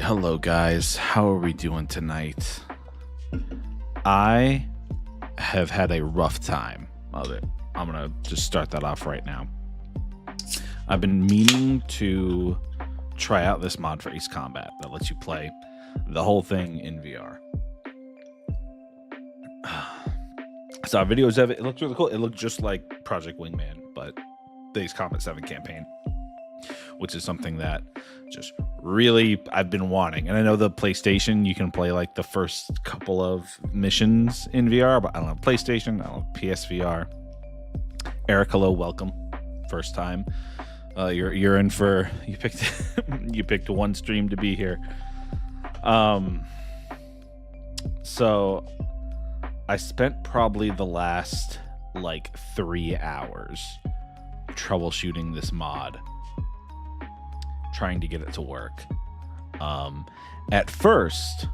right, hello guys. How are we doing tonight? I have had a rough time of it. I'm gonna just start that off right now. I've been meaning to try out this mod for Ace Combat that lets you play the whole thing in VR. Saw videos of it. It looked really cool. It looked just like Project Wingman, but the Ace Combat 7 campaign, which is something that just really I've been wanting. And I know the PlayStation, you can play like the first couple of missions in VR, but I don't know PlayStation, I don't know PSVR. Eric, hello, welcome. First time. You're in for you picked one stream to be here. So I spent probably the last like 3 hours troubleshooting this mod, trying to get it to work. At first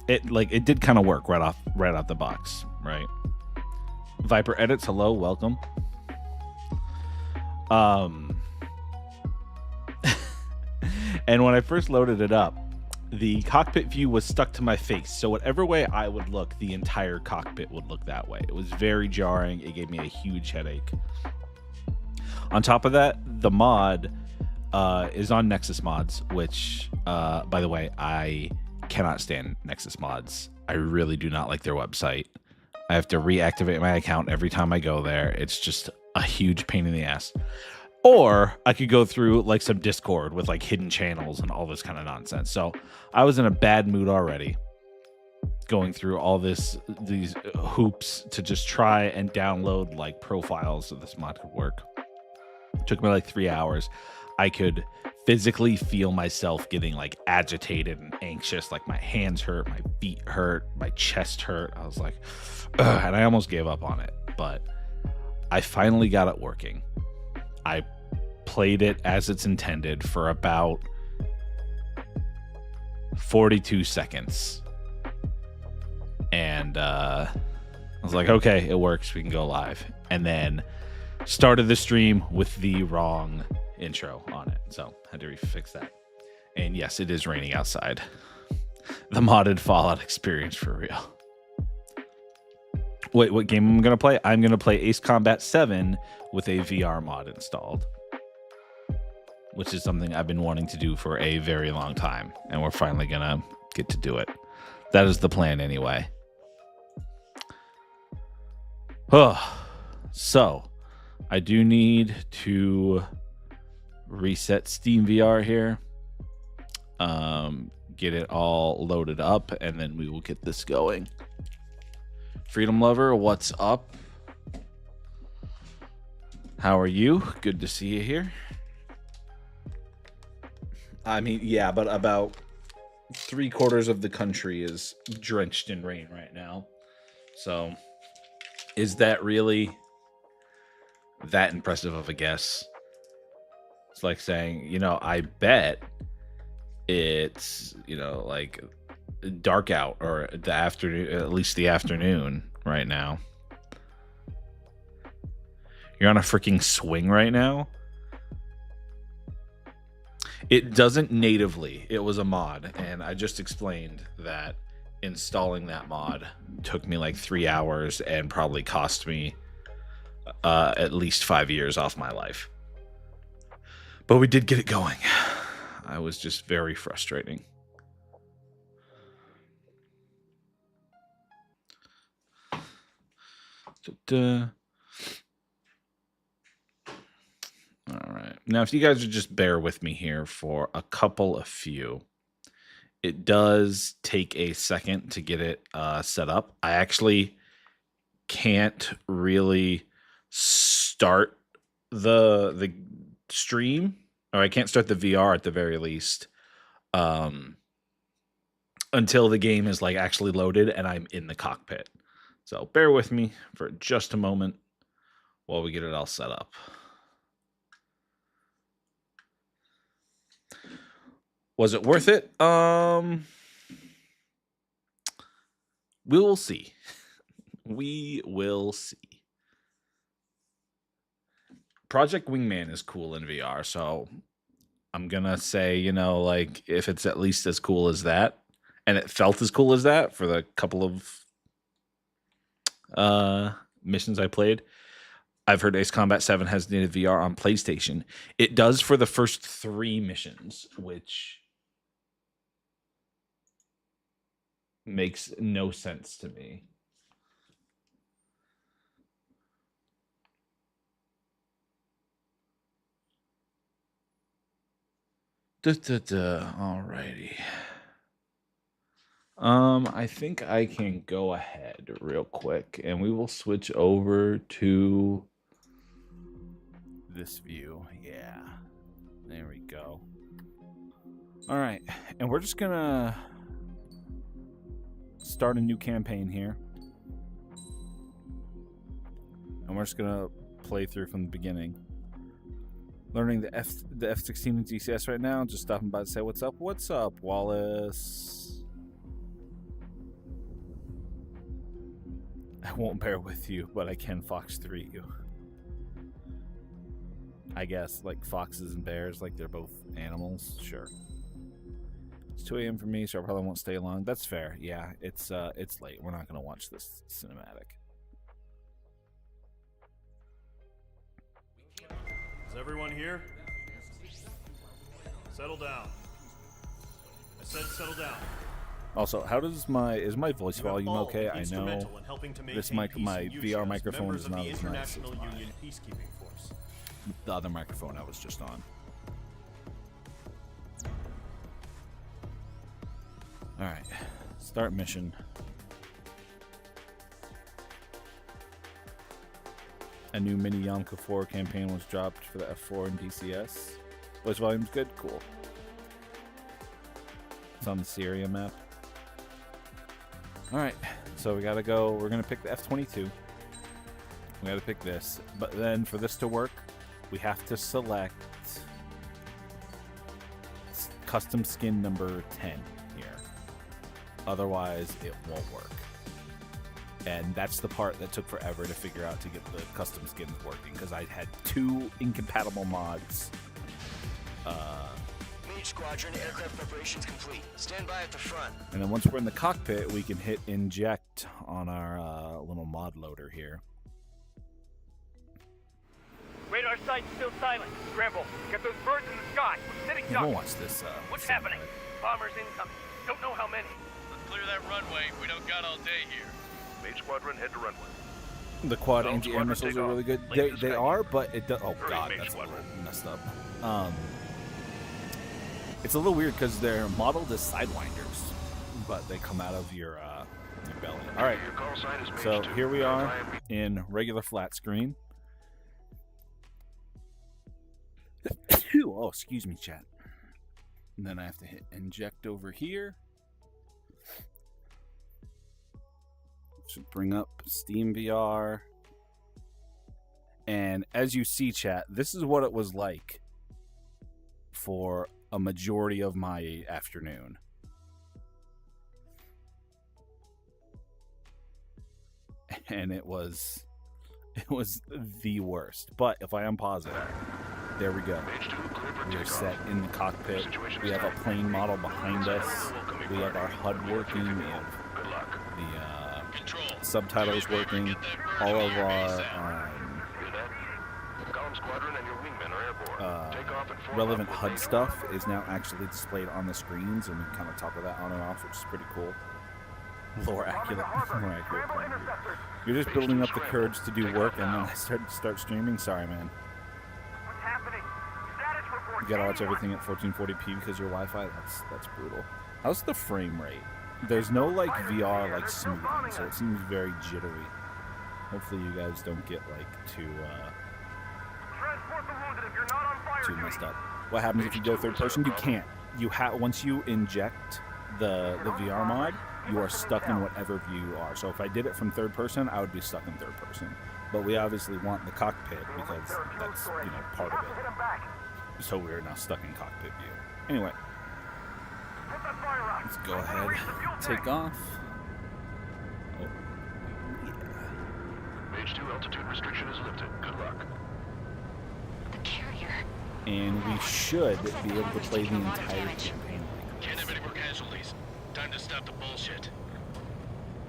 it did kind of work right out the box, right? Viper Edits, hello, welcome. And when I first loaded it up, the cockpit view was stuck to my face, so whatever way I would look, the entire cockpit would look that way. It was very jarring. It gave me a huge headache. On top of that, the mod is on Nexus Mods, which, by the way, I cannot stand Nexus Mods. I really do not like their website. I have to reactivate my account every time I go there. It's just a huge pain in the ass. Or I could go through like some Discord with like hidden channels and all this kind of nonsense. So I was in a bad mood already, going through all these hoops to just try and download like profiles so this mod could work. It took me like 3 hours. I could physically feel myself getting like agitated and anxious. Like my hands hurt, my feet hurt, my chest hurt. I was like, ugh, and I almost gave up on it, but I finally got it working. I played it as it's intended for about 42 seconds. And I was like, okay, it works. We can go live. And then started the stream with the wrong intro on it. So had to fix that. And yes, it is raining outside. The modded Fallout experience for real. Wait, what game am I going to play? I'm going to play Ace Combat 7 with a VR mod installed, which is something I've been wanting to do for a very long time, and we're finally going to get to do it. That is the plan anyway. So I do need to reset Steam VR here, get it all loaded up, and then we will get this going. Freedom Lover, what's up? How are you? Good to see you here. I mean, yeah, but about 3/4 of the country is drenched in rain right now. So is that really that impressive of a guess? It's like saying, you know, I bet it's, you know, like dark out or the afternoon, at least the afternoon right now. You're on a freaking swing right now. It doesn't natively. It was a mod, and I just explained that installing that mod took me like 3 hours and probably cost me at least 5 years off my life. But we did get it going. I was just very frustrating. All right. Now, if you guys would just bear with me here for a couple of few, it does take a second to get it set up. I actually can't really start the stream, or I can't start the VR at the very least, until the game is like actually loaded and I'm in the cockpit. So bear with me for just a moment while we get it all set up. Was it worth it? We will see. We will see. Project Wingman is cool in VR, so I'm gonna say, you know, like if it's at least as cool as that, and it felt as cool as that for the couple of missions I played. I've heard Ace Combat 7 has native VR on PlayStation. It does for the first 3 missions, which makes no sense to me. Alrighty. I think I can go ahead real quick, and we will switch over to this view. Yeah, there we go. All right, and we're just gonna start a new campaign here, and we're just gonna play through from the beginning. Learning the F-16 and DCS right now. Just stopping by to say what's up. What's up, Wallace? I won't bear with you, but I can Fox 3 you. I guess, like foxes and bears, like they're both animals. Sure. It's 2 a.m. for me, so I probably won't stay long. That's fair. Yeah, it's late. We're not gonna watch this cinematic. Is everyone here? Settle down. I said settle down. Also, how does my voice volume okay? I know this my VR microphone is not as nice as the other microphone I was just on. All right, start mission. A new mini Yom Kippur campaign was dropped for the F4 and DCS. Voice volume's good? Cool. It's on the Syria map. Alright, so we gotta go. We're gonna pick the F-22. We gotta pick this. But then for this to work, we have to select custom skin number 10 here. Otherwise, it won't work. And that's the part that took forever to figure out to get the custom skins working, because I had 2 incompatible mods. Mage Squadron, aircraft preparations complete. Stand by at the front. And then once we're in the cockpit, we can hit inject on our little mod loader here. Radar site's still silent. Scramble. Get those birds in the sky. We're sitting Yeah, ducks. we'll watch this. What's happening? Bombers incoming. Don't know how many. Let's clear that runway. We don't got all day here. Mage Squadron, head to runway. The quad Dome anti-air squadron, missiles take are off. really good. Link They to Sky are, News. but it does. Oh Hurry, god, Mage that's a little Squadron. messed up. It's a little weird because they're modeled as sidewinders, but they come out of your belly. All right, Your call sign is Mage so 2. here we are Verify in regular flat screen. Oh, excuse me, chat. And then I have to hit inject over here. Should bring up Steam VR. And as you see, chat, this is what it was like for a majority of my afternoon. And it was the worst. But if I unpause it, there we go. Mage 2, clear for We're takeoff. set in the cockpit. Situation We is have a tight. plane model behind us. We have our HUD working. We have Good luck. the Control. subtitles working. All of our Hear that? Column Squadron and your wingmen are airborne. Take off and form relevant up with HUD Mage stuff is now actually displayed on the screens, and we kind of toggle that on and off, which is pretty cool. More accurate. More accurate. point of view. You're just building up the courage to do work, and then I start streaming. Sorry, man. What's happening? Status report. You gotta watch everything at 1440p because your Wi-Fi. That's brutal. How's the frame rate? There's no like VR like smoothing, so it seems very jittery. Hopefully you guys don't get like too Transport the wounded if you're not on fire too duty. messed up. What happens if you go third person? You can't. You have once you inject the VR mod, you are stuck in whatever view you are. So if I did it from third person, I would be stuck in third person. But we obviously want the cockpit because that's part of Hit it. him back. So we're now stuck in cockpit view. Anyway, Put that fire out. let's go ahead, take off. Oh, yeah. Mage 2, altitude restriction is lifted. Good luck. The carrier. and we should be able to play the entire campaign Can't like have this. any more casualties. Time to stop the bullshit.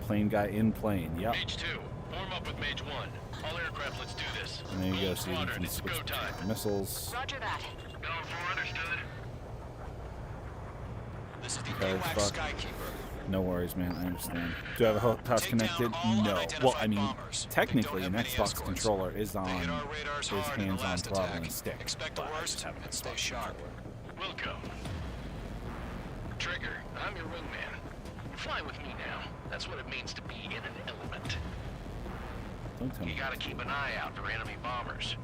Plane guy in plane. Yep. Mage 2, form up with Mage 1. All aircraft, let's do this. And there you go. Gold So you Squadron, can it's switch go time. missiles. Roger that. Going for understood. This is the Okay, AWACS fuck. Skykeeper. No worries, man. I understand. Do I have a house Take connected? down all No. Well, unidentified I mean, bombers. technically, They an don't have any Xbox escorts. controller is They on hit our radars is hard in the hands-on last throttle attack. and stick. Expect the but I worst just have an and stay Xbox sharp. controller. Wilco. Trigger, I'm your wingman. Fly with me now. That's what it means to be in an element. Don't tell You me. gotta keep an eye out for enemy bombers.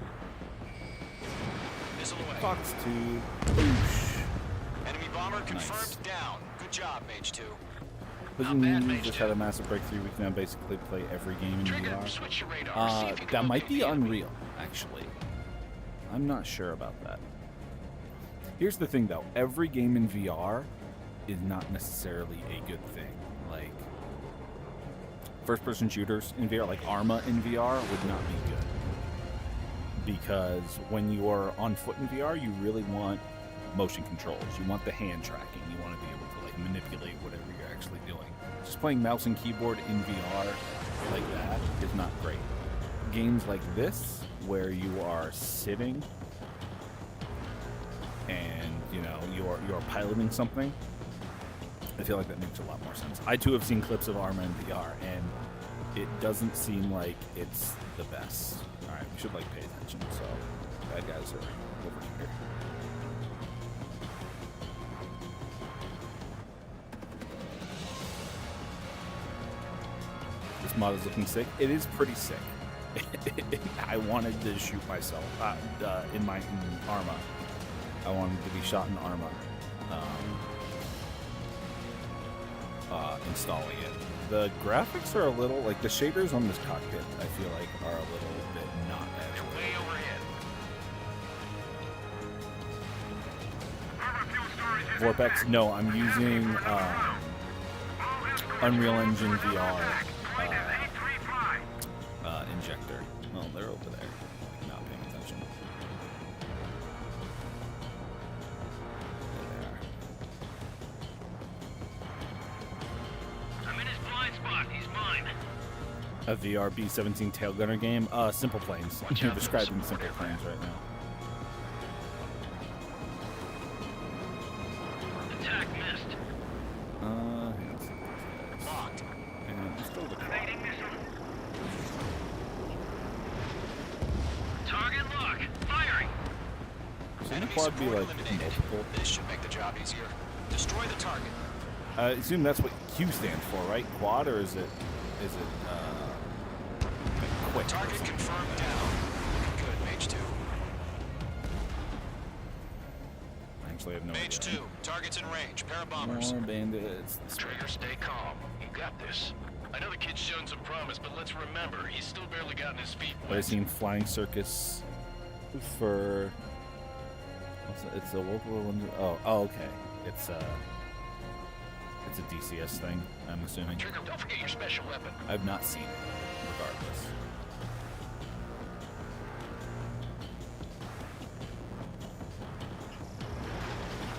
Missile away. Fox 2. Boosh. Enemy bomber confirmed Nice. down. Good job, Mage 2. Doesn't bad, mean we Mage just 2. had a massive breakthrough. We can now basically play every game in Trigger, VR. switch your radar. See if you can That might locate be the enemy. Unreal, actually. I'm not sure about that. Here's the thing, though. Every game in VR is not necessarily a good thing. Like, first-person shooters in VR, like Arma in VR, would not be good. Because when you are on foot in VR, you really want motion controls. You want the hand tracking. You want to be able to like manipulate whatever you're actually doing. Just playing mouse and keyboard in VR like that is not great. Games like this, where you are sitting and you're piloting something, I feel like that makes a lot more sense. I too have seen clips of Arma in VR, and it doesn't seem like it's the best. All right, we should like pay attention. So, bad guys are over here. This mod is looking sick. It is pretty sick. I wanted to shoot myself in Arma. I wanted to be shot in Arma. Installing it. The graphics are a little like the shaders on this cockpit. I feel like are a little bit not as Way overhead. Vorpex. No, I'm using Unreal Engine VR injector. Oh, they're over there. Not paying attention. There they are. I'm in his blind spot. He's mine. A VR B-17 tail gunner game. Simple Planes. You're describing Simple Planes right now. Attack missed. Locked. And still the Evading missile. Target lock. Firing. Shouldn't the Enemy quad be support like eliminated. multiple? This should make the job easier. Destroy the target. I assume that's what Q stands for, right? Quad, or is it like quick? or Target something? confirmed down. Looking good, Mage 2. Actually, I have no Mage idea. 2. Target's in range. Pair of bombers. More bandits. Trigger, stay calm. You got this. I know the kid's shown some promise, but let's remember, he's still barely gotten his feet I've wet. seen Flying Circus for. It's a World War One. Oh, okay. It's a DCS thing. I'm assuming. Trigger, don't forget your special weapon. I've not seen it, regardless.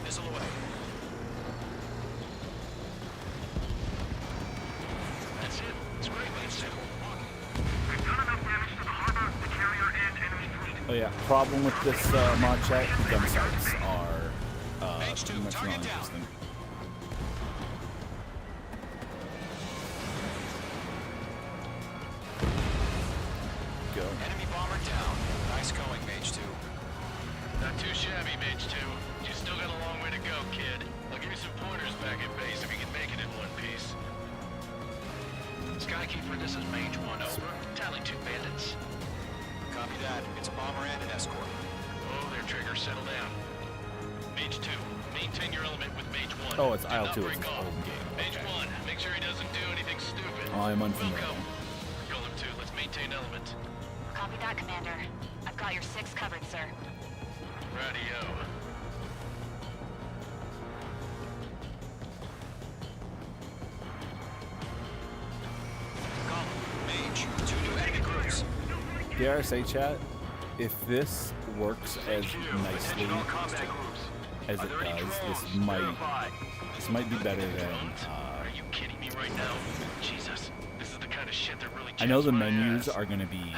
Missile away. That's it. It's great, Mage 2. We've done enough damage to the harbor, the carrier, and enemy fleet. Oh yeah. Problem with this mod chat: gun sights are Mage 2, pretty much target down. non-existent. Go. Enemy bomber down. Nice going, Mage 2. Not too shabby, Mage 2. You still got a long way to go, kid. I'll give you some pointers back at base if you can make it in one piece. Skykeeper, this is Mage 1, over. Tally 2 bandits. Copy that. It's a bomber and an escort. Oh, there, Trigger, settle down. Mage 2, maintain your element with Mage 1. Oh, it's Do not IL-2. break It's an off. old game. Mage Okay. 1, make sure he doesn't do anything stupid. I'm unfamiliar. Welcome. Golem 2, let's maintain element. Copy that, Commander. I've got your 6 covered, sir. Radio. Column. Mage. 2 new enemy groups. The RSA chat if this works as nicely as it does, this might be better than. Are you kidding me right now? Jesus, this is the kind of shit that really. I know the jams my menus ass. are going to be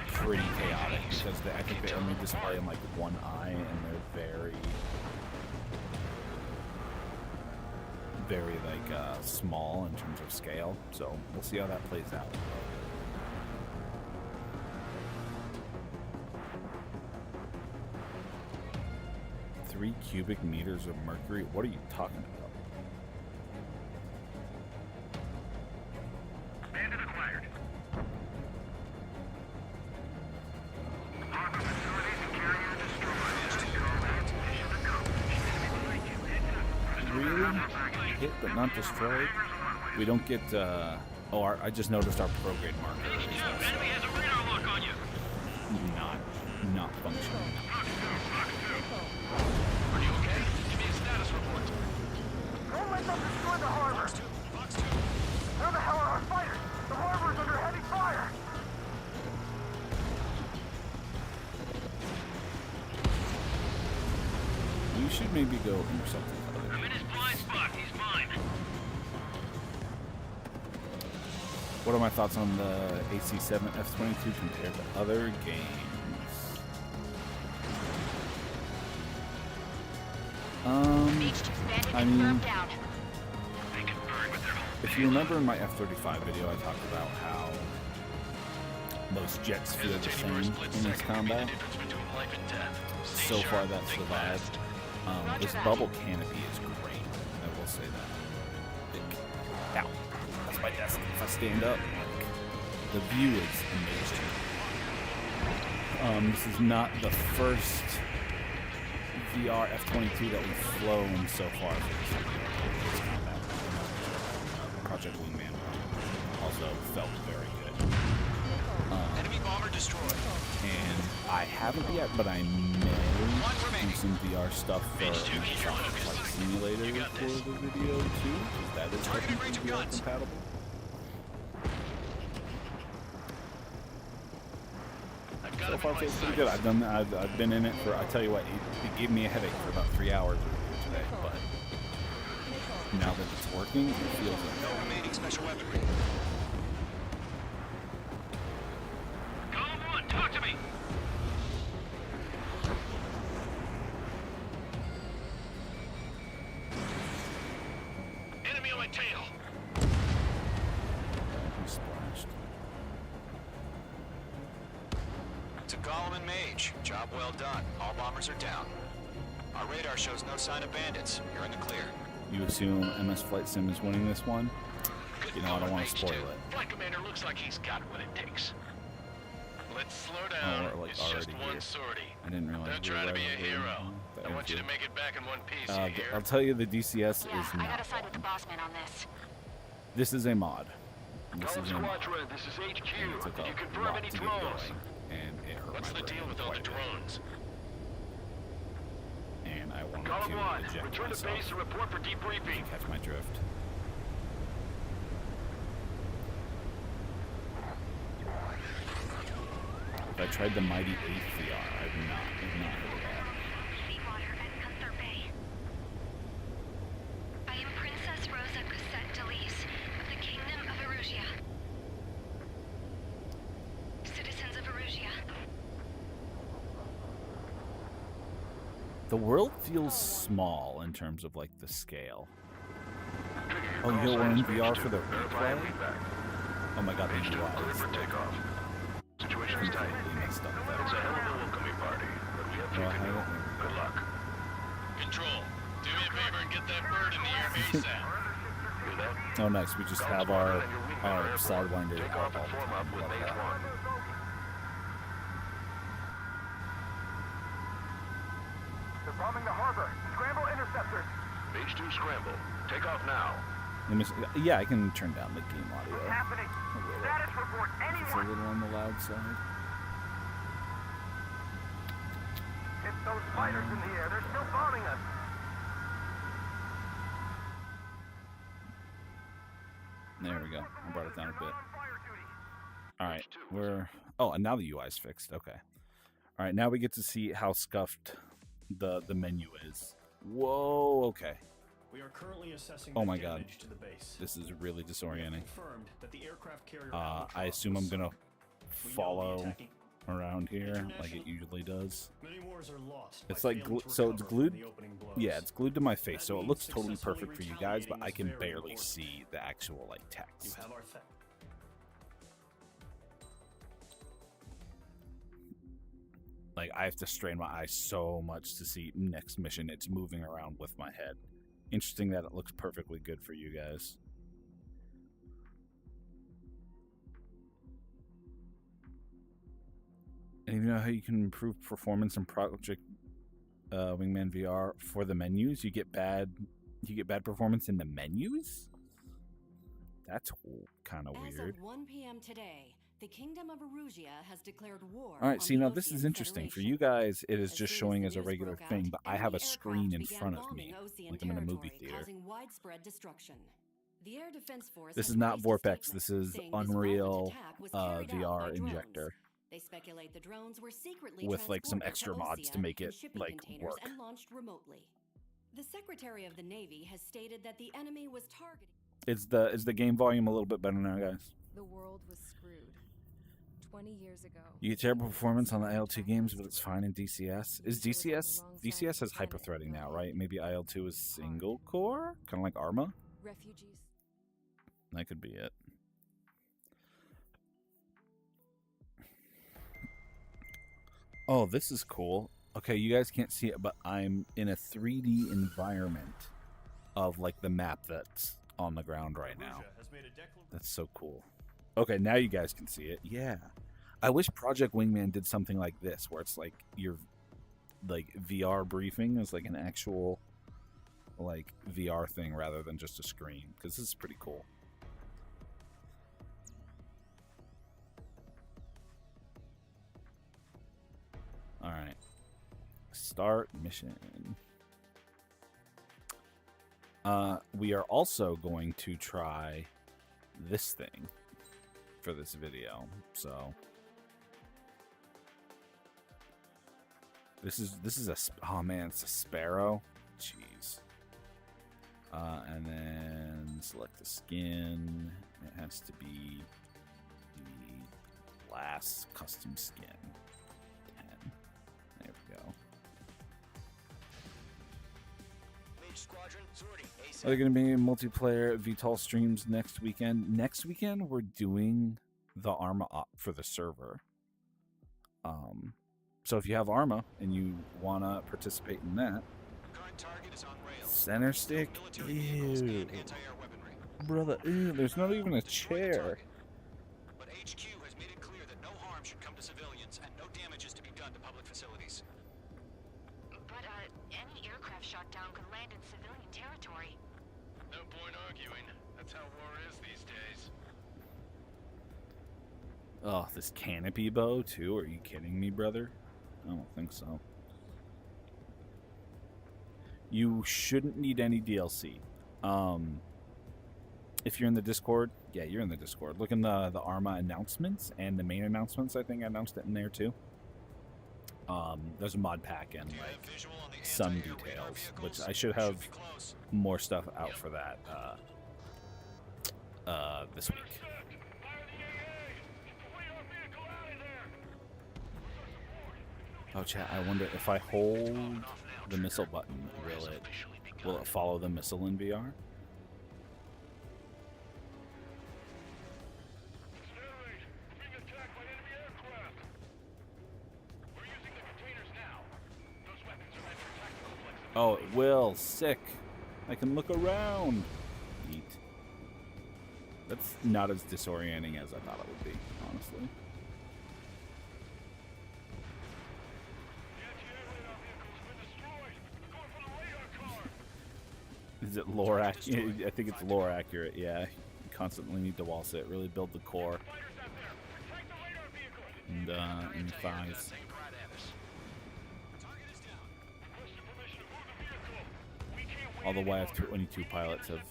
pretty chaotic because I think they only display in like one eye, and they're very like small in terms of scale. So we'll see how that plays out. 3 cubic meters of mercury? What are you talking about? Bandit acquired. Harbor facilities and carrier destroyed. Really? Hit but not destroyed? We don't get, I just noticed our prograde marker is Enemy has a radar lock on you. not functioning. Are you okay? Give me a status report. Don't let them destroy the harbor! Where the hell are our fighters? The harbor's under heavy fire! You should maybe go intercept the other. I'm in his blind spot. He's mine. What are my thoughts on the AC-7 F-22 compared to other games? I mean, if you remember in my F-35 video, I talked about how most jets feel the same in this combat. So far, that's survived. This bubble canopy is great. I will say that. Now, that's my desk. If I stand up, the view is amazing. This is not the first VR F-22 that we've flown so far for this combat. Project Wingman also felt very good. Enemy bomber destroyed. And I haven't yet, but I may do some VR stuff for Microsoft Flight Simulator for the video too, because that is technically VR compatible. So far, feels pretty good. I've been in it for. I tell you what, it gave me a headache for about 3 hours earlier today, but now that it's working, it feels like. No remaining special weaponry. Column 1, talk to me. Enemy on my tail. He splashed. To Gollum and Mage. Job well done. All bombers are down. Our radar shows no sign of bandits. You're in the clear. You assume MS Flight Sim is winning this one? You know, I don't want to spoil it. Flight commander looks like he's got what it takes. Let's slow down. we're, like, It's just already one here. sortie. I didn't realize Don't we were try to be right a over here. hero. But I want you to make it back in one piece, you hear? I'll tell you, the DCS Yeah, is I not. gotta side with the boss man on this. This is a mod. This Golem is a mod. Squadron, this is HQ. And it took Did you a confirm lot any to get drones? going, and it hurt What's my the brain deal with all the quite a bit. drones? And I wanted Column 1, to eject return to myself base and report for debriefing. to catch my drift. If I tried the Mighty 8 VR, I've not hit it at Seawater at Gunther Bay. I am Princess Rosa Cosette Delise of the Kingdom of Erusia. Citizens of Erusia. The world feels small in terms of like the scale. Oh, you're in VR for the replay? Oh my god, the UI is For takeoff. Situation is tight. completely messed up. It's a hell of a welcoming party, but we have No, I to do. haven't. Good luck. Control, do me a favor and get that bird in the air ASAP. Hear that? Oh, nice. We just have our sidewinder Take out off all and the form time. up with Love Mage that. 1. They're bombing the harbor. Scramble interceptors. Mage 2 scramble. Take off now. Let me yeah, I can turn down the game audio. What's happening? A little. Status report. It's a Anyone? little on the loud side. Hit those fighters in the air. They're still bombing us. There we go. I brought it down a bit. On fire duty. All right, we're. Oh, and now the UI's fixed. Okay. All right, now we get to see how scuffed the menu is. Whoa, okay. We are currently assessing Oh the my God. damage to the base. This is really We have disorienting. confirmed that the aircraft carrier I assume I'm gonna We know the follow attacking- around here like it usually does. Many wars are lost It's by like failing to so it's recover glued. from the opening blows. Yeah, it's glued to my face, That so it means looks totally successfully perfect for you guys, but I retaliating can is very barely important. see the actual like You text. have our Like I have to strain my eyes so much to see next mission. It's moving around with my head. Interesting that it looks perfectly good for you guys. And you know how you can improve performance in Project Wingman VR for the menus? You get bad performance in the menus? That's kind of As weird. of 1 p.m. today, the Kingdom of Erusia has declared war. All right, on see the now this is Osean interesting. For Federation. you guys, it is As just soon showing the as a news regular broke thing, out, but I have a enemy screen in aircraft front began of me, bombing Osean like I'm in a movie territory, theater. causing widespread destruction. The Air Defense Force This has is not released a Vorpex. statement This is saying this Unreal violent attack was carried out VR by drones. injector They speculate the drones were secretly with like some transported extra to mods to Osea make in it shipping like containers work. and launched remotely. The Secretary of the Navy has stated that the enemy was targeting. Is the game volume a little bit better now, guys? The world was screwed. 20 years ago. You get terrible performance on the IL2 games, but it's fine in DCS. Is DCS has hyper-threading now, right? Maybe IL2 is single core, kind of like Arma. Refugees. That could be it. Oh, this is cool. Okay, you guys can't see it, but I'm in a 3D environment of like the map that's on the ground right now. That's so cool. Okay, now you guys can see it. Yeah. I wish Project Wingman did something like this, where it's like your like VR briefing is like an actual like VR thing rather than just a screen, because this is pretty cool. All right. Start mission. We are also going to try this thing for this video. So this is a oh man, it's a sparrow. Jeez. And then select the skin. It has to be the last custom skin. 10. There we go. Mage Squadron, sortie, Are there going to be multiplayer VTOL streams next weekend? Next weekend, we're doing the Arma op for the server. So if you have Arma and you want to participate in that, Current target is on rails. center stick, Military vehicles ew, and anti-air weaponry. brother, ew, there's not even a chair. But HQ has made it clear that no harm should come to civilians and no damage is to be done to public facilities. But, any aircraft shot down could land in civilian territory. No point arguing. That's how war is these days. Oh, this canopy bow too? Are you kidding me, brother? I don't think so. You shouldn't need any DLC. If you're in the Discord, yeah, you're in the Discord. Look in the Arma announcements and the main announcements. I think I announced it in there too. There's a mod pack and like some details, which I should have more stuff out for that this week. Oh, chat, I wonder if I hold the missile button, will it follow the missile in VR? Oh, it will. Sick. I can look around. Neat. That's not as disorienting as I thought it would be, honestly. Is it lore accurate? I think it's lore accurate, yeah. You constantly need to wall sit, really build the core. And in the thighs. All the YF-22 pilots have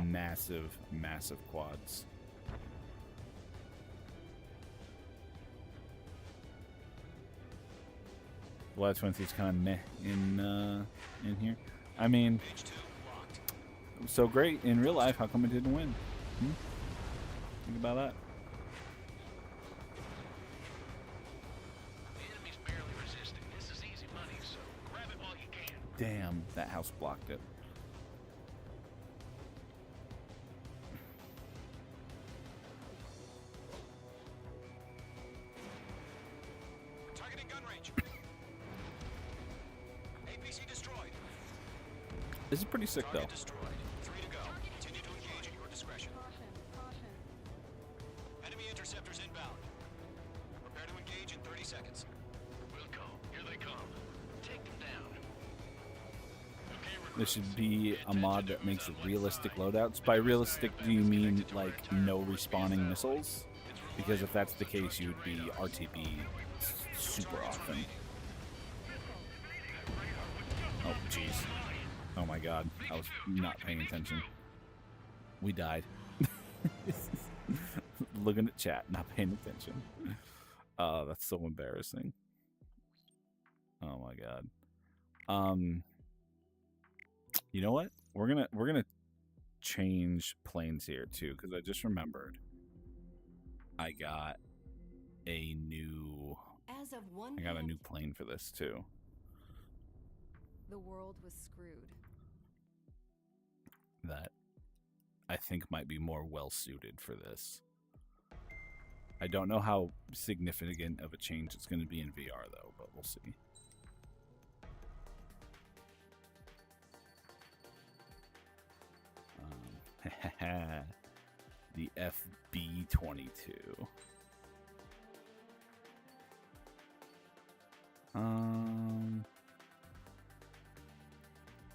massive, massive quads. The F-22 is kind of meh in here. I mean, so great in real life. How come it didn't win? Think about that. The enemy's barely resisting. This is easy money, so grab it while you can. Damn, that house blocked it. Targeting gun range. APC destroyed. This is pretty sick, though. Target destroyed. 3 to go. Continue to engage at your discretion. Caution, caution. Enemy interceptors inbound. Prepare to engage in 30 seconds. We'll go. Here they come. Take them down. Okay, This should be a mod that makes realistic loadouts. By realistic, do you mean like no respawning missiles? Because if that's the case, you would be RTB super often. Oh, jeez. Oh my god. I was not paying attention. We died. Looking at chat, not paying attention. That's so embarrassing. Oh my god. You know what? We're gonna change planes here too, because I just remembered I got a new As of one plane for this too. The world was screwed. That I think might be more well suited for this. I don't know how significant of a change it's going to be in VR though, but we'll see. The F-22.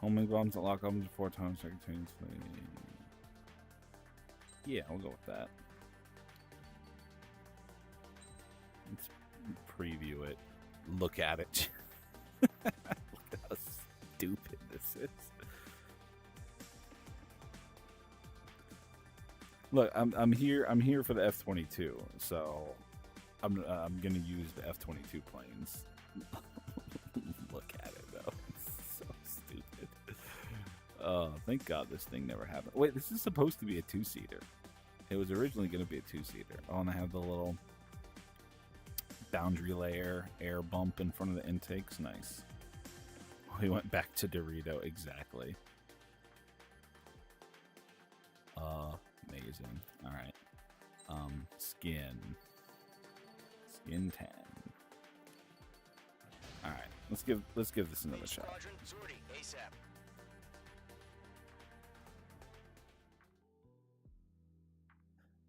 Homing bombs that lock up to 4 times simultaneously. Yeah, we'll go with that. Let's preview it. Look at it. Look at how stupid this is. Look, I'm here for the F-22, so I'm gonna use the F-22 planes. Look at it though, it's so stupid. Oh, thank God this thing never happened. Wait, this is supposed to be a 2-seater. It was originally gonna be a 2-seater. Oh, and I have the little boundary layer air bump in front of the intakes. Nice. We went back to Dorito, exactly. Amazing. All right. Skin 10. All right. Let's give this another shot. Squadron, sortie, ASAP.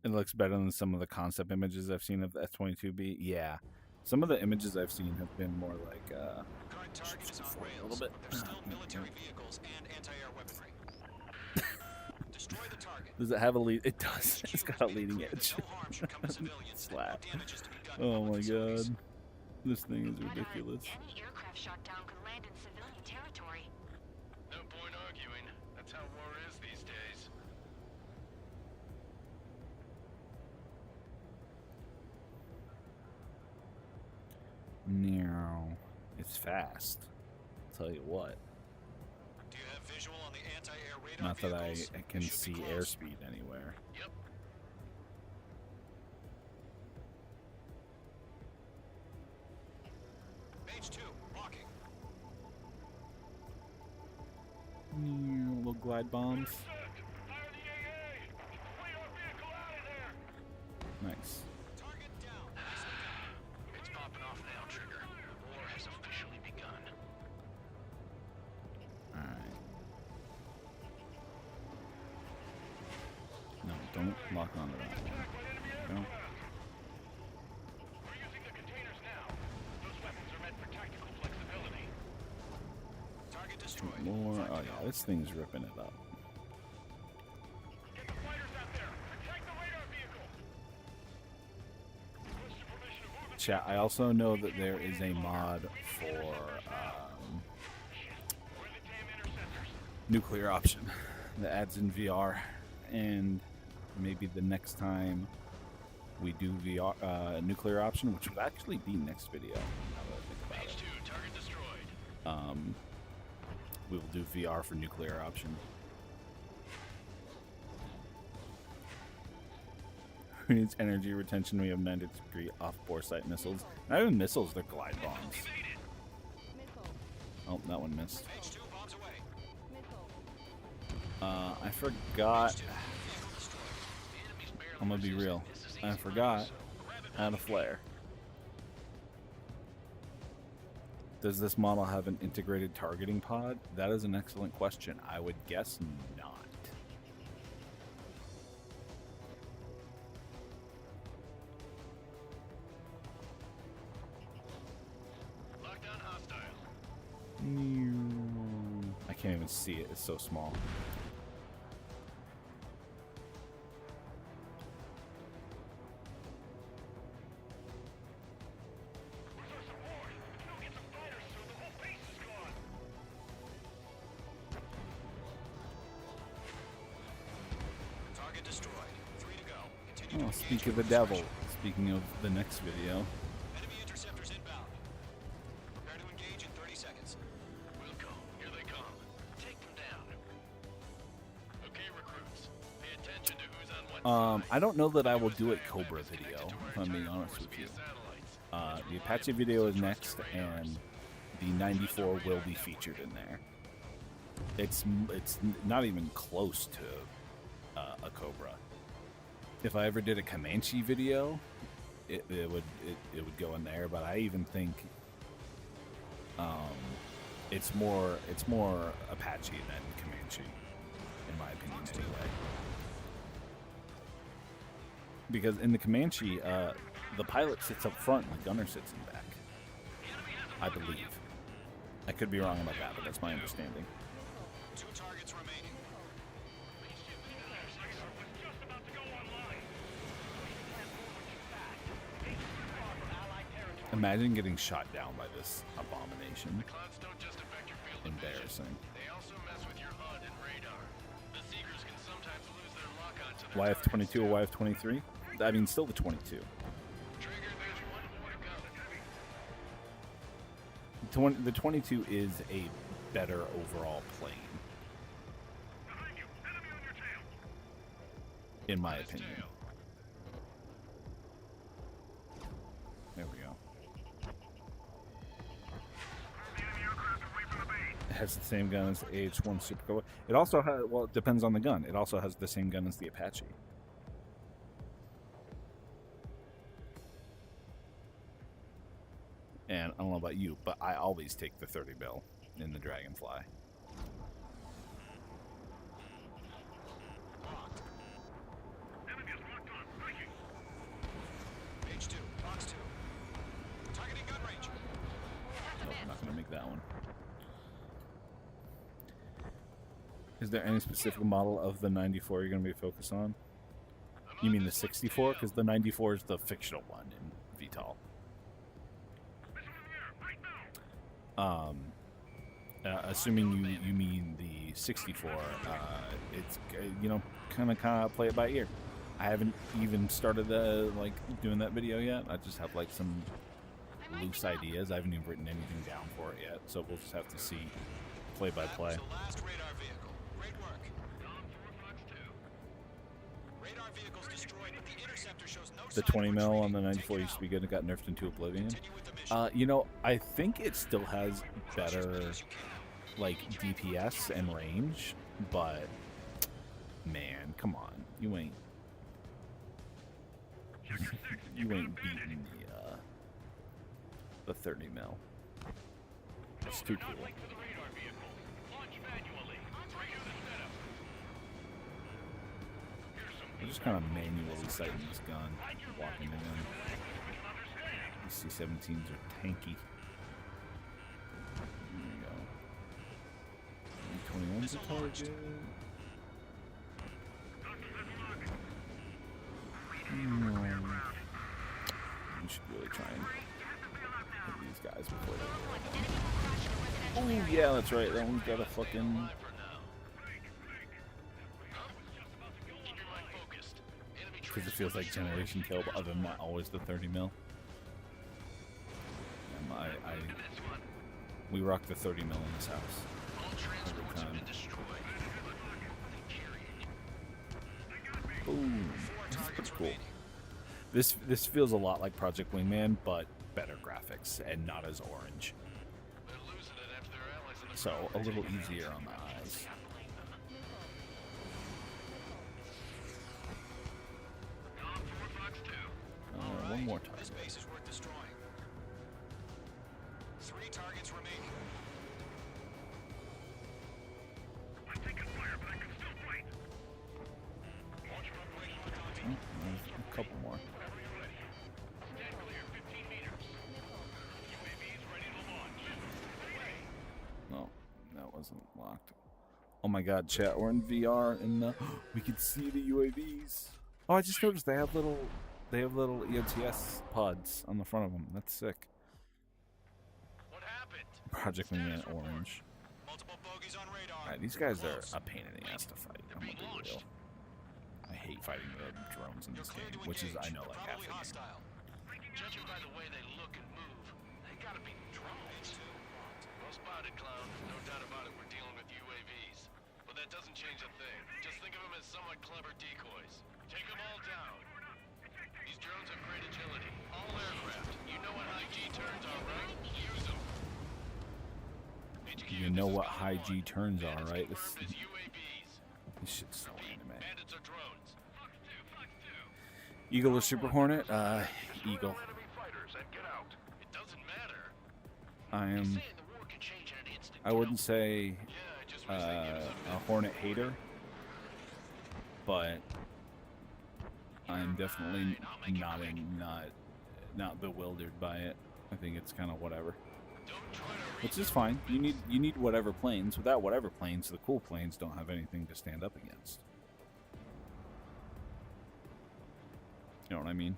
It looks better than some of the concept images I've seen of the F-22B. Yeah. Some of the images I've seen have been more like Current target is on a rails. little bit. There's still military vehicles and anti-air weaponry. Destroy the target. Does it have a lead? It does. It's got a leading edge. No harm should come to civilians. Slap. No damage is to be done Oh in my facilities. god. This thing is But, ridiculous. any aircraft shot down could land in civilian territory. No point arguing. That's how war is these days. No. It's fast. I'll tell you what. Do you have visual on the anti-air radar Not that I vehicles? can They should see be close. airspeed anywhere. Yep. Page 2, walking. Little glide bombs. Nice. Target down. It's popping off now, Trigger. War has officially begun. Alright. No, don't lock onto that one. Don't. We're using the containers now. Those weapons are meant for tactical flexibility. Target destroyed. More. Oh yeah, this thing's ripping it up. Get the fighters out there. Protect the radar vehicle. Request your permission to move it. Chat, I also know that there is a mod for Where are the damn interceptors? nuclear option that adds in VR, and maybe the next time we do VR nuclear option, which would actually be next video. Now that I think about Page it. 2, target destroyed. We will do VR for nuclear option. Who needs energy retention? We have 90-degree off-bore sight missiles. Not even missiles, they're glide bombs. Oh, that one missed. I forgot. I'm gonna be real. I forgot how to flare. Does this model have an integrated targeting pod? That is an excellent question. I would guess not. Lockdown hostile. I can't even see it. It's so small. Target destroyed. 3 to go. Continue Oh, to speak engage of the with devil. precision. Speaking of the next video. Enemy interceptors inbound. Prepare to engage in 30 seconds. We'll go. Here they come. Take them down. Okay, recruits. Pay attention to who's on what I don't know that I will do a Cobra video, if I'm being honest with you. The Apache video is next, and the 94 will be featured in there. It's not even close to a Cobra. If I ever did a Comanche video, it would go in there. But I even think it's more Apache than Comanche, in my opinion, anyway. Because in the Comanche, the pilot sits up front and the gunner sits in back. I believe. I could be wrong about that, but that's my understanding. 2 targets remaining. Imagine getting shot down by this abomination. Clouds don't just affect your field of vision. Embarrassing. They also mess with your HUD and radar. The Seekers can sometimes lose their lock onto their YF-22 or YF-23? I mean, still the 22. Trigger, there's one more to go. The 22 is a better overall plane, in my opinion. There we go. It has the same gun as the AH-1 Super Cobra. It also has, well, it depends on the gun. It also has the same gun as the Apache. And I don't know about you, but I always take the 30 mil in the Dragonfly. Page 2. Box 2. Targeting gun range. Nope, I'm not going to make that one. Is there any specific model of the 94 you're going to be focused on? You mean the 64? Because the 94 is the fictional one in VTOL. Assuming you mean the 64, it's kind of play it by ear. I haven't even started doing that video yet. I just have some loose ideas. I haven't even written anything down for it yet, so we'll just have to see play by play. That was the last radar vehicle. Great work. Radar vehicles destroyed, but the interceptor shows no The sign 20 of mil on retreating. the Take 94 it used to be out. good. It got nerfed into oblivion. Continue with the mission. I think it still has Crush as many better as you can. DPS and range, but man, come on, you ain't beating the 30 mil. It's too cool. I'm just kind of manually sighting this gun, walking it in. These C-17s are tanky. There you go. 21's a target. We should really try and hit these guys before they go. Oh yeah, that's right. That one's got a fucking. Because it feels like generation kill, but other than that, always the 30 mil. We rock the 30 mil in this house. All transports have been destroyed. Boom. This is pretty cool. This feels a lot like Project Wingman, but better graphics and not as orange. They're losing it after their allies on the So front a line little taking them easier out. on the eyes. One more time. This base is worth destroying. 3 targets remaining. I'm taking fire, but I can still fight. A couple more. Stand clear, 15 meters. UAVs ready to launch. No, that wasn't locked. Oh my god, chat, we're in VR and we can see the UAVs. Oh, I just noticed they have little EOTS pods on the front of them. That's sick. What happened? Project Wingman orange. Multiple bogeys on radar. Alright, these guys are a pain in the ass to fight. I'm gonna be real. I hate fighting the drones in You're this clear game, to which is, I engage. know, like half Probably the game. hostile. Judging by the way they look and move, they gotta be drones. Well spotted, clown. No doubt about it, we're dealing with UAVs. But that doesn't change a thing. Just think of them as somewhat clever decoys. Take them all down. These drones have great agility. All aircraft. You know what high G turns are, right? Use them. HQ, You know this is what Golem high 1. G turns are, Bandits right? confirmed as UAVs. This shit's so anime. Bandits are drones. Eagle or Super Hornet? Eagle. Enemy fighters and get out. It doesn't matter. I am. Saying the war can change in an instant. I wouldn't say Yeah, I just wish they'd give us a Hornet hater, but I'm definitely not bewildered by it. I think it's kind of whatever, which is fine. You need whatever planes. Without whatever planes, the cool planes don't have anything to stand up against. You know what I mean?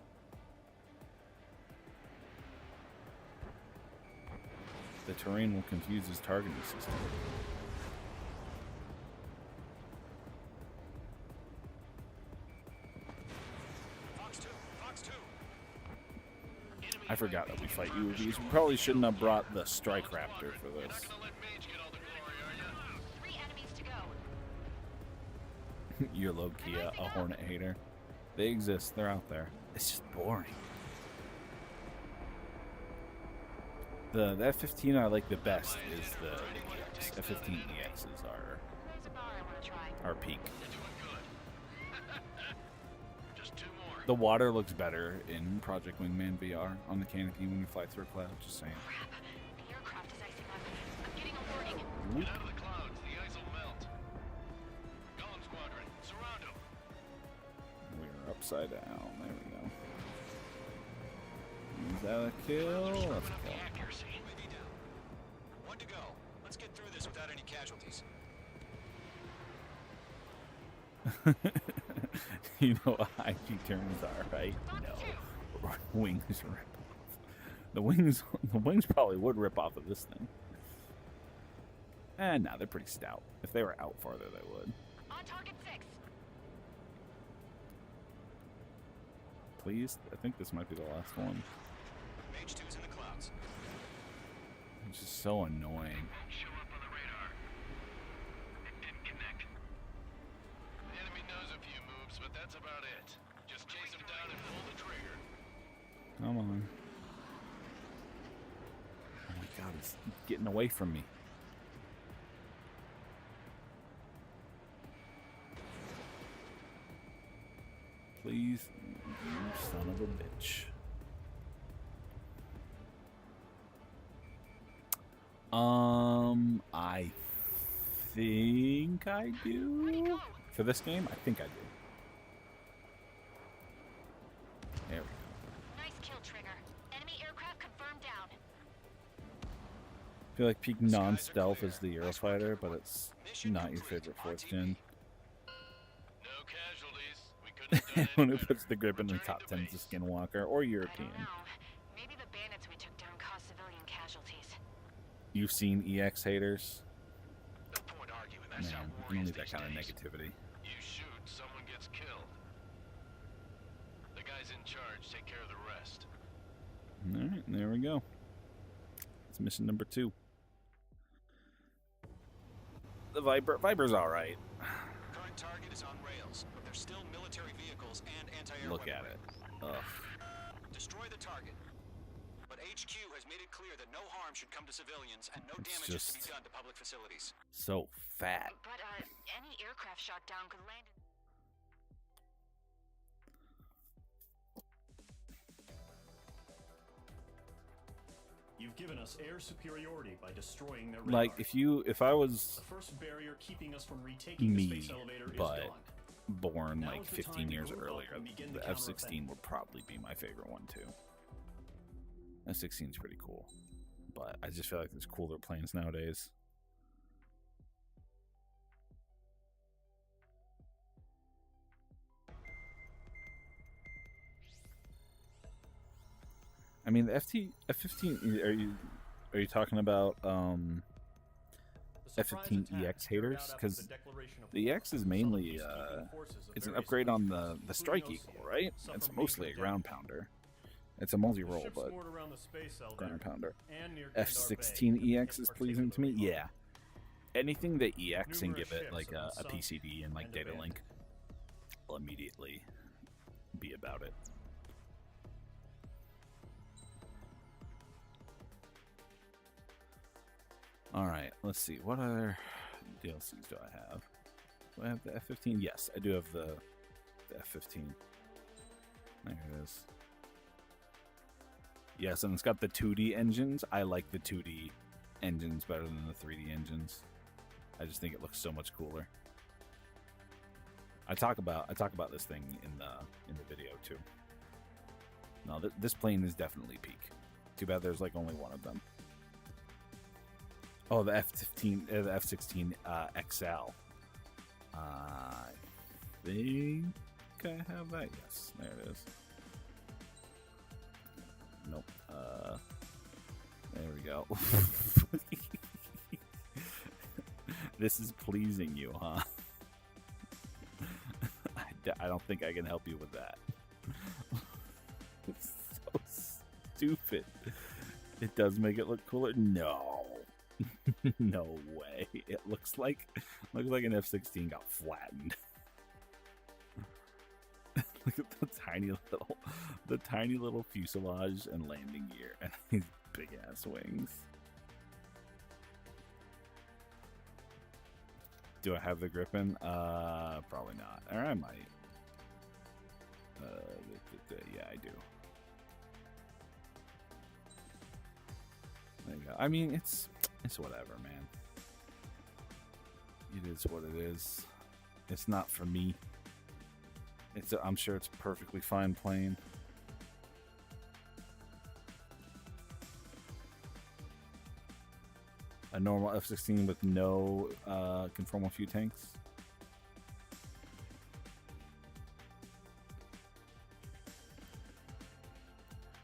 The terrain will confuse his targeting system. Fox 2. Fox 2. I forgot that we fight UAVs. We probably shouldn't have brought the Strike Raptor for You're this. not gonna let Mage get all the glory, are ya? 3 enemies to go. You're low-key a Hornet hater. They exist. They're out there. It's just boring. The F-15 I like the best is the EX. F-15 EXs are There's a bar I want to try. our peak. You're doing good. Just 2 more. The water looks better in Project Wingman VR on the canopy when you fly through a cloud. Just saying. Crap. The aircraft is icing up. I'm getting a warning. Get out of the clouds. The ice will melt. Golem Squadron, surround them. We're upside down. There we go. Is that a kill? That's a kill. Accuracy. UAV down. 1 to go. Let's get through this without any casualties. You know what high G terms are, right? No. Wings rip off. The wings probably would rip off of this thing. Nah, they're pretty stout. If they were out farther, they would. On target 6. Please? I think this might be the last one. Mage 2's in the clouds. It's just so annoying. Show up on the radar. It didn't connect. The enemy knows a few moves, but that's about it. Just chase him down and pull the trigger. Come on. Oh my god, it's getting away from me. Please, you son of a bitch. I think I do. For this game, I think I do. There we go. Nice kill, Trigger. Enemy aircraft confirmed down. I feel like peak non-stealth is the Eurofighter, but it's not your favorite 4th gen. No casualties. We couldn't have done When any it better. puts the grip in the top 10 to Skinwalker or I European. don't know. Maybe the bandits we took down caused civilian casualties. You've seen EX haters? No point arguing. That's how Man, war you is need that these kind of days. negativity. You shoot, someone gets killed. The guys in charge take care of the rest. Alright, there we go. It's mission number 2. The Viper's all right. Current target is on rails, but there's still military vehicles and anti-air Look at weaponry. it. Ugh. Destroy the target. But HQ has made it clear that no harm should come to civilians and no It's damage is to be just- done to public facilities. So fat. But, any aircraft shot down could land in... You've given us air superiority by destroying their radar. Like if I was The first barrier keeping us from retaking the space elevator is but gone. born Now like is the 15 time to years move up earlier, and begin the the F-16 counteroffensive. would probably be my favorite one too. F-16 is pretty cool, but I just feel like there's cooler planes nowadays. I mean, the F-15. Are you talking about F-15EX haters? Because the EX is mainly it's an upgrade on the Strike Eagle, right? It's mostly a ground pounder. It's a multi-role, but ground pounder. F-16EX is pleasing to me. Yeah, anything that EX and give it like a PCD and like data link, will immediately be about it. Alright, let's see. What other DLCs do I have? Do I have the F-15? Yes, I do have the F-15. There it is. Yes, and it's got the 2D engines. I like the 2D engines better than the 3D engines. I just think it looks so much cooler. I talk about this thing in the video too. No, this plane is definitely peak. Too bad there's like only one of them. Oh, the F-15, the F-16 XL. I think I have that. Yes, there it is. Nope. There we go. This is pleasing you, huh? I don't think I can help you with that. It's so stupid. It does make it look cooler. No. No way. It looks like an F-16 got flattened. Look at the tiny little fuselage and landing gear and these big ass wings. Do I have the Griffin? Probably not. Or I might. Yeah, I do. There you go. I mean, it's whatever, man. It is what it is. It's not for me. I'm sure it's a perfectly fine plane. A normal F-16 with no conformal fuel tanks.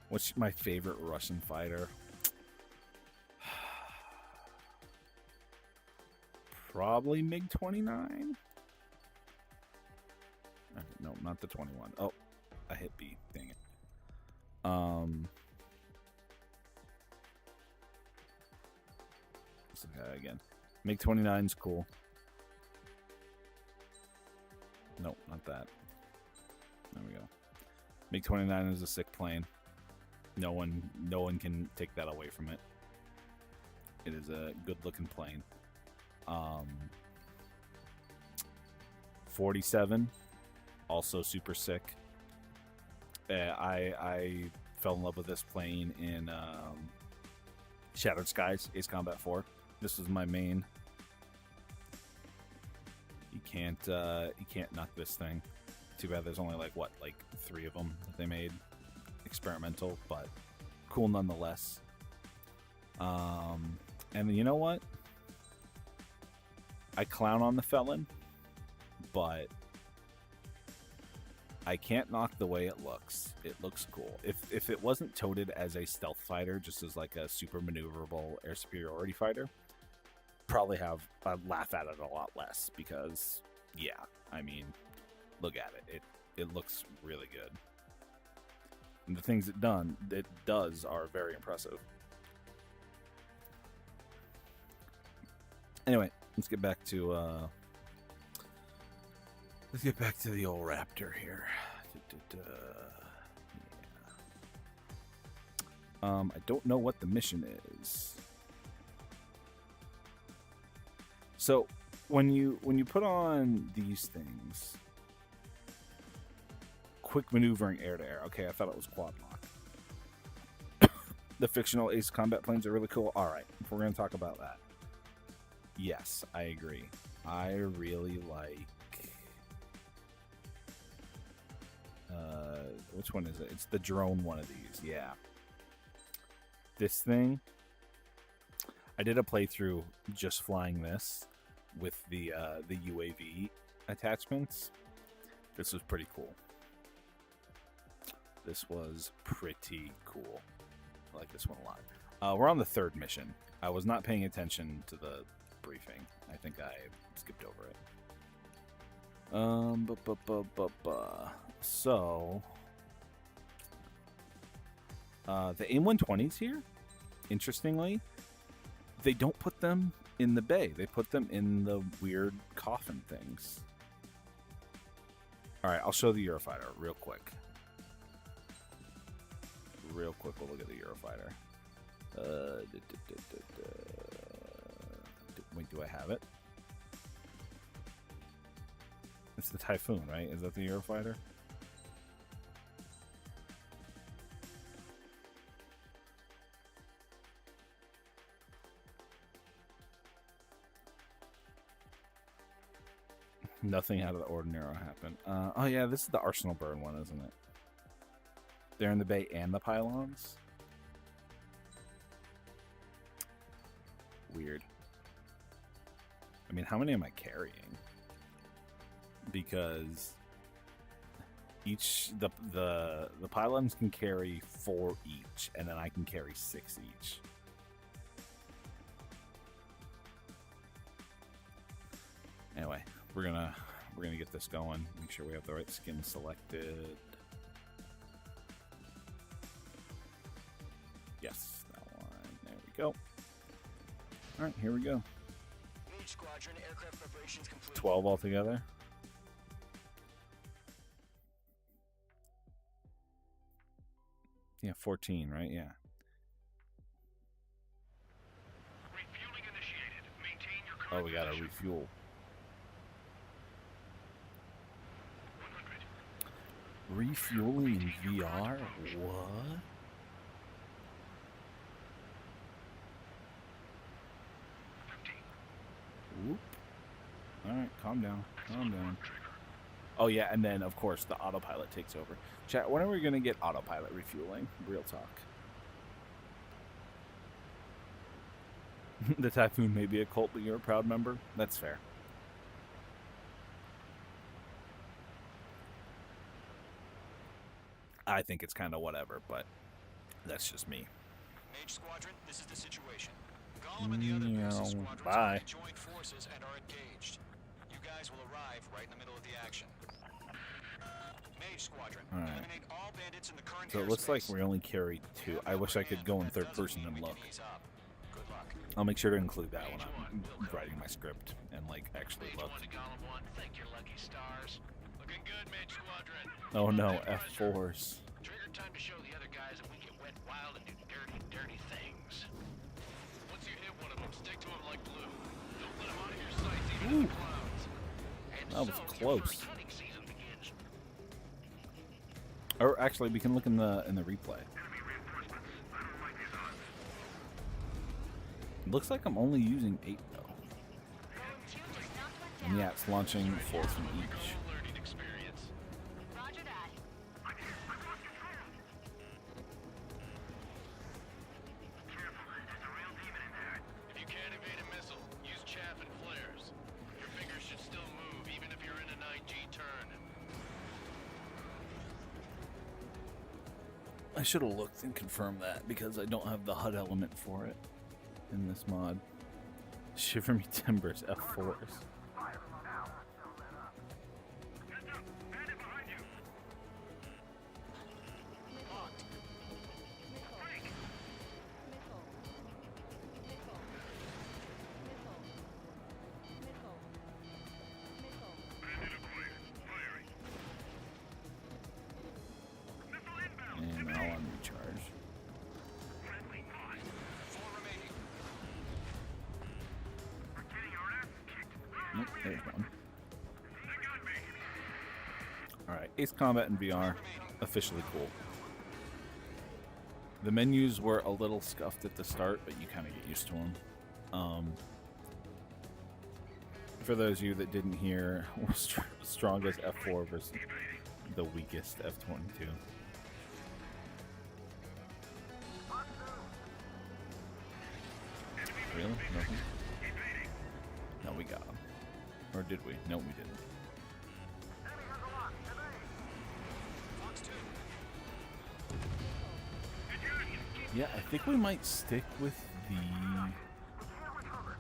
What's my favorite Russian fighter? Probably MiG-29. No, not the 21. Oh, I hit B. Dang it. Let's look at it again. MiG-29's cool. Nope, not that. There we go. MiG-29 is a sick plane. No one can take that away from it. It is a good-looking plane. 47, also super sick. I fell in love with this plane in Shattered Skies, Ace Combat 4. This was my main. You can't knock this thing. Too bad there's only like 3 of them that they made. Experimental, but cool nonetheless. And you know what? I clown on the Felon, but I can't knock the way it looks. It looks cool. If it wasn't toted as a stealth fighter, just as like a super maneuverable air superiority fighter, probably I'd laugh at it a lot less because, yeah, I mean, look at it. It looks really good. And the things it does are very impressive. Anyway, let's get back to the old Raptor here. Yeah. I don't know what the mission is. So when you put on these things, quick maneuvering air to air. Okay, I thought it was quad lock. The fictional Ace combat planes are really cool. All right, if we're gonna talk about that, yes, I agree. I really like. Which one is it? It's the drone one of these. Yeah. This thing. I did a playthrough just flying this with the UAV attachments. This was pretty cool. This was pretty cool. I like this one a lot. We're on the third mission. I was not paying attention to the briefing. I think I skipped over it. So, the AIM-120s here, interestingly, they don't put them in the bay. They put them in the weird coffin things. All right, I'll show the Eurofighter real quick. We'll look at the Eurofighter. Wait, do I have it? It's the Typhoon, right? Is that the Eurofighter? Nothing out of the ordinary happened. Oh yeah, this is the Arsenal Burn one, isn't it? They're in the bay and the pylons. Weird. I mean, how many am I carrying? Because each the pylons can carry 4 each, and then I can carry 6 each. Anyway, we're gonna get this going. Make sure we have the right skin selected. Yes, that one. There we go. All right, here we go. Mage Squadron aircraft preparations complete. 12 altogether. Yeah, 14, right? Yeah. Refueling initiated. Maintain your current Oh, we gotta position. refuel. 100. Refueling in VR? What? Whoop. Alright, calm down. Calm down. Oh yeah, and then of course the autopilot takes over. Chat, when are we gonna get autopilot refueling? Real talk. The Typhoon may be a cult, but you're a proud member. That's fair. I think it's kind of whatever, but that's just me. Mage Squadron, this is the situation. Gollum and the other Pearson squadrons Bye. have joined forces and are engaged. You guys will arrive right in the middle of the action. Mage Squadron, All right. eliminate all bandits in the current So it looks like airspace. we only carried 2. I wish I could go in third person and look. Good luck. I'll make sure to include that when I'm writing my script and like actually Mage look. 1 to Gollum 1, thank your lucky stars. Looking good, Mage Squadron. Oh no, That pressure. F4s. Trigger time to show the other guys that we get wet wild and do dirty, dirty things. Once you hit one of them, stick to them like glue. Don't let them out of your sights, even in the clouds. And That was so, your close. first hunting season begins. Or actually, we can look in the replay. Looks like I'm only using 8 though. And yeah, it's launching 4 from each. Learning experience. Roger that. If you can't evade a missile, use chaff and flares. Your fingers should still move, even if you're in a 9G turn. I should have looked and confirmed that because I don't have the HUD element for it in this mod. Shiver me timbers, F4s. there's one. Alright, Ace Combat in VR, officially cool. The menus were a little scuffed at the start, but you kind of get used to them. For those of you that didn't hear, we're strongest F4 versus the weakest F-22. Really? Nothing? No, we got him. Or did we? No, we didn't. Yeah, I think we might stick with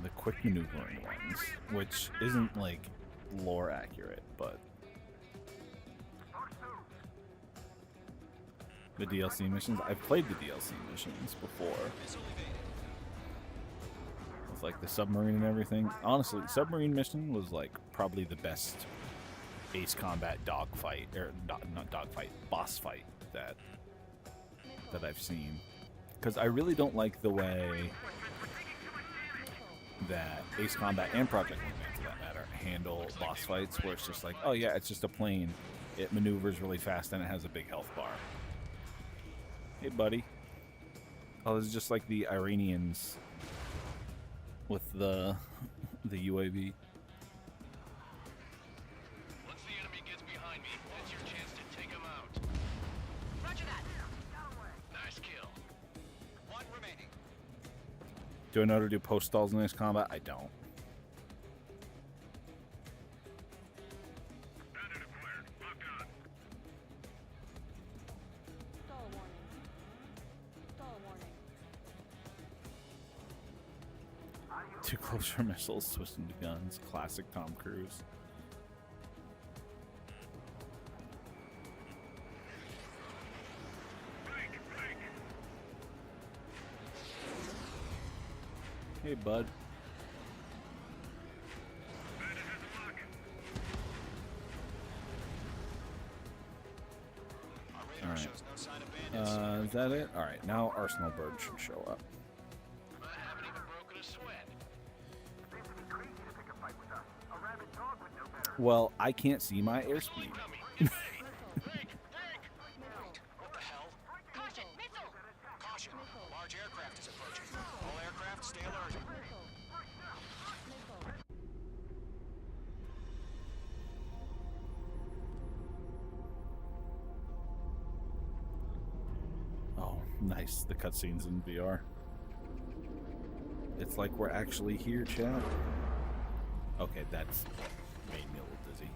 the quick maneuvering ones, which isn't like lore accurate, but the DLC missions. I've played the DLC missions before. With like the submarine and everything. Honestly, submarine mission was like probably the best Ace Combat dogfight, or not dogfight, boss fight that I've seen. Because I really don't like the way that Ace Combat and Project Wingman, for that matter, handle boss fights, where it's just like, oh yeah, it's just a plane. It maneuvers really fast and it has a big health bar. Hey, buddy. Oh, this is just like the Iranians with the UAV. Once the enemy gets behind me, that's your chance to take him out. Roger that. Nice kill. One remaining. Do I know how to do post stalls in Ace Combat? I don't. Bandit acquired. Locked on. Stall warning. Stall warning. Too close for missiles, twisting to guns. Classic Tom Cruise. Hey, bud. Bandit has a lock. Our radar Alright. shows no sign of bandits. Is that it? Alright, now Arsenal Bird should show up. I haven't even broken a sweat. Seems to be crazy to pick a fight with us. A rabid dog would know better. Well, I can't see my airspeed. Break! Break! What the hell? Caution, missile! Caution! A large aircraft is approaching. All aircraft, stay alert. Oh, nice. The cutscenes in VR. It's like we're actually here, chat. Okay, that's what made me a little dizzy.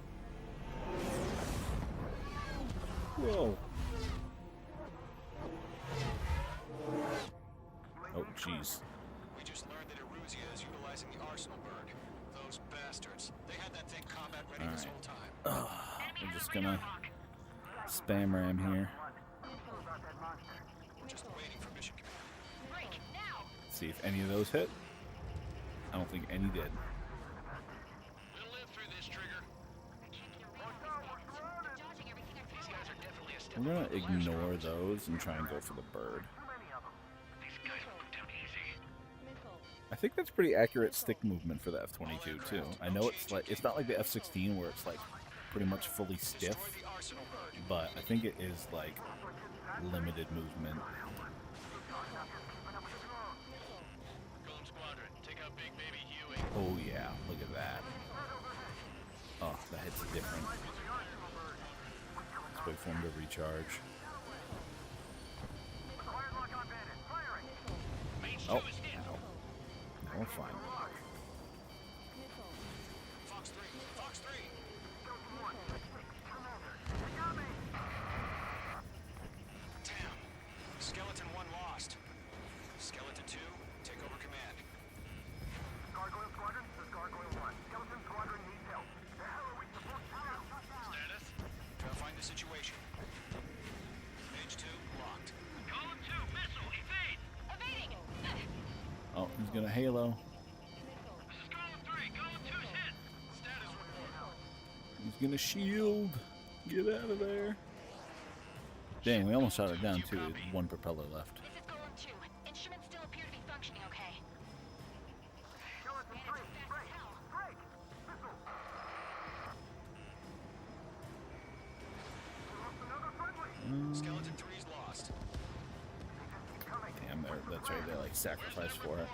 Whoa. Oh, jeez. We just learned that Eruzia is utilizing the Arsenal Bird. Those bastards. They had that thing combat ready this whole time. I'm just gonna spam ram here. We're just waiting for mission command. Break, now! See if any of those hit. I don't think any did. We'll live through this, Trigger. Dodging everything I These guys are definitely a step I'm gonna above the last ignore ones. those and try and go for the bird. These guys will go down easy. Missile. I think that's pretty accurate stick movement for the F-22 too. I know it's like it's not like the F-16 where it's like pretty much fully stiff, Destroy the Arsenal Bird. but I think it is like limited movement. Golem Squadron, take out Big Baby Huey. Oh yeah, look at that. Oh, the head's different. Let's wait for him to recharge. Mage 2 Oh, is hit. ow. Now we're fine. Fox 3. Fox 3. Damn. Skeleton 1 lost. Skeleton 2, take over command. Gargoyle Squadron, this is Gargoyle 1. Skeleton Squadron needs help. The hell are we supposed to do? Status? Verifying the situation. Mage 2, locked. Column 2, missile, evade! Evading! Oh, he's gonna halo. This is column 3, column 2's hit! Status report. He's gonna shield. Get out of there. Dang, we almost shot it down too. One propeller left. This is Golem 2. Instruments still appear to be functioning okay. Skeleton 3, break! Break! Missile! that's right. They like sacrifice for it.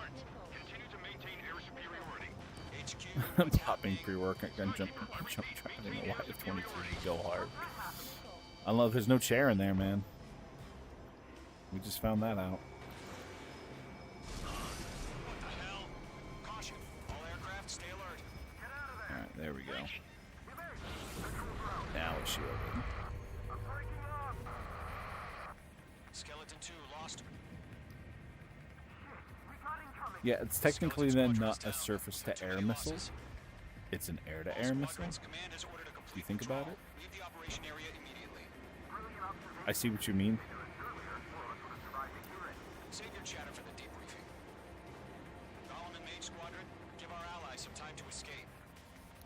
Continue to maintain air superiority. HQ. Popping pre-workout gun jump driving a F-22 go hard. I love. There's no chair in there, man. We just found that out. What the hell? Caution. All aircraft, stay alert. All right, there we go. Now it's shielded. Skeleton 2 lost. Yeah, it's technically then not a surface-to-air missile. It's an air-to-air missile. If you think about it. Leave the operation area immediately. I see what you mean. Save your chatter for the debriefing. Golem and Mage Squadron, give our allies some time to escape.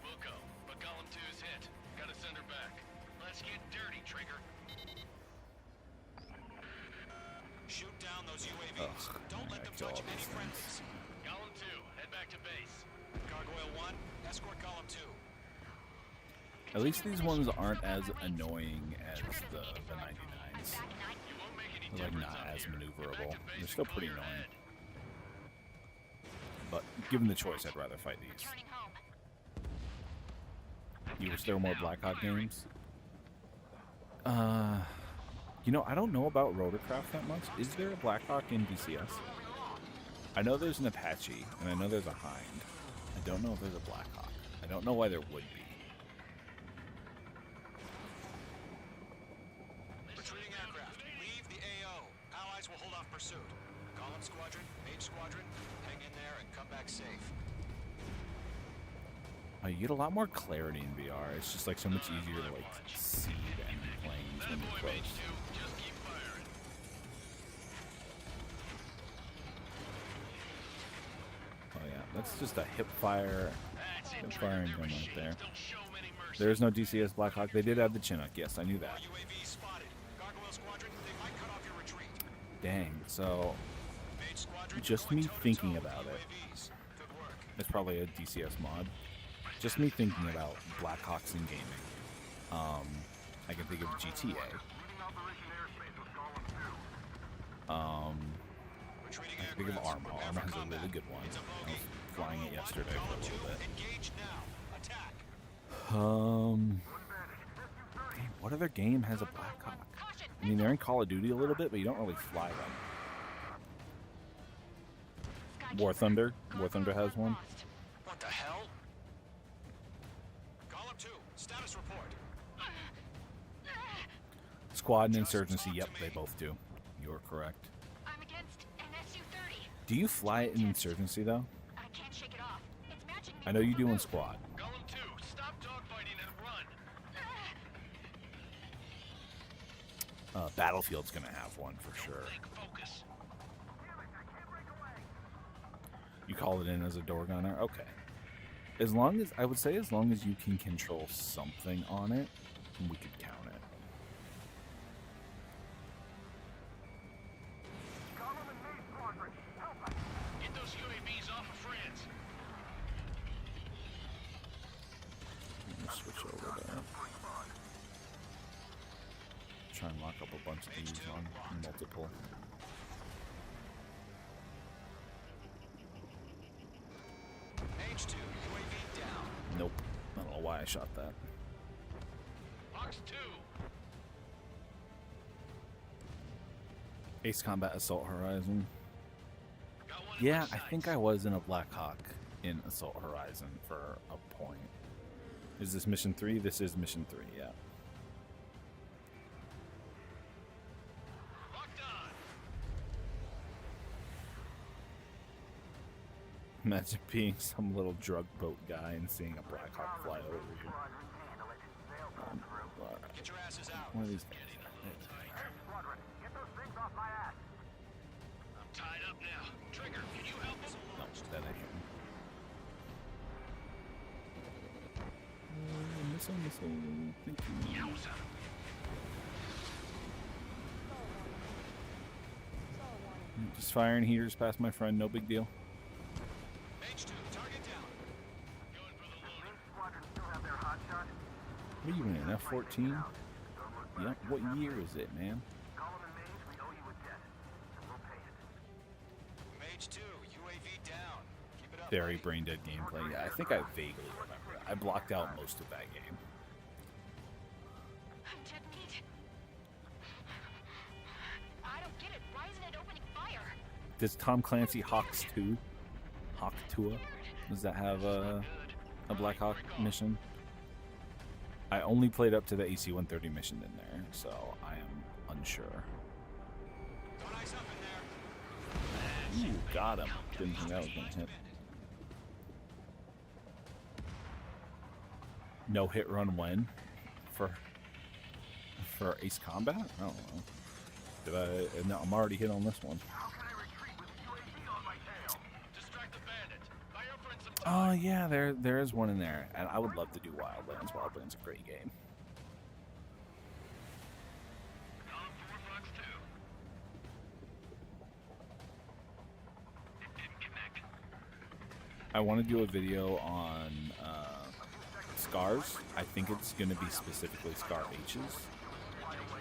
We'll go, but Column 2's hit. Gotta send her back. Let's get dirty, Trigger. Shoot down those UAVs. Don't let them touch any friendlies. Column 2, head back to base. Gargoyle 1, escort Column 2. At least these ones aren't as annoying as the 99s. You won't make any They're like difference not up as here. maneuverable. Get back to base They're still and call pretty your annoying. head. But given the choice, I'd rather fight these. Returning home. You wish there were more Blackhawk games? You know, I don't know about rotorcraft that much. Is there a Blackhawk in DCS? I know there's an Apache, and I know there's a Hind. I don't know if there's a Blackhawk. I don't know why there would be. Retreating aircraft, leave the AO. Allies will hold off pursuit. Column Squadron, Mage Squadron, hang in there and come back safe. You get a lot more clarity in VR. It's just like so much easier to like see the enemy planes when you're close. Just keep firing. Oh yeah, that's just a hip fire, That's it, hip Trigger. firing Their gun right machines there. don't show many mercy. There is no DCS Blackhawk. They did have the Chinook. Yes, I knew that. UAV spotted. Gargoyle Squadron, they might cut off your retreat. Dang. So Mage Squadron, just going me toe-to-toe thinking with about it. UAVs. Good work. it's probably a DCS mod. Just me thinking about Blackhawks in gaming. I can think of GTA. I can think of Arma. Arma has a really good one. I was flying it yesterday for a little bit. Engage now. Attack. Dang, what other game has a Blackhawk? I mean, they're in Call of Duty a little bit, but you don't really fly them. War Thunder. War Thunder has one. What the hell? Column 2, status report. Squad and Insurgency. Yep, they both do. You're correct. I'm against an SU-30. Do you fly it in Insurgency though? I can't shake it off. It's matching me. I know you do in Squad. Golem 2, stop dogfighting and run. Battlefield's gonna have one for sure. Take focus. You call it in as a door gunner? Okay. As long as, I would say as long as you can control something on it, we could count it. Get those UAVs off of France. Let me switch over there. Try and lock up a bunch of these on multiple. H2, UAV down. Nope. I don't know why I shot that. Box 2. Ace Combat Assault Horizon. Got one Yeah, left I side. think I was in a Blackhawk in Assault Horizon for a point. Is this mission 3? This is mission 3, yeah. Locked on. Imagine being some little drug boat guy and seeing a Blackhawk fly over you. Alright. Get your asses out. One of these guys. I'm tied up now. Trigger, can you help us? No, that ain't him. Missile. Thank you. Yowza. Just firing heaters past my friend, no big deal. H2, target down. Going for the loader. What are you in, an F-14? Yep, what year is it, man? Mage 2, UAV down. Keep it up. Very buddy. brain dead gameplay. Yeah, I think I vaguely remember. I blocked out most of that game. I'm dead meat. I don't get it. Why isn't it opening fire? Does Tom Clancy Hawks 2? Hawk 2? Does that have a Black Hawk mission? I only played up to the AC-130 mission in there, so I am unsure. Got eyes up in there. Ooh, got him. Didn't think that was going to hit. No hit run when? For Ace Combat? I don't know. Did I? No, I'm already hit on this one. How can I retreat with a UAV on my tail? Distract the bandit. Buy your friend some Oh time. yeah, there is one in there, and I would love to do Wildlands. Wildlands is a great game. Column 4, Fox 2. It didn't connect. I want to do a video on Scars. I think it's going to be specifically Scar H's,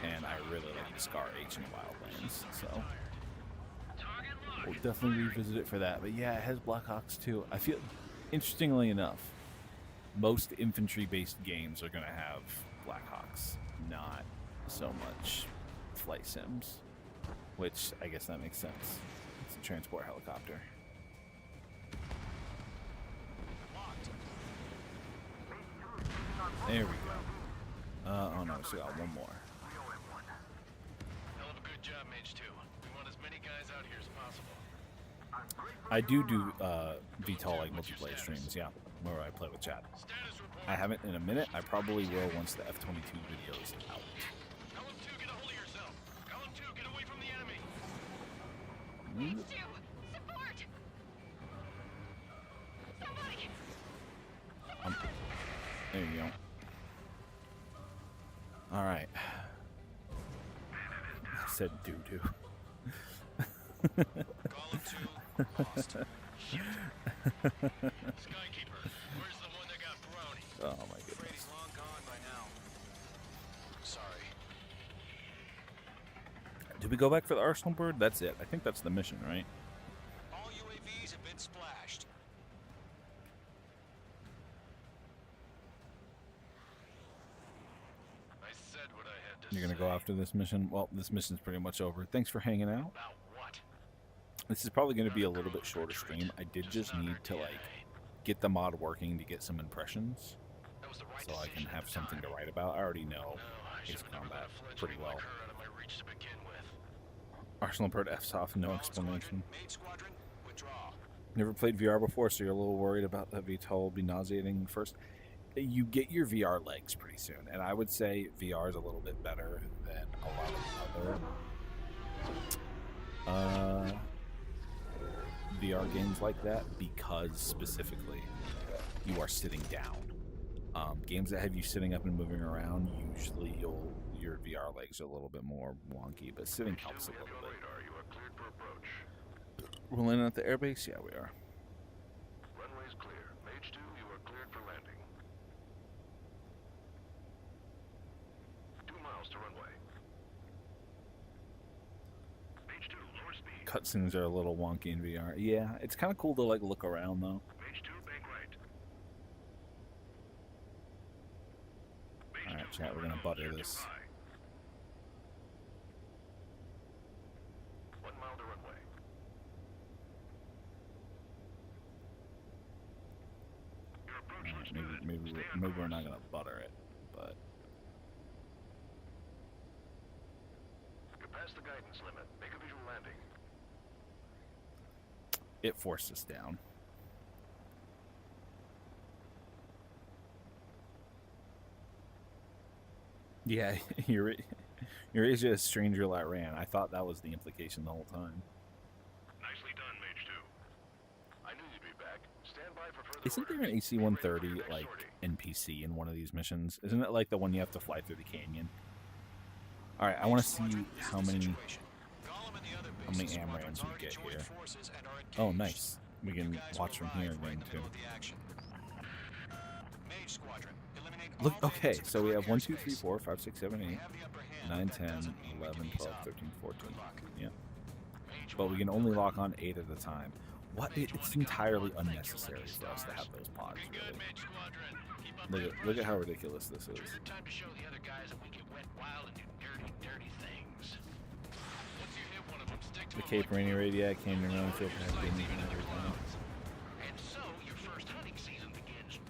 and I really like Scar H in Wildlands, so we'll definitely revisit it for that. But yeah, it has Black Ops 2. I feel, interestingly enough, most infantry-based games are going to have Black Hawks, not so much flight sims, which I guess that makes sense. It's a transport helicopter. There we go. Oh no, so we got one more. Hell of a good job, Mage 2. We want as many guys out here as possible. I do VTOL like multiplayer streams, yeah, where I play with chat. Status report. I haven't in a minute. I probably will once the F-22 video is out. Column 2, get a hold of yourself. Column 2, get away from the enemy. Mage 2, support! Somebody! There you go. All right. I said doo-doo. Column 2, lost. Skykeeper, where's the one that got brownie? Oh my Afraid goodness. he's long gone by now. Sorry. Did we go back for the Arsenal Bird? That's it. I think that's the mission, right? All UAVs have been splashed. I said what I had to You're gonna say. go after this mission? Well, this mission's pretty much over. Thanks for hanging out. About what? This is probably going to be a little bit shorter stream. I did just need to like get the mod working to get some impressions, That was the right so I can decision at have the something to time. write about. I already know No, I Ace should've never Combat let a fledgling pretty well. like her out of my reach to begin with. Arsenal Bird F-Soft, no Ground explanation. Squadron, Maid Squadron, withdraw. Never played VR before, so you're a little worried about that VTOL will be nauseating first. You get your VR legs pretty soon, and I would say VR is a little bit better than a lot of other VR games like that because specifically you are sitting down. Games that have you sitting up and moving around, usually your VR legs are a little bit more wonky, but sitting helps a We have little you on bit. radar. You are cleared for approach. We're landing at the airbase? Yeah, we are. Runway's clear. Mage 2, you are cleared for landing. 2 miles to runway. Mage 2, lower speed. Cutscenes are a little wonky in VR. Yeah, it's kind of cool to like look around though. Mage 2, bank right. Mage All right, 2, chat, we're gonna butter this. 1 mile to runway. Your approach looks Maybe, good. maybe, Stay on maybe we're course. not gonna butter it, but You're past the guidance limit. Make a visual landing. it forced us down. Yeah, Eurasia is stranger lat ran. I thought that was the implication the whole time. Nicely done, Mage 2. I knew you'd be back. Stand by for further Isn't there orders. an Be ready for your AC-130 next like sortie. NPC in one of these missions? Isn't it like the one you have to fly through the canyon? All right, I want to see Squadron, this is how the many. situation. Gollum and the other many bases AMRAMs squadrons we already get joined here. forces and are Oh, engaged. nice. We You can guys watch will from here arrive right in again the too. middle of the action. Mage Squadron, eliminate Look, all okay, bandits so we have in 1, 2, 3, airspace. 4, 5, 6, 7, We 8, have the upper hand, 9, but that 10, doesn't mean we 11, can ease 12, up. 13, 14. Good luck. Yeah. Mage but we can only lock on 8 at a time. What? It's entirely unnecessary for us to have those pods, really. Look at how ridiculous this is. Time to show the other guys that we can wet wild and do dirty, dirty things. Once you hit one of them, stick to The Cape Rainy Raid, I came around feel bad being even every time. And so your first hunting season begins.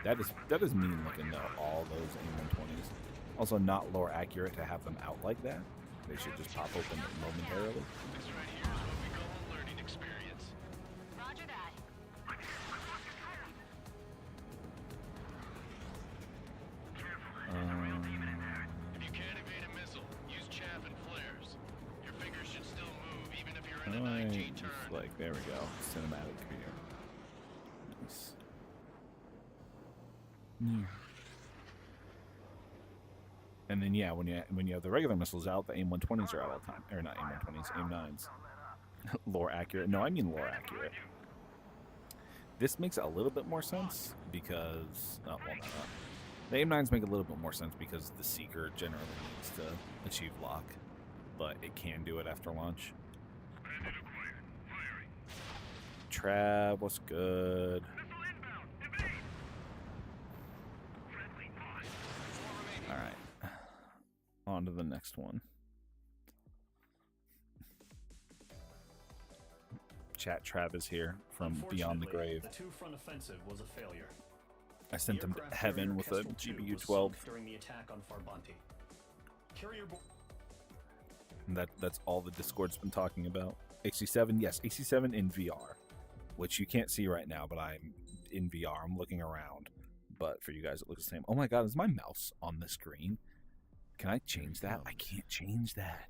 That is mean looking though, all those AIM-120s. Also not lore accurate to have them out like that. They should just pop open momentarily. This right here is what we call a learning experience. Roger that. If you can't evade a missile, use chaff and flares. Your fingers should still move, even if you're in an IG turn. Like, there we go. Cinematic view. Nice. And then yeah, when you have the regular missiles out, the AIM-120s are out all the time. Or not AIM-120s, AIM-9s. Lore accurate. No, I mean lore accurate. This makes a little bit more sense because the AIM-9s make a little bit more sense because the Seeker generally needs to achieve lock, but it can do it after launch. Trav, what's good? Alright. On to the next one. Chat Trav is here from Beyond the Grave. The two-front offensive was a failure. I sent him to heaven with a GBU-12. During the attack on Farbanti. That's all the Discord's been talking about. AC7, yes, AC7 in VR, which you can't see right now, but I'm in VR. I'm looking around, but for you guys, it looks the same. Oh my God, is my mouse on the screen? Can I change that? I can't change that.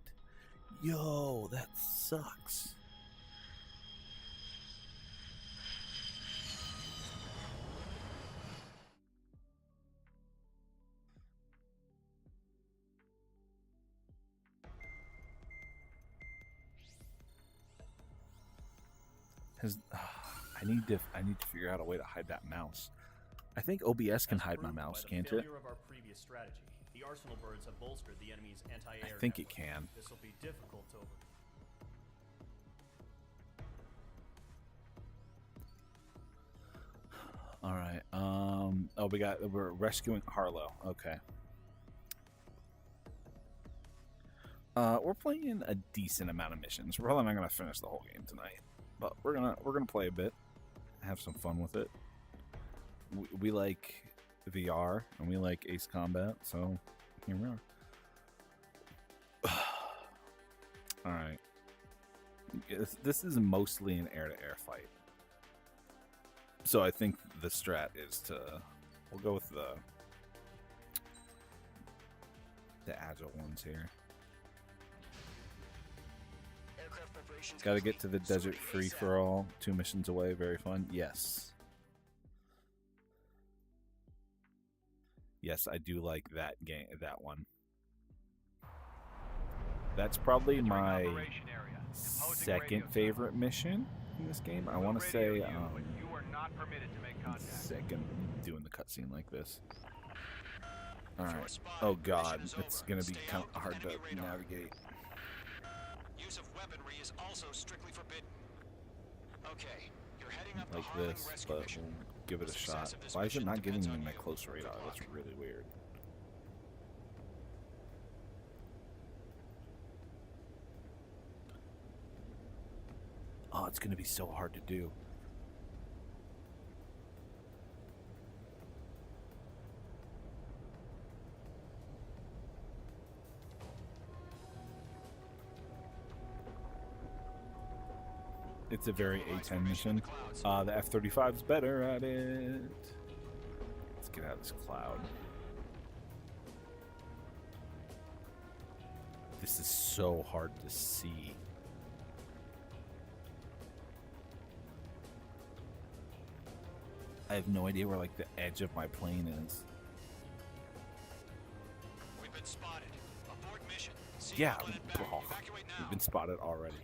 Yo, that sucks. I need to figure out a way to hide that mouse. I think OBS can hide my mouse, can't it? Of our previous strategy, the Arsenal birds have bolstered the enemy's anti-air I think it network. can. This will be difficult to All right. Oh, we're rescuing Harlow. Okay. We're playing a decent amount of missions. We're probably not gonna finish the whole game tonight, but we're gonna play a bit, have some fun with it. We like VR and we like Ace Combat, so here we are. All right. This is mostly an air-to-air fight, so I think the strat is we'll go with the agile ones here. Got to get to the desert free for all. 2 missions away. Very fun. Yes. Yes, I do like that game. That one. That's probably my second favorite mission in this game. I want to say second doing the cutscene like this. All right. Oh God, it's gonna be kind of hard to navigate. Use of weaponry is also strictly forbidden. Okay, you're heading up Like the Harling this, rescue but mission. we'll give it a The success shot. of this Why is it mission not giving depends me on my you. close radar? Good That's luck. really weird. Oh, it's gonna be so hard to do. It's a very A10 mission. The F-35 is better at it. Let's get out of this cloud. This is so hard to see. I have no idea where like the edge of my plane is. We've been spotted. Abort mission. See Yeah, you back. bro. Evacuate now. We've been spotted already.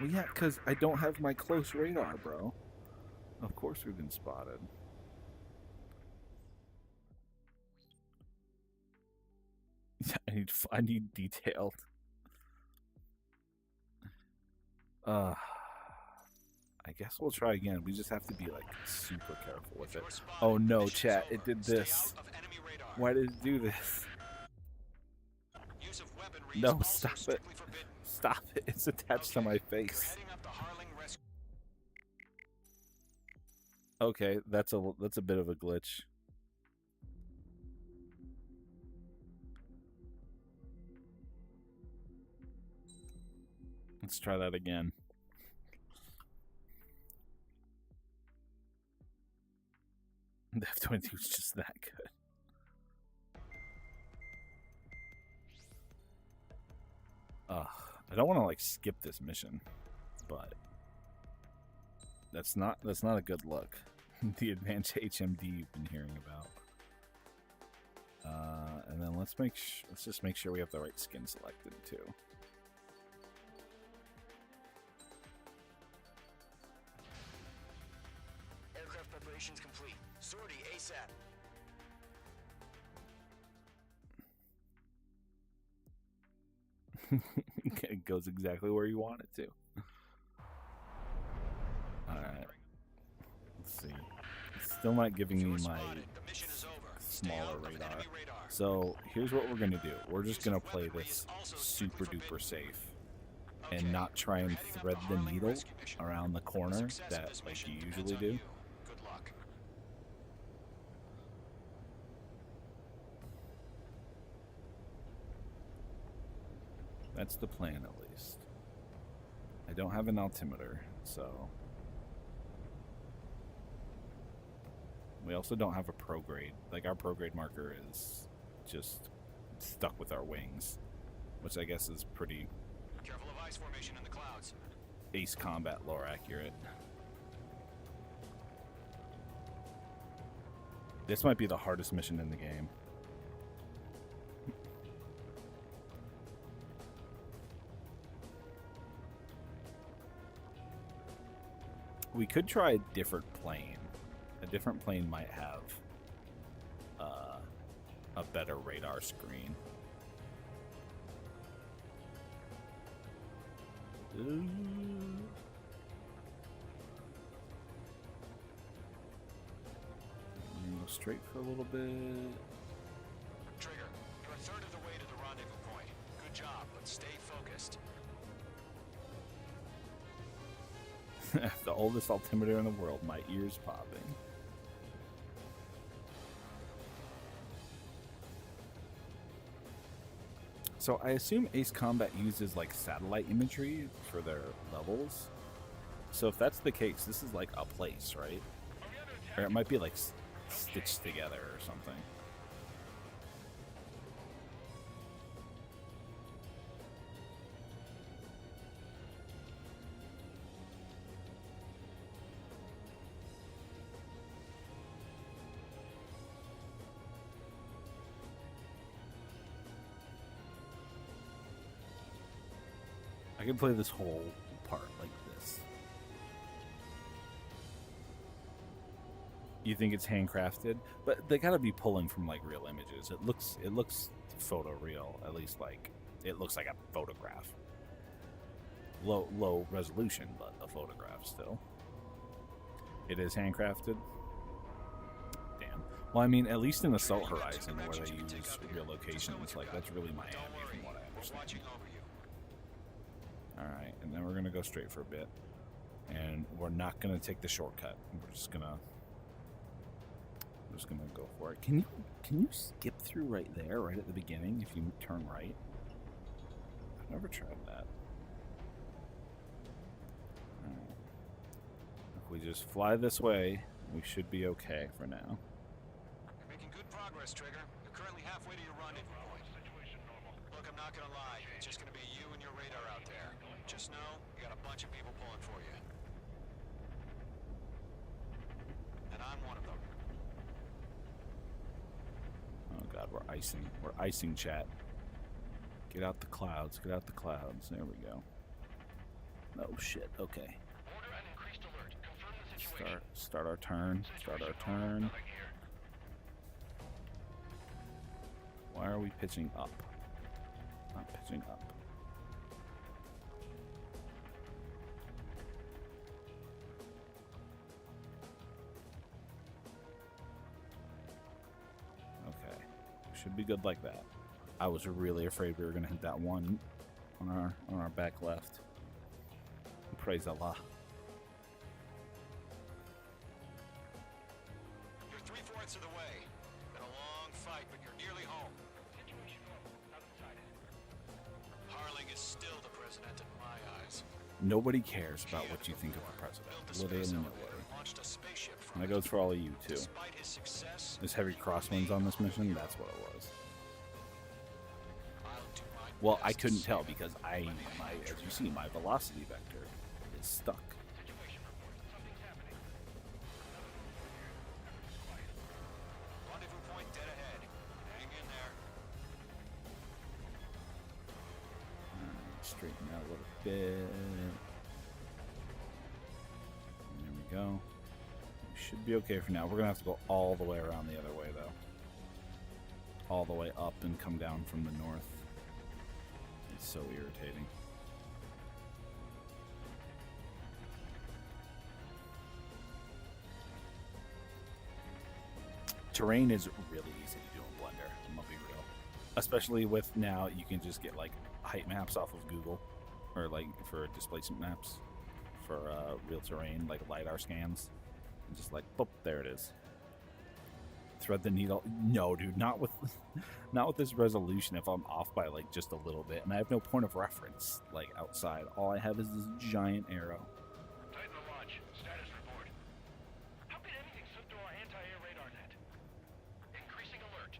Well, yeah, because I don't have my close radar, bro. Of course we've been spotted. I need detailed. I guess we'll try again. We just have to be like super careful with it. Oh no, chat! It did this. Why did it do this? No, stop it! Stop it! It's attached to my face. Okay, that's a bit of a glitch. Let's try that again. The F-22 is just that good. I don't want to like skip this mission, but that's not a good look. The advanced HMD you've been hearing about. And then let's just make sure we have the right skin selected too. Aircraft preparations complete. Sortie ASAP. It goes exactly where you want it to. Alright. Let's see. It's still not giving me my smaller radar. So here's what we're going to do. We're just going to play this super duper safe and not try and thread the needle around the corner that like you usually do. Good luck. That's the plan, at least. I don't have an altimeter, so... We also don't have a prograde. Like, our prograde marker is just stuck with our wings, which I guess is pretty... Careful of ice formation in the clouds. Ace Combat lore accurate. This might be the hardest mission in the game. We could try a different plane. A different plane might have a better radar screen. Go straight for a little bit. Trigger, you're a third of the way to the rendezvous point. Good job, but stay focused. The oldest altimeter in the world, my ears popping. So I assume Ace Combat uses like satellite imagery for their levels. So if that's the case, this is like a place, right? Or it might be like stitched together or something. I can play this whole part like this. You think it's handcrafted? But they gotta be pulling from like real images. It looks photoreal, at least like it looks like a photograph. Low resolution, but a photograph still. It is handcrafted. Damn. Well, I mean, at least in Assault Horizon, where they use real locations, like that's really Miami, from what I understand. Alright, and then we're going to go straight for a bit. And we're not going to take the shortcut. We're just going to go for it. Can you skip through right there, right at the beginning, if you turn right? I've never tried that. Alright. If we just fly this way, we should be okay for now. You're making good progress, Trigger. You're currently halfway to your rendezvous point. Look, I'm not gonna lie. It's just gonna be you and your radar out there. Just know, you got a bunch of people pulling for you. And I'm one of them. Oh god, we're icing chat. Get out the clouds, get out the clouds. There we go. Oh shit, okay. Start our turn. Start our turn. Why are we pitching up? Not pitching up. Okay. Should be good like that. I was really afraid we were going to hit that one on our back left. Praise Allah. You're 3/4 of the way. Been a long fight, but you're nearly home. Harling is still the president in my eyes. Nobody cares about what you think of the president. Literally nobody. And that goes for all of you, too. There's heavy crosswinds on this mission. That's what it was. Well, I couldn't tell because as you see, my velocity vector is stuck. Rendezvous point dead ahead. Hang in there. Straighten out a little bit. There we go. We should be okay for now. We're going to have to go all the way around the other way, though. All the way up and come down from the north. It's so irritating. Terrain is really easy to do in Blender, I'm gonna be real. Especially with now, you can just get like height maps off of Google, or like for displacement maps, for real terrain, like LiDAR scans. And just like, boop, there it is. Thread the needle. No, dude, not with this resolution. If I'm off by like just a little bit, and I have no point of reference like outside, all I have is this giant arrow. Titan to watch. Status report. How could anything slip through our anti-air radar net? Increasing alert.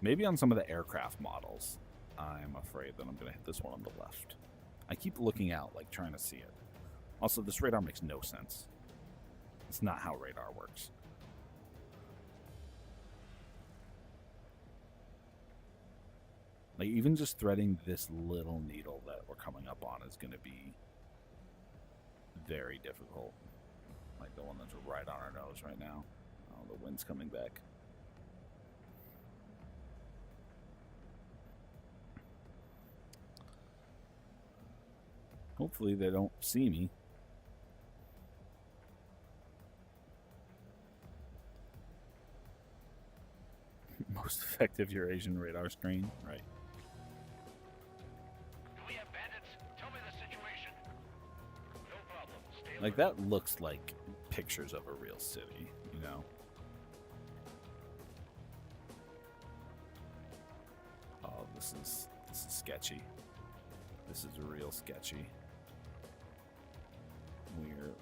Maybe on some of the aircraft models, I'm afraid that I'm going to hit this one on the left. I keep looking out, like trying to see it. Also, this radar makes no sense. It's not how radar works. Like, even just threading this little needle that we're coming up on is going to be very difficult. Like the one that's right on our nose right now. Oh, the wind's coming back. Hopefully they don't see me. Most effective Eurasian radar screen, right? Do we have bandits? Tell me the situation. No problem. Stay Like that looks like pictures of a real city, you know? Oh, this is sketchy. This is real sketchy.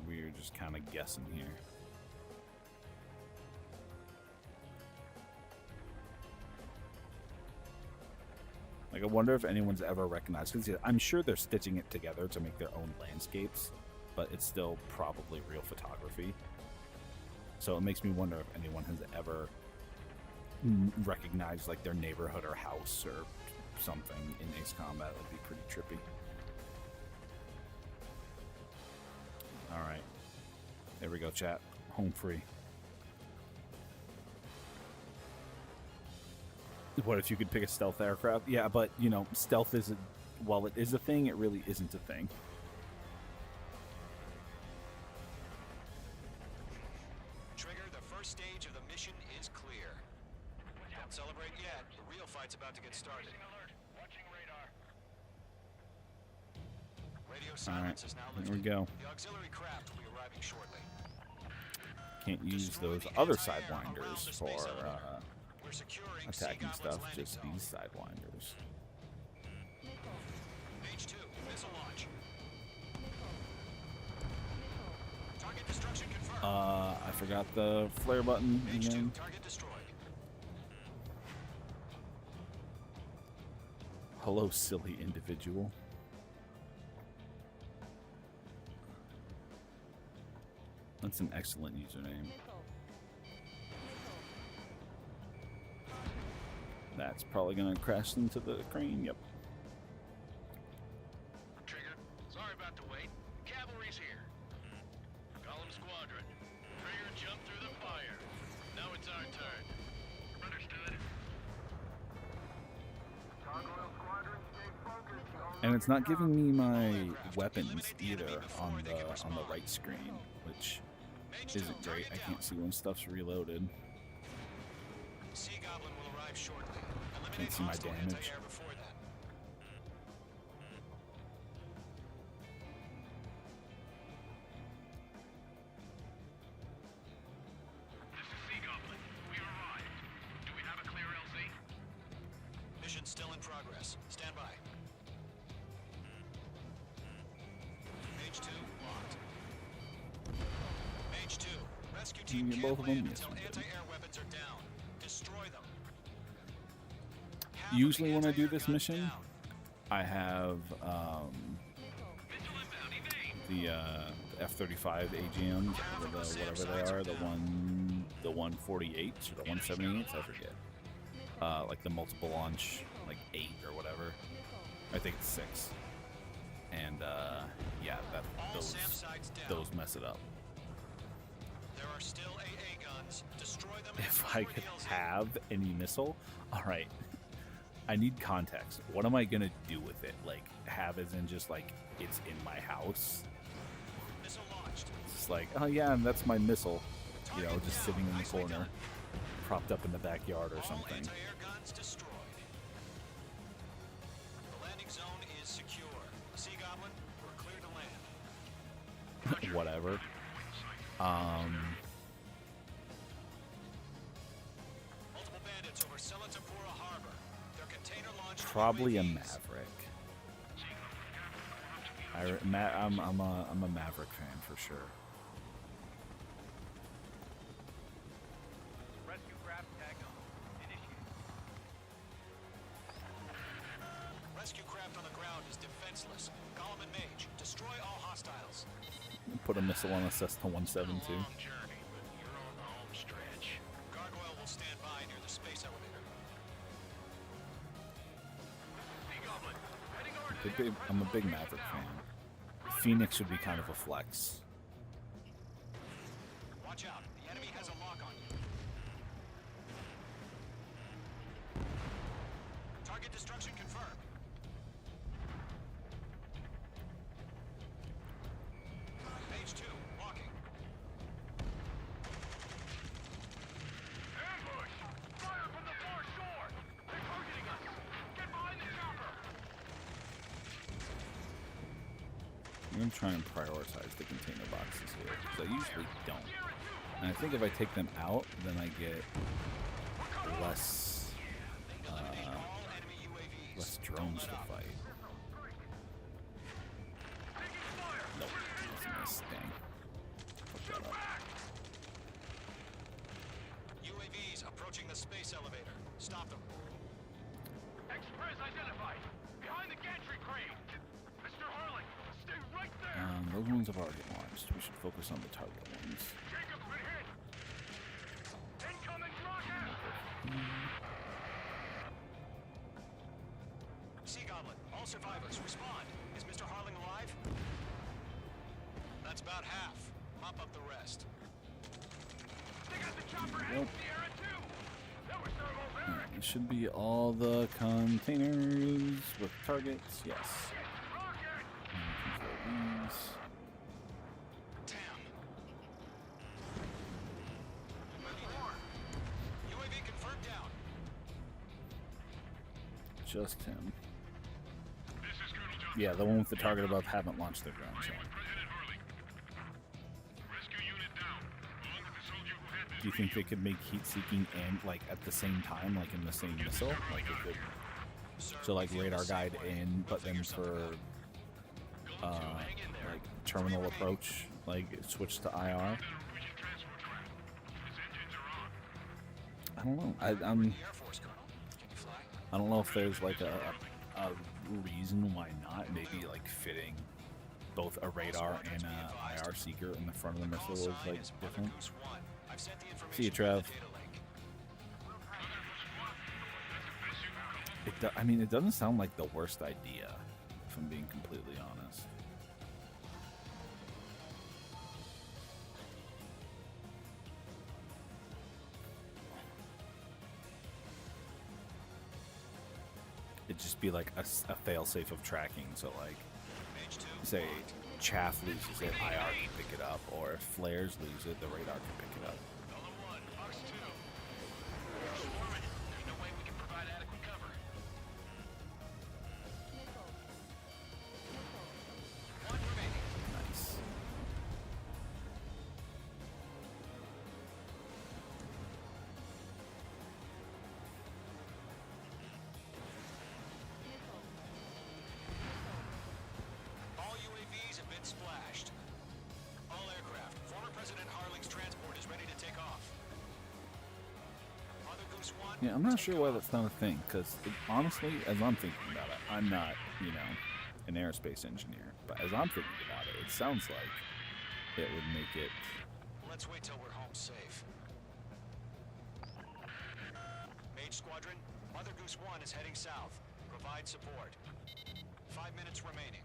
We're just kind of guessing here. Like, I wonder if anyone's ever recognized, because I'm sure they're stitching it together to make their own landscapes, but it's still probably real photography. So it makes me wonder if anyone has ever recognized like their neighborhood or house or something in Ace Combat. That'd be pretty trippy. All right, there we go, chat. Home free. What if you could pick a stealth aircraft? Yeah, but you know, stealth isn't. While it is a thing, it really isn't a thing. Trigger, the first stage of the mission is clear. Don't celebrate yet. The real fight's about to get started. alert. Watching radar. Radio All right, silence is now there we lifted. go. The auxiliary craft will be arriving shortly. Can't use Destroy those the other anti-air around sidewinders the for space elevator. We're securing attacking Sea stuff. Goblin's Just landing these zone. sidewinders. H2, missile launch. Target destruction confirmed. I forgot the flare button again. H2, target destroyed. Hello, silly individual. That's an excellent username. That's probably gonna crash into the crane. Yep. Trigger, sorry about the wait. Cavalry's here. Column squadron. Trigger jumped through the fire. And it's not giving me my weapons either on the right screen, which isn't great. I can't see when stuff's reloaded. Sea Goblin will arrive shortly. Can't see my damage. Anti-air before that. This is Sea Goblin. We've arrived. Do we have a clear LZ? Mission still in progress. Stand by. Mage 2 locked. Mage 2, rescue team Yeah, can't both of them, land yes, until we did. anti-air weapons are down. Destroy them. Half of Usually the when I do anti-air this guns mission, down. I have the F-35 AGMs, or the whatever they are, the 148s or the 178s, I forget. Like the multiple launch, like 8 or whatever. I think it's 6. And yeah, All SAM sites down. those mess it up. There are still AA guns. Destroy them. and If destroy I the could LZ. have any missile, all right. I need context. What am I gonna do with it? Like, have as in just like it's in my house. Missile launched. It's like, oh yeah, and that's my missile. You know, just sitting in the corner, propped up in the backyard or All something. anti-air guns destroyed. The landing zone is secure. Sea Goblin, we're clear to land. Whatever. Multiple bandits over Selatapura Harbor. Their container launched Probably a UAVs. Maverick. I'm a Maverick fan for sure. Rescue craft tag on. Initiate. Rescue craft on the ground is defenseless. Column and Mage, destroy all hostiles. Put a missile on a Cessna 172. Long journey, but you're on the home stretch. Gargoyle will stand by near the space elevator. Sea Goblin, heading over to the I'm a big Maverick fan. Phoenix would be kind of a flex. Watch out, the enemy has a lock on you. Target destruction confirmed. Mage 2, locking. ambush! Fire from the far shore! They're targeting us! Get behind the chopper! I'm gonna try and prioritize the container boxes here because I usually don't. And I think if I take them out, then I get less All enemy UAVs. less drones to fight. Nope, that's a miss. Dang. Fuck that up. UAVs approaching the space elevator. Stop them. Express identified! Behind the gantry crane! Mr. Harling, stay right there! Those ones have already launched. We should focus on the target ones. Jacob's been hit! Incoming rocket! Sea Goblin, all survivors, respond. Is Mr. Harling alive? That's about half. Mop up the rest. They got the chopper Nope. and Sierra too! That was Servo Barrack! It should be all the containers with targets. Yes. Rocket! Control these. Damn. UAV confirmed down. Just him. This is Colonel Johnson. Yeah, the one with the target above haven't launched their drones yet. President Harling. Rescue unit down. Along with the soldier who had this Do you think they could make heat-seeking and like at the same time, like in the same missile? Like it could, so like radar guide in, but then for like terminal approach, like switch to IR. Norwegian transport track. His engines are on. I don't know. I'm. The Air Force, Colonel. Can you fly? I don't know if there's like a reason why not. Maybe like fitting both a radar and a IR seeker in the front of the Call missile is sign like is different. Goose 1. I've sent the See you, information Trev. to the data lake. I mean, it doesn't sound like the worst idea, if I'm being completely honest. it'd just be like a fail-safe of tracking. So like, Mage 2, say locked. chaff loses it, IR can pick it up, or if flares lose it, the radar can pick it up. Golem 1, Fox 2. We're swarming. There's no way we can provide adequate cover. One remaining. Nice. All UAVs have been splashed. All aircraft. Former President Harling's transport is ready to take off. Mother Goose 1. Yeah, I'm not sure why that's not a thing, because honestly, as I'm thinking about it, I'm not, an aerospace engineer, but as I'm thinking about it, it sounds like it would make it. Let's wait till we're home safe. Mage Squadron, Mother Goose 1 is heading south. Provide support. 5 minutes remaining.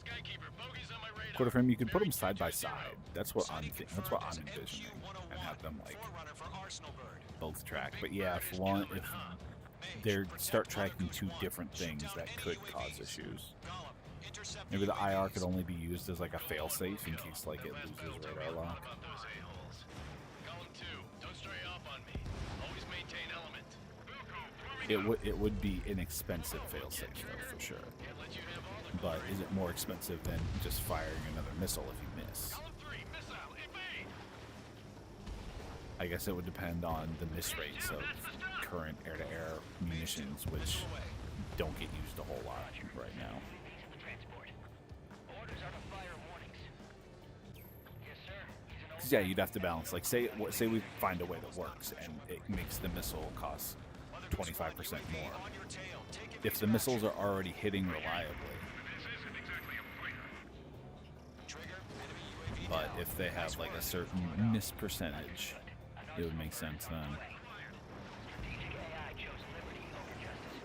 Skykeeper, bogeys on my radar. Quarter frame, you could put them side by side. That's what I'm That's what I'm envisioning, and have them like Forerunner for Arsenal Bird. both track. But yeah, if they start tracking two different things, that could cause issues. Golem, intercept Maybe the UAVs. IR could only be used as like a fail-safe in case like it loses radar lock. About those a-holes. Golem 2, don't stray off on me. Always maintain element. It would be an expensive fail-safe though, for sure. Can't let you have all the But is it more expensive than just firing another missile if you miss? Golem 3, missile, evade! I guess it would depend on the miss rates of current air-to-air munitions, which don't get used a whole lot right now. Orders are to fire warnings. Yes, sir. He's an 'Cause, yeah, you'd have to balance. Like, say we find a way that works and it makes the missile cost 25% more. On your tail. Take it. If the missiles are already hitting reliably, Trigger, enemy UAV but down. if they have like a certain miss percentage, it would make sense then. strategic AI chose liberty over justice.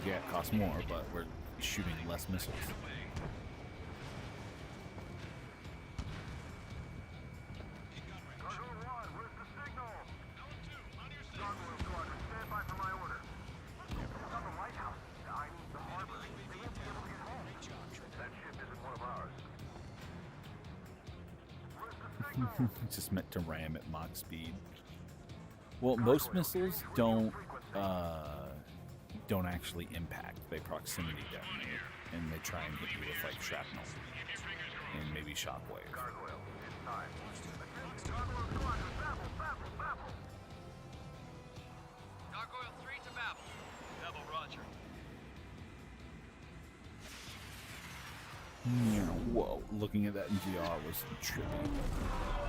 Yeah, it costs more, but we're shooting less missiles. Cargo 1, where's the signal? Gargoyle Squadron, stand by for my order. It's on the lighthouse. I mean, the harbor. They won't be able to get home. That ship isn't one of ours. Where's the signal? Just meant to ram at Mach speed. Well, most missiles don't actually impact. They proximity detonate, and they try and hit you with like shrapnel and maybe shockwave. Gargoyle, it's time. Gargoyle Squadron, babble. Gargoyle 3 to Babel. Babel, roger. Yeah, whoa, looking at that in VR was trippy.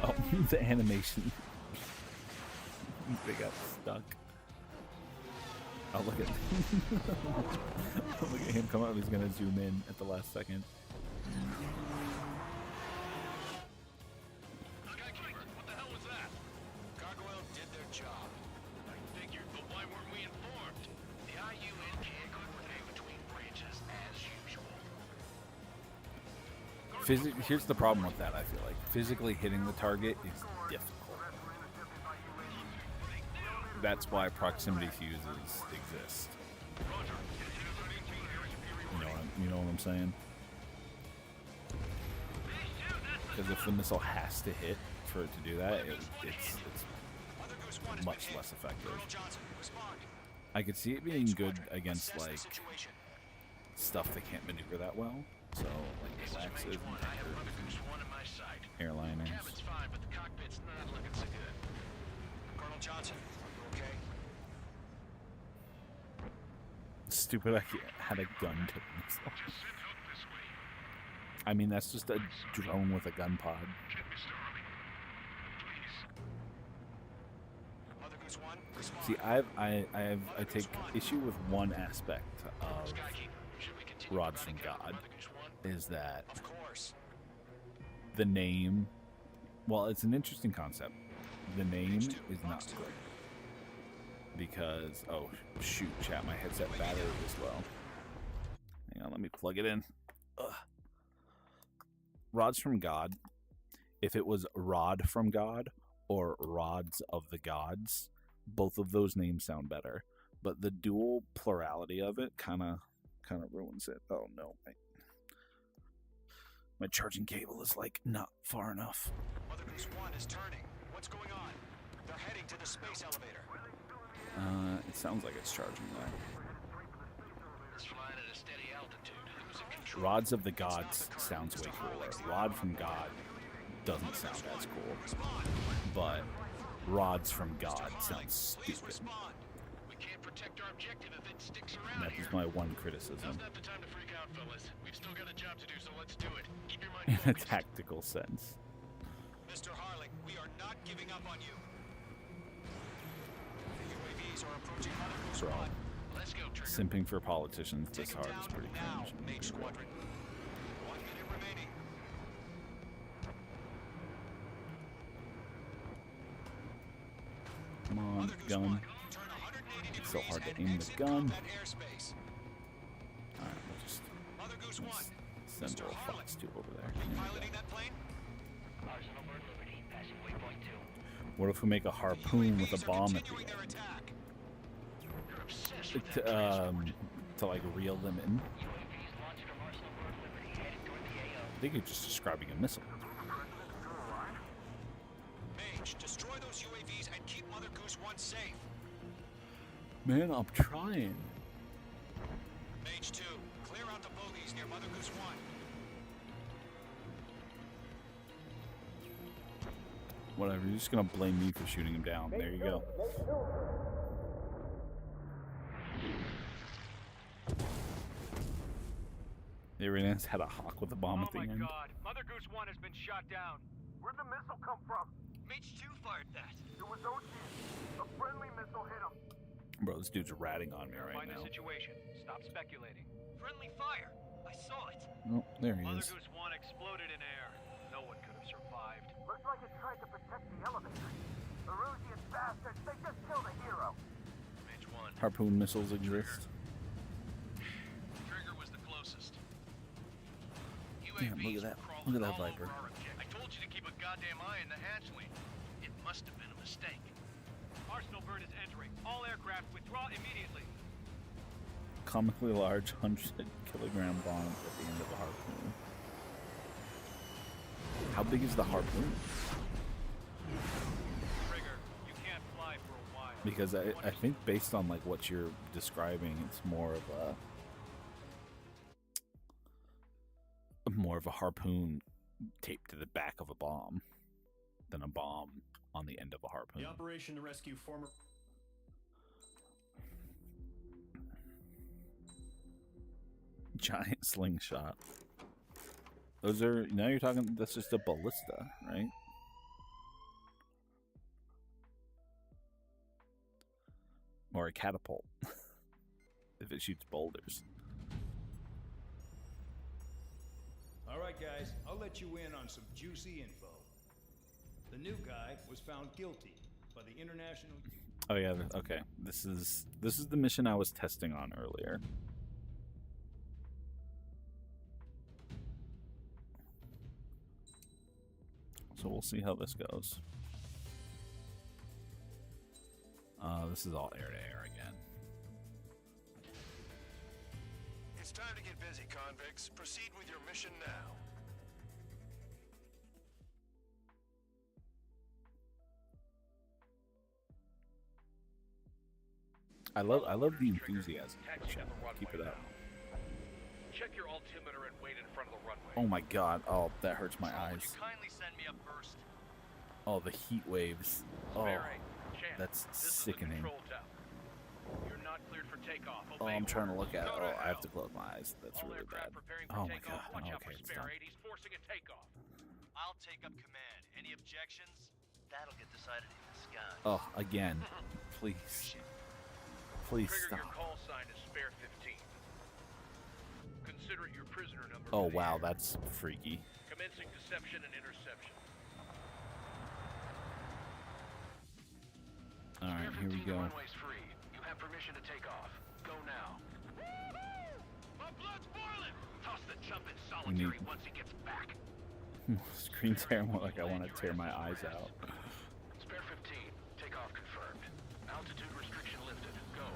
Oh, the animation. They got stuck. Oh, look at look at him come up. He's gonna zoom in at the last second. Skykeeper, what the hell was that? Gargoyle did their job. I figured, but why weren't we informed? The IUN can't coordinate between branches as usual. Here's the problem with that. I feel like physically hitting the target is difficult. That's why proximity fuses exist. You know what I'm saying? Because if the missile has to hit for it to do that, it's Mother Goose 1 is much hit. less effective. Colonel Johnson, respond. I could see it being good against Assess the like situation. stuff that can't maneuver that well. So like relaxes and I have Mother Goose 1 in my sight. airliners. Cabin's fine, but the cockpit's not looking so good. Colonel Johnson, you okay? Stupid, I had a gun to the missile. I mean, that's just a drone with a gun pod. Mother Goose 1, respond. See, I take issue with one aspect of Rods from God, is that Of course. the name, well, it's an interesting concept. The name is not good. Because, oh, shoot, chat, my headset battery as well. Hang on, let me plug it in. Ugh. Rods from God, if it was Rod from God or Rods of the Gods, both of those names sound better. but the dual plurality of it kind of ruins it. Oh no, my charging cable is like not far enough. Mother Goose 1 is turning. What's going on? They're heading to the space elevator. It sounds like it's charging that. It's flying at a steady altitude. Who's in control? Rods of the Gods sounds way cooler. Rod from God doesn't sound as cool, but Rods from God sounds Please stupid. respond. We can't protect our objective if it sticks around That here. is my one criticism. Now's not the time to freak out, fellas. We've still got a job to do, so let's do it. Keep your mind In a focused. tactical sense. Mr. Harling, we are not giving up on you. The UAVs are approaching Mother Goose Bro, 1. Let's go, Trigger. simping for politicians this Take 'em hard is down pretty now, cringe. Mage Squadron. 1 minute remaining. Come on, Mother Goose gun. 1, turn 180 It's so degrees hard to and aim the exit gun. combat airspace. Alright, we'll just Mother Goose 1, send Mr. little Harling, Fox 2 over there. are you There we piloting go. that plane? Arsenal Bird Liberty, passing waypoint 2. What if we make a harpoon with UAVs a are bomb at the continuing their end? attack. You're obsessed with that transport. To like reel them in? UAVs launched from Arsenal Bird Liberty, headed toward the AO. I think you're just describing a missile. Mage, destroy those UAVs and keep Mother Goose 1 safe. Man, I'm trying. Mage 2, clear out the bogies near Mother Goose 1. Whatever, you're just gonna blame me for shooting him down. There you go. The Iranans had a hawk with a bomb at the end. God, Mother Goose 1 has been shot down. Where'd the missile come from? Mage 2 fired that. It was OG. A friendly missile hit him. Bro, this dude's ratting on me right Find the now. situation. Stop speculating. Friendly fire. I saw it. Oh, there he Mother is. Goose 1 exploded in air. No one could have survived. Looks like it tried to protect the elevator. Erusian bastards, they just killed a hero. Mage 1. Harpoon missiles exist. Trigger was the closest. Damn, look at that. Look at that Viper. I told you to keep a goddamn eye on the hatchling. It must have been a mistake. Arsenal Bird is entering. All aircraft withdraw immediately. Comically large 100-kilogram bomb at the end of a harpoon. How big is the harpoon? Trigger, you can't fly for a while. Because I think based on like what you're describing, it's more of a harpoon taped to the back of a bomb than a bomb on the end of a harpoon. The operation to rescue former... Giant slingshot. Those are, now you're talking, that's just a ballista, right? Or a catapult. If it shoots boulders. All right, guys, I'll let you in on some juicy info. The new guy was found guilty by the International... Oh yeah, okay. This is the mission I was testing on earlier. So we'll see how this goes. This is all air to air again. It's time to get busy, convicts. Proceed with your mission now. I love the enthusiasm. Keep it up. Check your altimeter and wait in front of the runway. Oh my god. Oh, that hurts my Would eyes. you kindly send me up first? Oh, the heat waves. Oh, Mary, Chance, that's this is the sickening. control tower. You're not cleared for takeoff. Oh, Obey I'm trying to orders. look at it. Go Oh, to I have hell. to close my eyes. That's All really aircraft bad. preparing for Oh my takeoff. god. Watch out Okay, for it's spare done. 80s forcing a takeoff. I'll take up command. Any objections? That'll get decided in the sky. Oh, again. Please. Please Trigger, your stop. call sign is spare 15. Consider it your prisoner number. Oh for the wow, air. that's freaky. Commencing deception and interception. All right, Spare here we 15, go. runway's free. You have permission to take off. Go now. My blood's boiling. Toss the chump in solitary once he gets back. Screen tear more like I want to tear my eyes out. Spare 15. Takeoff confirmed. Altitude restriction lifted. Go.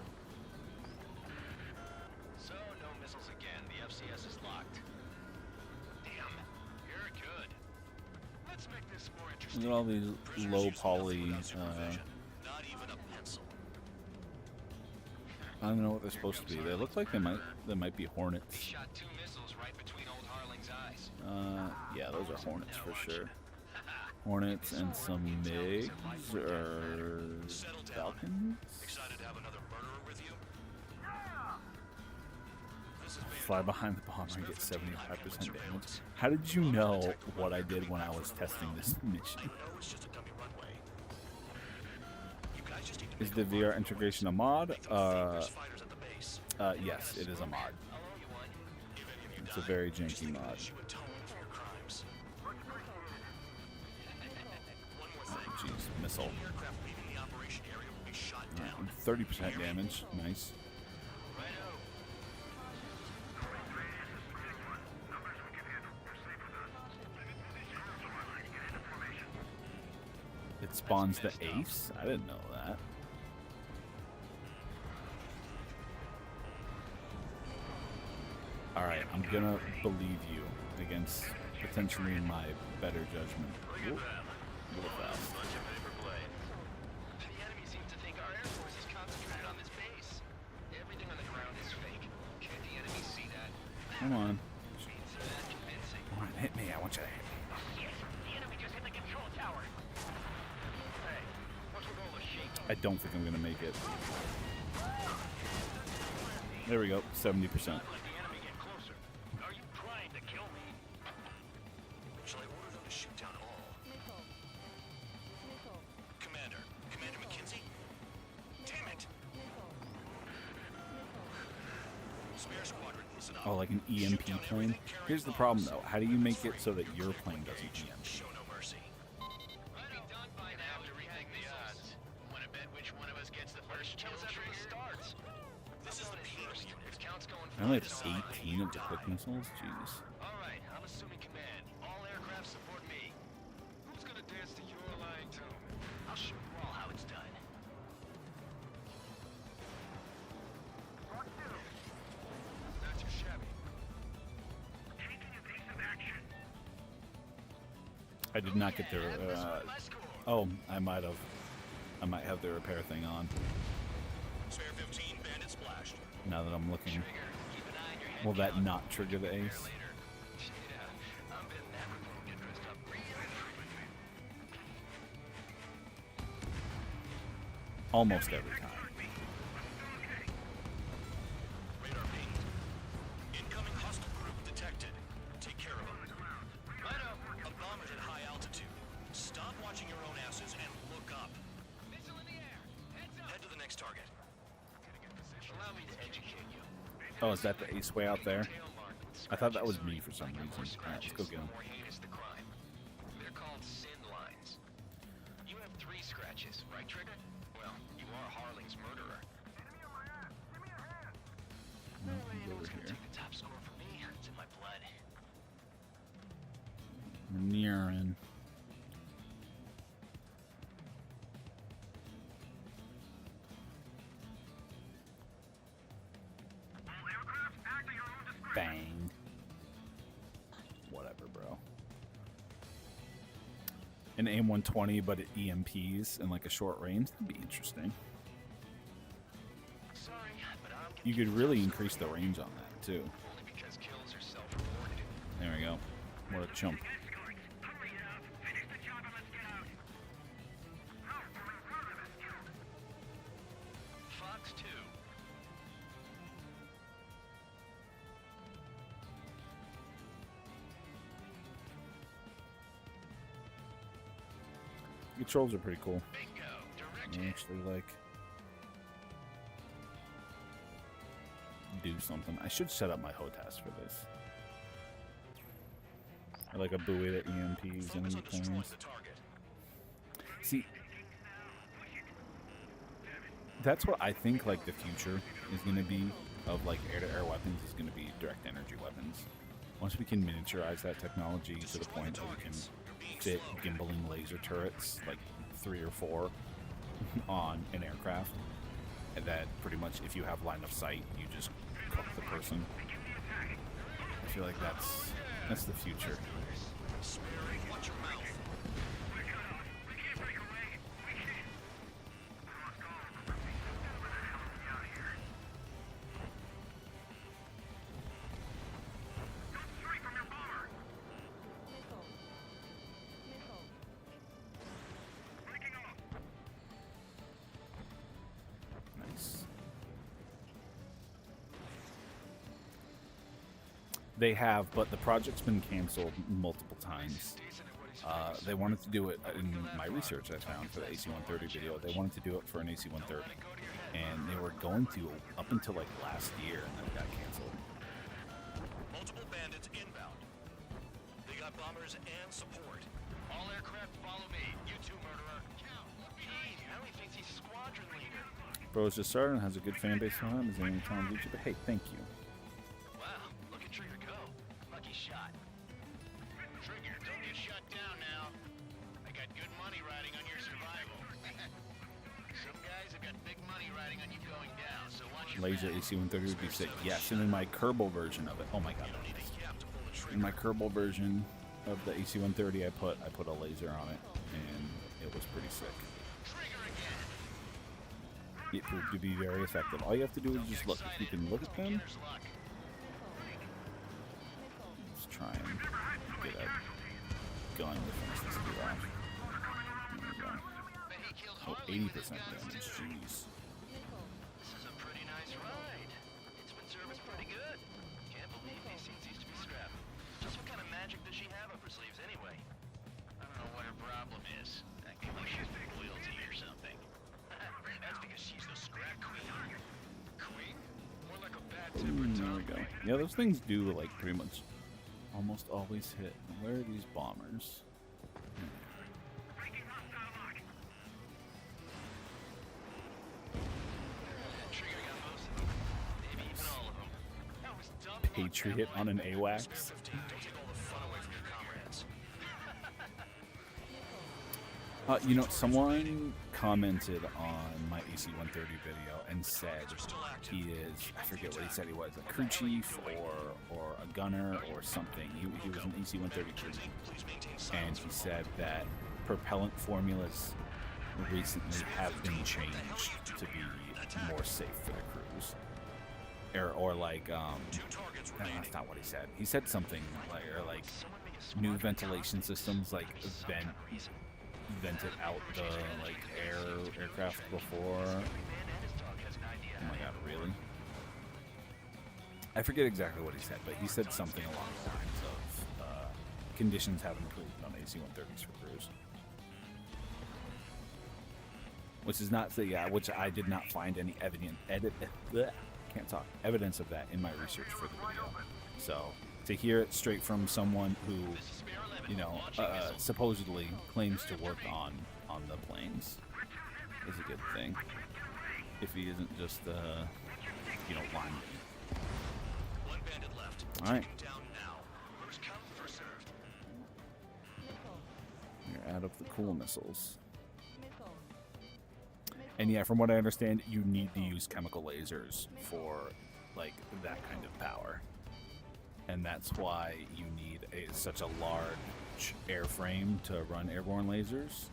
Look at all these low poly. Not even a pencil. I don't know what they're supposed to be. They look like they might be Hornets. Shot 2 missiles right between old Harling's eyes. Yeah, those are Hornets for sure. Hornets and some MiGs or Falcons. Excited to have another murderer with you? Fly behind the bomber and get 75% damage. How did you know what I did when I was testing this mission? Is the VR integration a mod? Yes, it is a mod. It's a very janky mod. Oh, jeez, missile. 30% damage, nice. 'It spawns the ace? I didn't know that. Alright, I'm gonna believe you against potentially my better judgment. Ooh, a little fast. The enemy seems to think our Air Force is concentrated on this base. Everything on the ground is fake. Can't the enemy see that? Come on. Convincing. Come on, hit me. I want you to hit me. Yes, the enemy just hit the control tower. Hey, what's with all the shaking? I don't think I'm gonna make it. There we go, 70%. Let the enemy get closer. Are you trying to kill me? Shall I order them to shoot down all? Commander McKenzie? Damn it! Spare squadron, listen up. Oh, like an EMP plane? Here's the problem though. How do you make it so that your plane doesn't EMP? Show no mercy. Might be done by now to rethink the odds. Want to bet which one of us gets the first kill trigger starts? This is the first. If count's going I only have 18 of the quick missiles? Jeez. All right, I'm assuming command. All aircraft support me. Who's gonna dance to your line tune? I'll show you all how it's done. Not too shabby. Taking evasive action. I did not get their, oh, I might have their repair thing on. Spare 15, bandit splashed. Now that I'm looking. Keep an eye on your head. Will that not trigger the ace? Yeah, I'm betting that will get dressed up really frequently. Almost every time. Radar pinged. Incoming hostile group detected. Take care of them. A bomber's at high altitude. Stop watching your own asses and look up. Missile in the air. Heads up. Head to the next target. Allow me to educate you. Oh, is that the ace way out there? Tail marked with I thought that was scratches. me for some reason. More Alright, let's go scratches, get him. the more heinous the crime. They're called sin lines. You have 3 scratches, right, Trigger? Well, you are Harling's murderer. Enemy on my ass. Give me a hand. No, he's over Who's gonna here. take the top score from me? It's in my blood. Nearin. All aircraft act at your own discretion. Bang. Whatever, bro. An AIM-120, but it EMPs in like a short range. That'd be interesting. Sorry, but I'm You could really increase the range on that too. only because kills are self-rewarded. There we go. What a chump. Escorts, hurry up. Finish the job and let's get out. Oh, we're in front of us, too. Fox 2. The controls are pretty cool. Bingo. Direct I hit. actually like do something. I should set up my HOTAS for this. I like a buoy that EMPs enemy Destroying planes. the target. See, that's what I think like the future is going to be of like air-to-air weapons is going to be direct energy weapons. Once we can miniaturize that technology to the point where we can fit gimbaling laser turrets, like 3 or 4, on an aircraft, and that pretty much if you have line of sight, you just cook the person. I feel like that's the future. Watch your mouth. They have, but the project's been canceled multiple times. They wanted to do it in my research I found for the AC-130 video. They wanted to do it for an AC-130, and they were going to up until like last year, and then it got canceled. Multiple bandits inbound. They got bombers and support. All aircraft follow me. You too, murderer. Cal, look behind you. Now he thinks he's squadron leader. Bro's just started and has a good fan base on him. Is any time YouTube? Hey, thank you. Wow, look at Trigger go. Lucky shot. Trigger, don't get shot down now. I got good money riding on your survival. Some guys have got big money riding on you going down, so watch your Laser back. AC-130 would be sick. Yes, and in my Kerbal version of it. Oh my god. In my Kerbal version of the AC-130, I put a laser on it, and it was pretty sick. It proved to be very effective. All you have to do is just look. If you can look at them, let's try and get a gun to finish this dude off. There we go. Oh, 80% damage. Jeez. This is a pretty nice ride. It's been serviced pretty good. Can't believe these things used to be scrapped. Just what kind of magic does she have up her sleeves anyway? I don't know what her problem is. Acting like she's loyalty or something. That's because she's the scrap queen. Queen? More like a bad-tempered There we go. Yeah, those things do like pretty much almost always hit. Where are these bombers? Patriot on an AWACS. You know, someone commented on my AC-130 video and said he is, I forget what he said he was, a crew chief or a gunner or something. He was an AC-130 crew chief. And he said that propellant formulas recently have been changed to be more safe for the crews. Or like, that's not what he said. He said something like new ventilation systems like vented out the aircraft before. Oh my god, really? I forget exactly what he said, but he said something along the lines of conditions have improved on AC-130s for crews. Which is not which I did not find any evidence of that in my research for the video. So to hear it straight from someone who, you know, supposedly claims to work on the planes is a good thing. If he isn't just, you know, lying. One bandit left. All right. Down now. First come, first served. You're out of the cool missiles. And yeah, from what I understand, you need to use chemical lasers for like that kind of power. And that's why you need such a large airframe to run airborne lasers.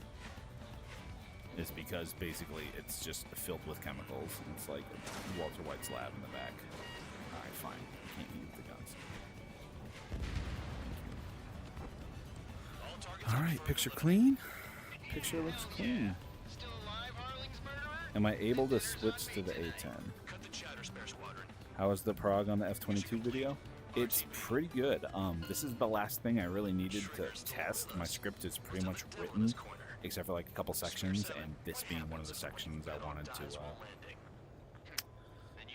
Is because basically it's just filled with chemicals. And it's like Walter White's lab in the back. Alright, fine. I can't use the guns. Alright, picture clean. Picture looks clean. Am I able to switch to the A10? How is the prog on the F-22 video? It's pretty good. This is the last thing I really needed to test. My script is pretty much written, except for like a couple sections, and this being one of the sections I wanted to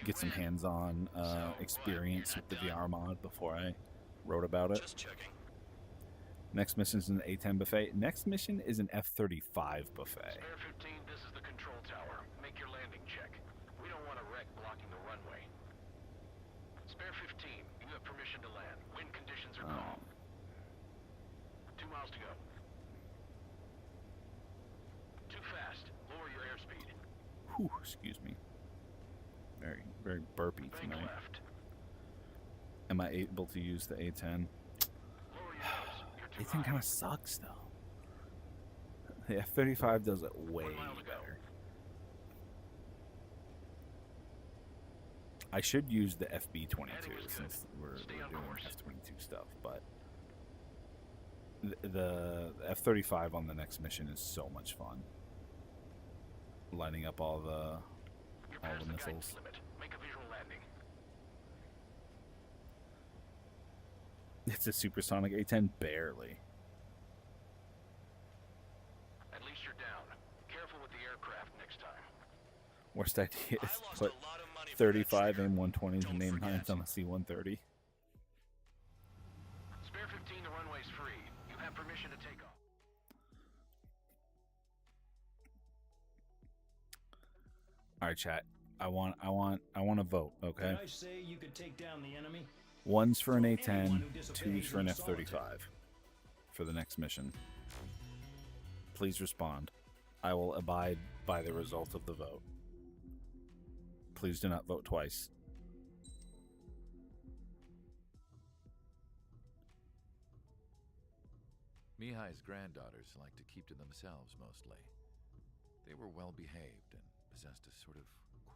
get some hands-on experience with the VR mod before I wrote about it. Next mission is an A10 buffet. Next mission is an F-35 buffet. Spare 15, this is the control tower. Make your landing check. We don't want a wreck blocking the runway. Spare 15, you have permission to land. Wind conditions are calm. 2 miles to go. Too fast. Lower your airspeed. Whew, excuse me. Very, very burpy tonight. Am I able to use the A10? A10 kind of sucks, though. The F-35 does it way better. I should use the FB-22 since we're doing F-22 stuff, but the F-35 on the next mission is so much fun. Lining up all the missiles. Make a visual landing. It's a supersonic A-10, barely. At least you're down. Careful with the aircraft next time. Worst idea is put 35 and 120s and name 9s on the C-130. Spare 15, the runway's free. You have permission to take off. All right, chat. I want a vote, okay? Did I say you could take down the enemy? One's for an A-10, two's for an F-35 for the next mission. Please respond. I will abide by the result of the vote. Please do not vote twice. Mihai's granddaughters like to keep to themselves mostly. They were well behaved and possessed a sort of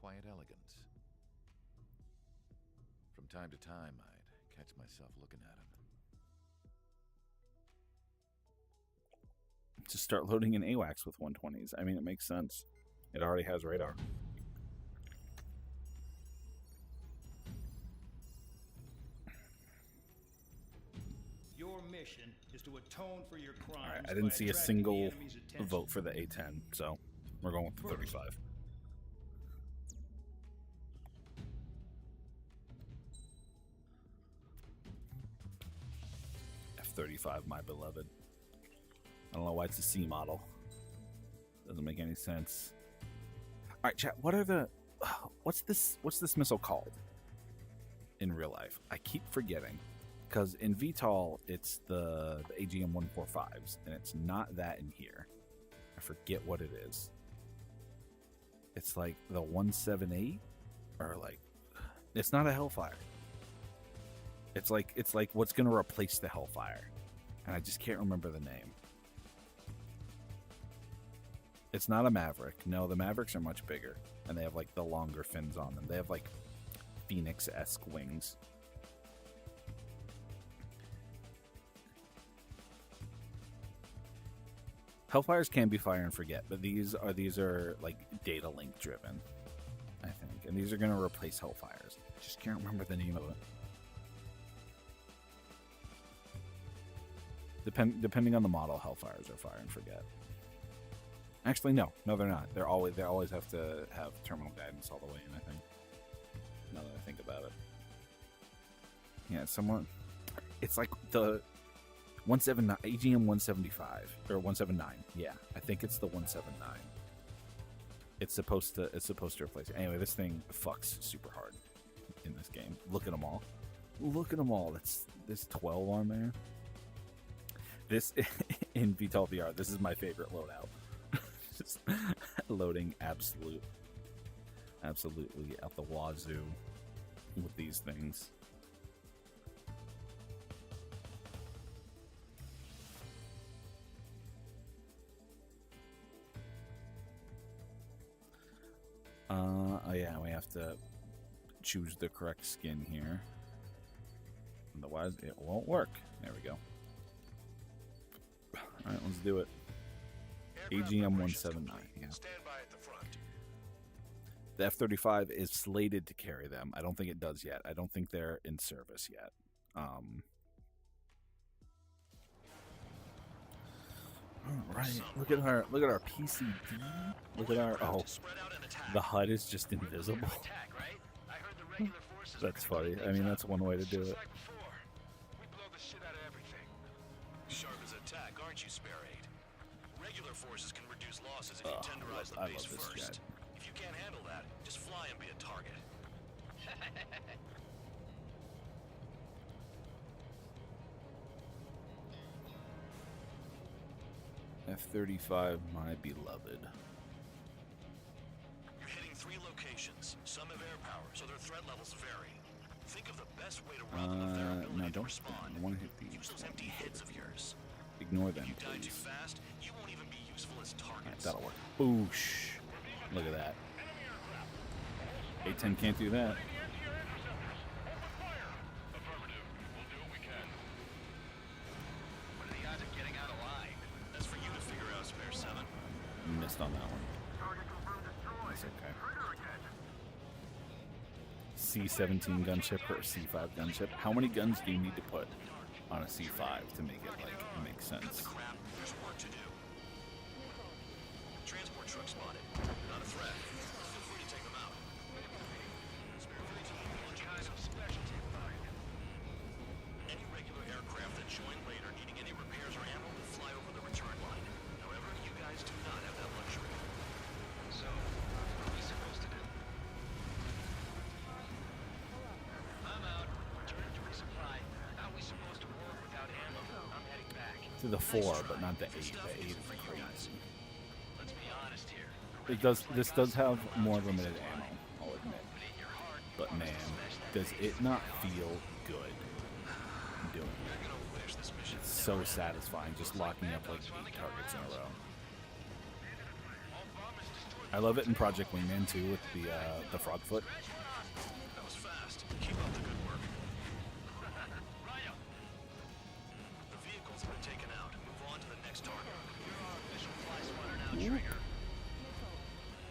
quiet elegance. From time to time, I'd catch myself looking at him. Just start loading in AWACS with 120s. I mean, it makes sense. It already has radar. Your mission is to atone for your crimes. All right, I didn't by see a attracting the single enemy's attention. vote for the A-10, so we're going with the 35. F-35, my beloved. I don't know why it's a C model. Doesn't make any sense. All right, chat. What are the? What's this missile called in real life? I keep forgetting because in VTOL it's the AGM-145s, and it's not that in here. I forget what it is. It's like the 178, or like it's not a Hellfire. It's like what's gonna replace the Hellfire, and I just can't remember the name. It's not a Maverick. No, the Mavericks are much bigger, and they have like the longer fins on them. They have like Phoenix-esque wings. Hellfires can be fire and forget, but these are like data link driven, I think, and these are gonna replace Hellfires. Just can't remember the name of it. Depending on the model, Hellfires are fire and forget. Actually, no, they're not. They always have to have terminal guidance all the way in, I think. Now that I think about it. Yeah, it's like the 179 AGM 175 or 179. Yeah, I think it's the 179. It's supposed to replace it. Anyway, this thing fucks super hard in this game. Look at them all. Look at them all. There's 12 on there. This in VTOL VR, this is my favorite loadout. Just loading absolutely out the wazoo with these things. Oh yeah, we have to choose the correct skin here. Otherwise, it won't work. There we go. All right, let's do it. AGM 179. Yeah. Stand by at the front. The F-35 is slated to carry them. I don't think it does yet. I don't think they're in service yet. All right. Look at our PCD. Look at our the HUD is just invisible. That's funny. I mean, that's one way to do it. We blow the shit out of everything. Sharp as attack, aren't you, Spare 8? Regular forces can reduce losses if you tenderize the base first. If you can't handle that, just fly and be a target. F-35, my beloved. You're hitting 3 locations. Some have air power, so their threat levels vary. Think of the best way to rob them of their ability no, to don't. respond. I want to hit these. Use those empty heads of yours. Ignore them, If you die too please. fast, you won't even be useful as targets. That'll work. Boosh. Look at that. A-10 can't do that. What are the odds of getting out alive? That's for you to figure out, Spare 7. Missed on that one. That's okay. C-17 gunship or C-5 gunship. How many guns do you need to put on a C5 to make it like make Cut the sense. crap. There's work to do. Transport truck spotted. Not a threat. Feel free to take them out. Spare 15 launch kind of specialty fire. Any regular aircraft that join later needing any repairs or ammo will fly over the return line. However, you guys do not have that luxury. So, what are we supposed to do? I'm out. Return to resupply. How are we supposed to work without ammo? I'm heading back. To the 4, but not the 8. The 8 is crazy. Let's be honest here. It does. This does have more limited ammo, I'll admit. But man, does it not feel good doing it? It's so satisfying just locking up like 8 targets in a row. I love it in Project Wingman too with the frog foot. That was fast. Keep up the good work. The vehicles have been taken out. Move on to the next target. You're our official fly swatter now, Trigger.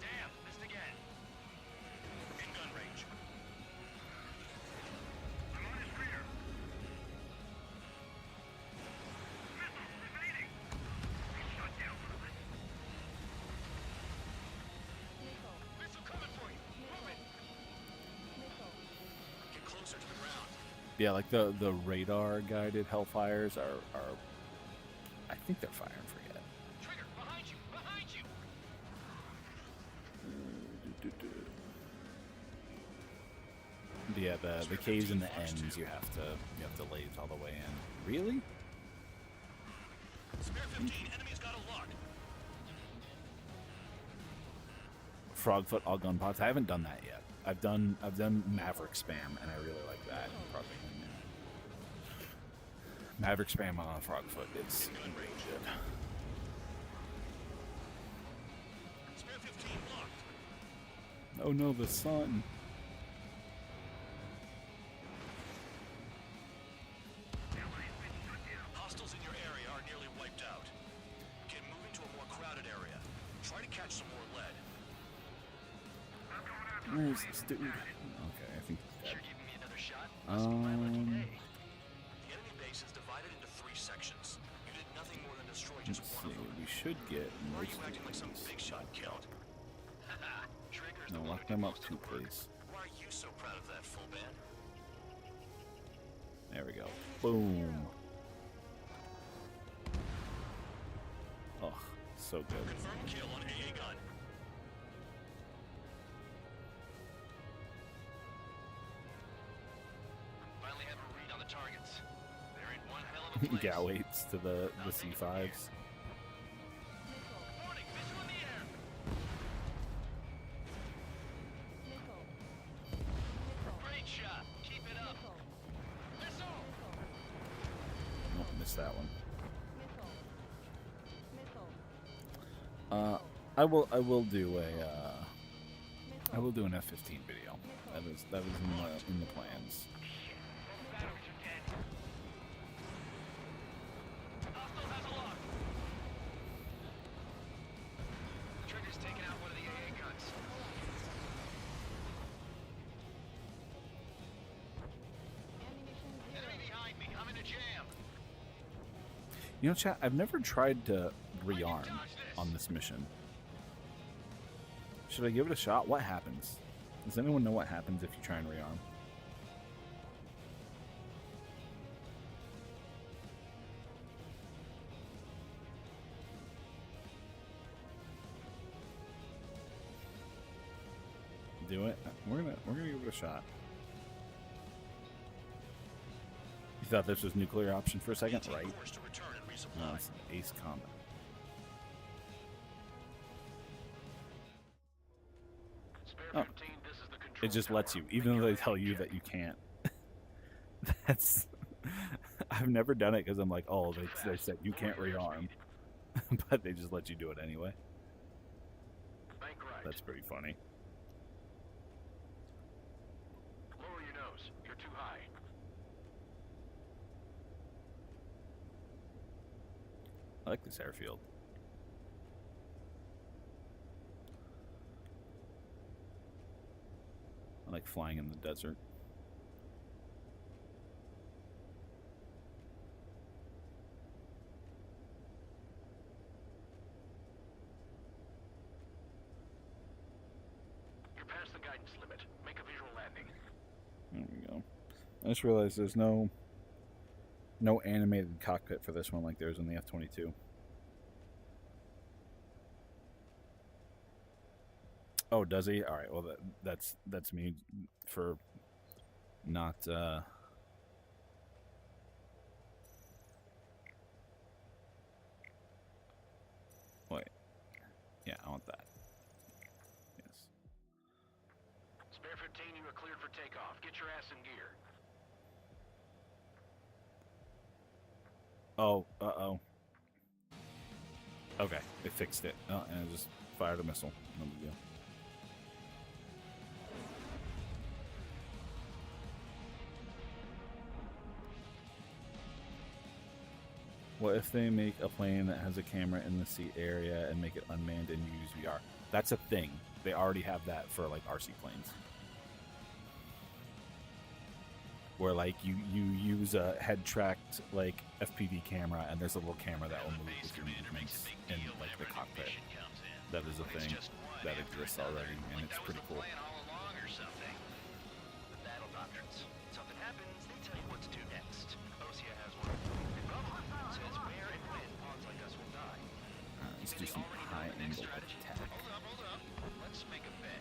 Damn, missed again. In gun range. I'm on his rear. Shut down one of it. Missile coming for you. Move it. Get closer to the ground. Yeah, like the radar guided Hellfires are I think they're fire and forget. Trigger, behind you. Behind you. Yeah, the caves and the ends you have to laze all the way in. Really? Spare 15. Enemy's got a lock. Frogfoot all gun pots. I haven't done that yet. I've done Maverick spam and I really like that. Project Wingman. Maverick spam on a Frogfoot is really good. Spare 15 locked. Oh no, the sun. Hostiles in your area are nearly wiped out. Get moving to a more crowded area. Try to catch some more lead. Where's this dude? Okay, I think he's dead. You're giving me another shot? Must be my lucky day. The enemy base is divided into 3 sections. You did nothing more than destroy just Let's one see. of them. We should get Why are most you of acting like some these. big shot killed? Trigger's No, the one lock who them did up most of too, the work. please. Why are you so proud of that, full band? There we go. Boom. Oh, so good. Confirm kill on AA gun. Finally have a read on the targets. They're in one hell of a place. Gal waits to the C5s. Warning, missile in the air. Great shot. Keep it up. Missile. Oh, missed that one. I will do an F-15 video. That was in the plans. Batteries are dead. Hostile has a lock. Trigger's taking out one of the AA guns. Enemy behind me. I'm in a jam. You know, chat, I've never tried to rearm on this mission. Should I give it a shot? What happens? Does anyone know what happens if you try and rearm? Do it. We're gonna give it a shot. You thought this was nuclear option for a second, right? Course to return and resupply. No, it's Ace Combat. Spare Oh. 15, this is the control It just lets you, tower. even Make though they your tell you check. that you can't. That's. I've never done it because I'm like, oh, they said you can't rearm, but they just let you do it anyway. Bank right. That's pretty funny. Lower your nose. You're too high. I like this airfield. I like flying in the desert. range limit. Make a visual landing. There we go. I just realized there's no animated cockpit for this one like there's in the F-22. Oh, does he? All right. Well, that's me for not. Wait. Yeah, I want that. Yes. Spare 15, you are cleared for takeoff. Get your ass in gear. Oh, uh-oh. Okay, it fixed it. Oh, and I just fired a missile. No big deal. What if they make a plane that has a camera in the seat area and make it unmanned and use VR? That's a thing. They already have that for, like, RC planes. Where, like, you use a head-tracked, like, FPV camera, and there's a little camera that will move with your movements in, like, the cockpit. That is a thing that exists already, and it's pretty cool. Battle doctrines. Something happens, they tell you what to do next. Osia has one. Says where and when pawns like us will die. Let's do some high-angle attack. Hold up. Let's make a bet.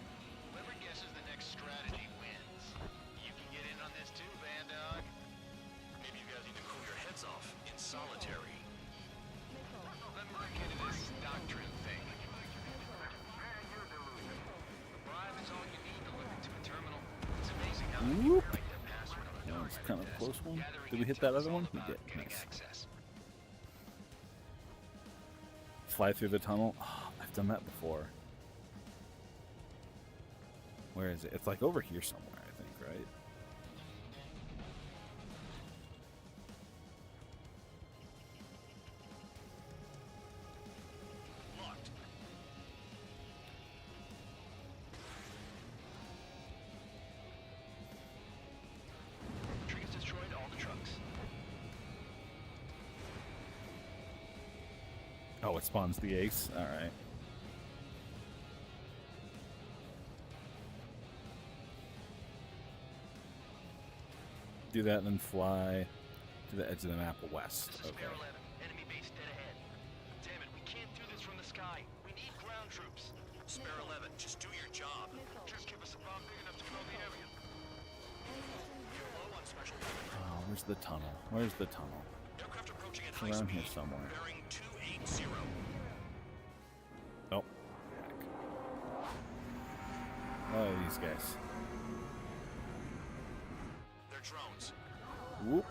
Whoever guesses the next strategy wins. You can get in on this too, Bandog. Maybe you guys need to cool your heads off in solitary. Let me look into this doctrine thing. The bribe is all you need to look into a terminal. It's amazing how many people write their password on the That door was like kind of a this. close one. Gathering Did we hit intel that is other all one? We about did. getting Nice. access. Fly through the tunnel. Oh, I've done that before. Where is it? It's like over here somewhere, I think, right? Locked. Trees destroyed all the trucks. Oh, it spawns the ace? Alright. Do that and then fly to the edge of the map west. This is Okay. Spare 11. Enemy base dead ahead. Damn it, we can't do this from the sky. We need ground troops. Spare 11, just do your job. Just give us a bomb big enough to blow the area. You're low on special Oh, where's the tunnel? Where's the tunnel? aircraft approaching at It's high around speed. here somewhere. Bearing 280. Oh. Oh, these guys. They're drones. Whoop.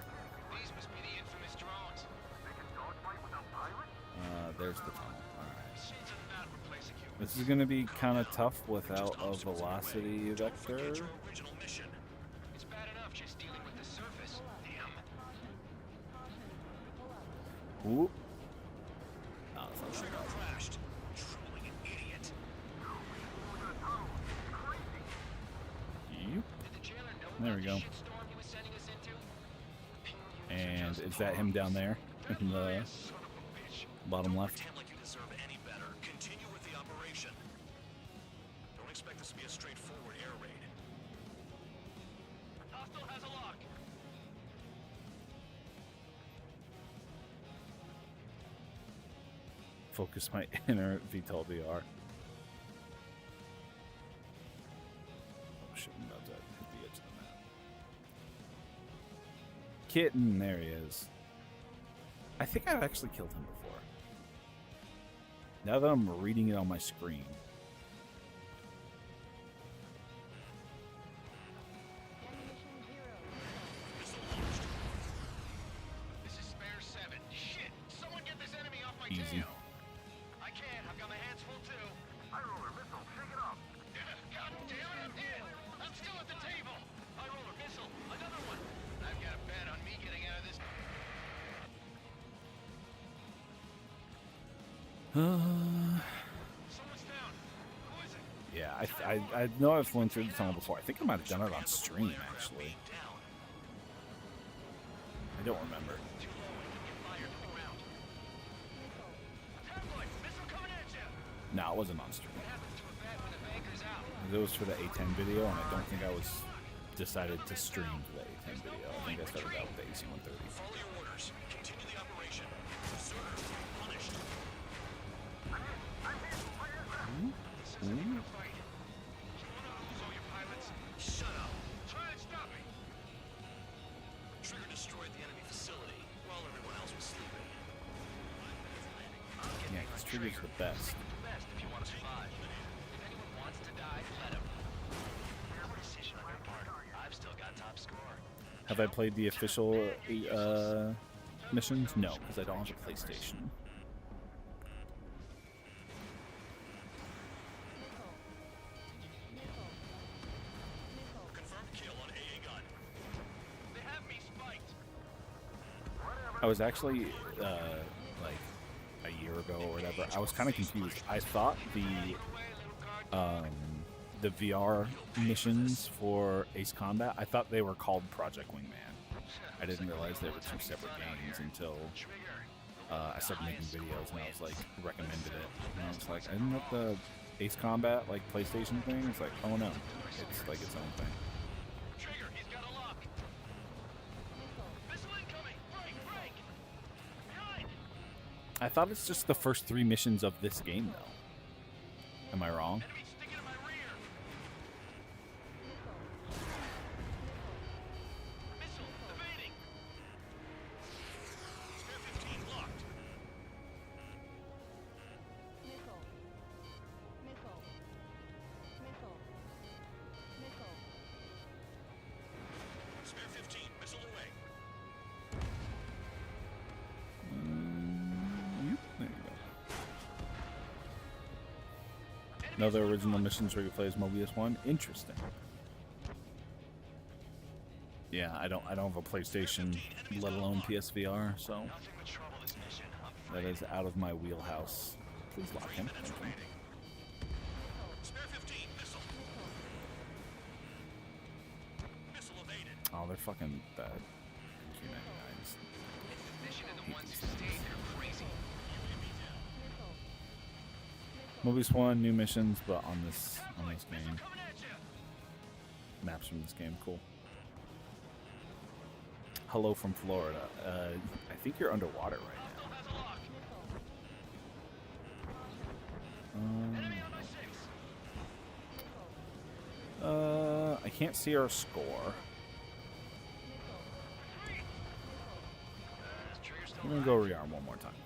These must be the infamous drones. There's the tunnel. Alright. Machines are not replacing humans. This is going to be kind of tough without a velocity vector. Your original mission. It's bad enough just dealing with the surface. Damn. Whoop. Oh, it's not Trigger that bad. crashed. Trolling an idiot. Yep. Did the jailer know There about we the go. shitstorm he was sending us into? And is that him down there in the bottom left? Pretend like you deserve any better. Continue with the operation. Don't expect this to be a straightforward air raid. Hostile has a lock. Focus my inner VTOL VR. Oh shit, I'm about to hit the edge of the map. Kitten, there he is. I think I've actually killed him before. Now that I'm reading it on my screen. This is Spare 7. Shit! Someone get this enemy off my Easy. tail! I can't. I've got my hands full too. High roller missile, shake it up. God damn it, I'm hit! I'm still at the table! High roller missile! Another one! I've got a bet on me getting out of this. Someone's down. Who is it? Yeah, I know I've flown through the tunnel before. I think I might have done it on stream, actually. I don't remember. Too low and can get fired to the ground. Tabloid, missile coming at you. No, it wasn't on stream. What happens to a bet when the banker's out? I because it was for the A10 video, and I don't think I was decided to stream for the A10 video. I think I started out with the AC-130. Follow your orders. Continue the operation. Deserters punished. Shut up. Try and stop me. Trigger destroyed the enemy facility while everyone else was sleeping. Yeah, because Trigger's the best. Best if you want to survive. If anyone wants to die, let them. No decision on their part. I've still got top score. Have I played the official missions? No, because I don't have a PlayStation. Confirmed kill on AA gun. They have me spiked. I was actually like a year ago or whatever. I was kind of confused. I thought the VR missions for Ace Combat, I thought they were called Project Wingman. I didn't realize they were two separate games until I started making videos and I was like recommended it. And I was like, isn't that the Ace Combat like PlayStation thing? It's like, oh no, it's like its own thing. Trigger, he's got a lock. Missile incoming. Break. Behind. I thought it's just the first 3 missions of this game though. Am I wrong? Enemy sticking in my rear. Missile evading. Spare 15 locked. Spare 15 missile away. There you go. Another original missions where you play as Mobius 1. Interesting. Yeah, I don't have a PlayStation, let alone PSVR, so Nothing but trouble this mission. I'm that is out of my wheelhouse. Please lock him. Thank you. Spare 15 missile. Missile evaded. Oh, they're fucking bad. Q99s. mission and the ones who stayed there crazy. Mobius 1, new missions, but on this game. Maps from this game, cool. Hello from Florida. I think you're underwater right now. I can't see our score. I'm gonna go rearm one more time.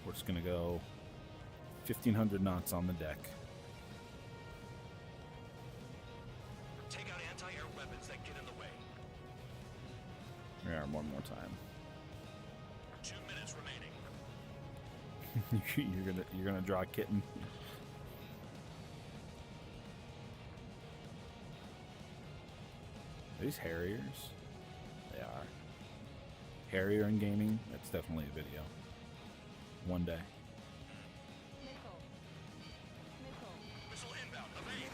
We're just gonna go 1,500 knots on the deck. Take out anti-air weapons that get in the way. Rearm one more time. 2 minutes remaining. you're gonna draw a kitten. Are these Harriers? They are. Harrier in gaming? That's definitely a video. One day. Missile inbound. Evade.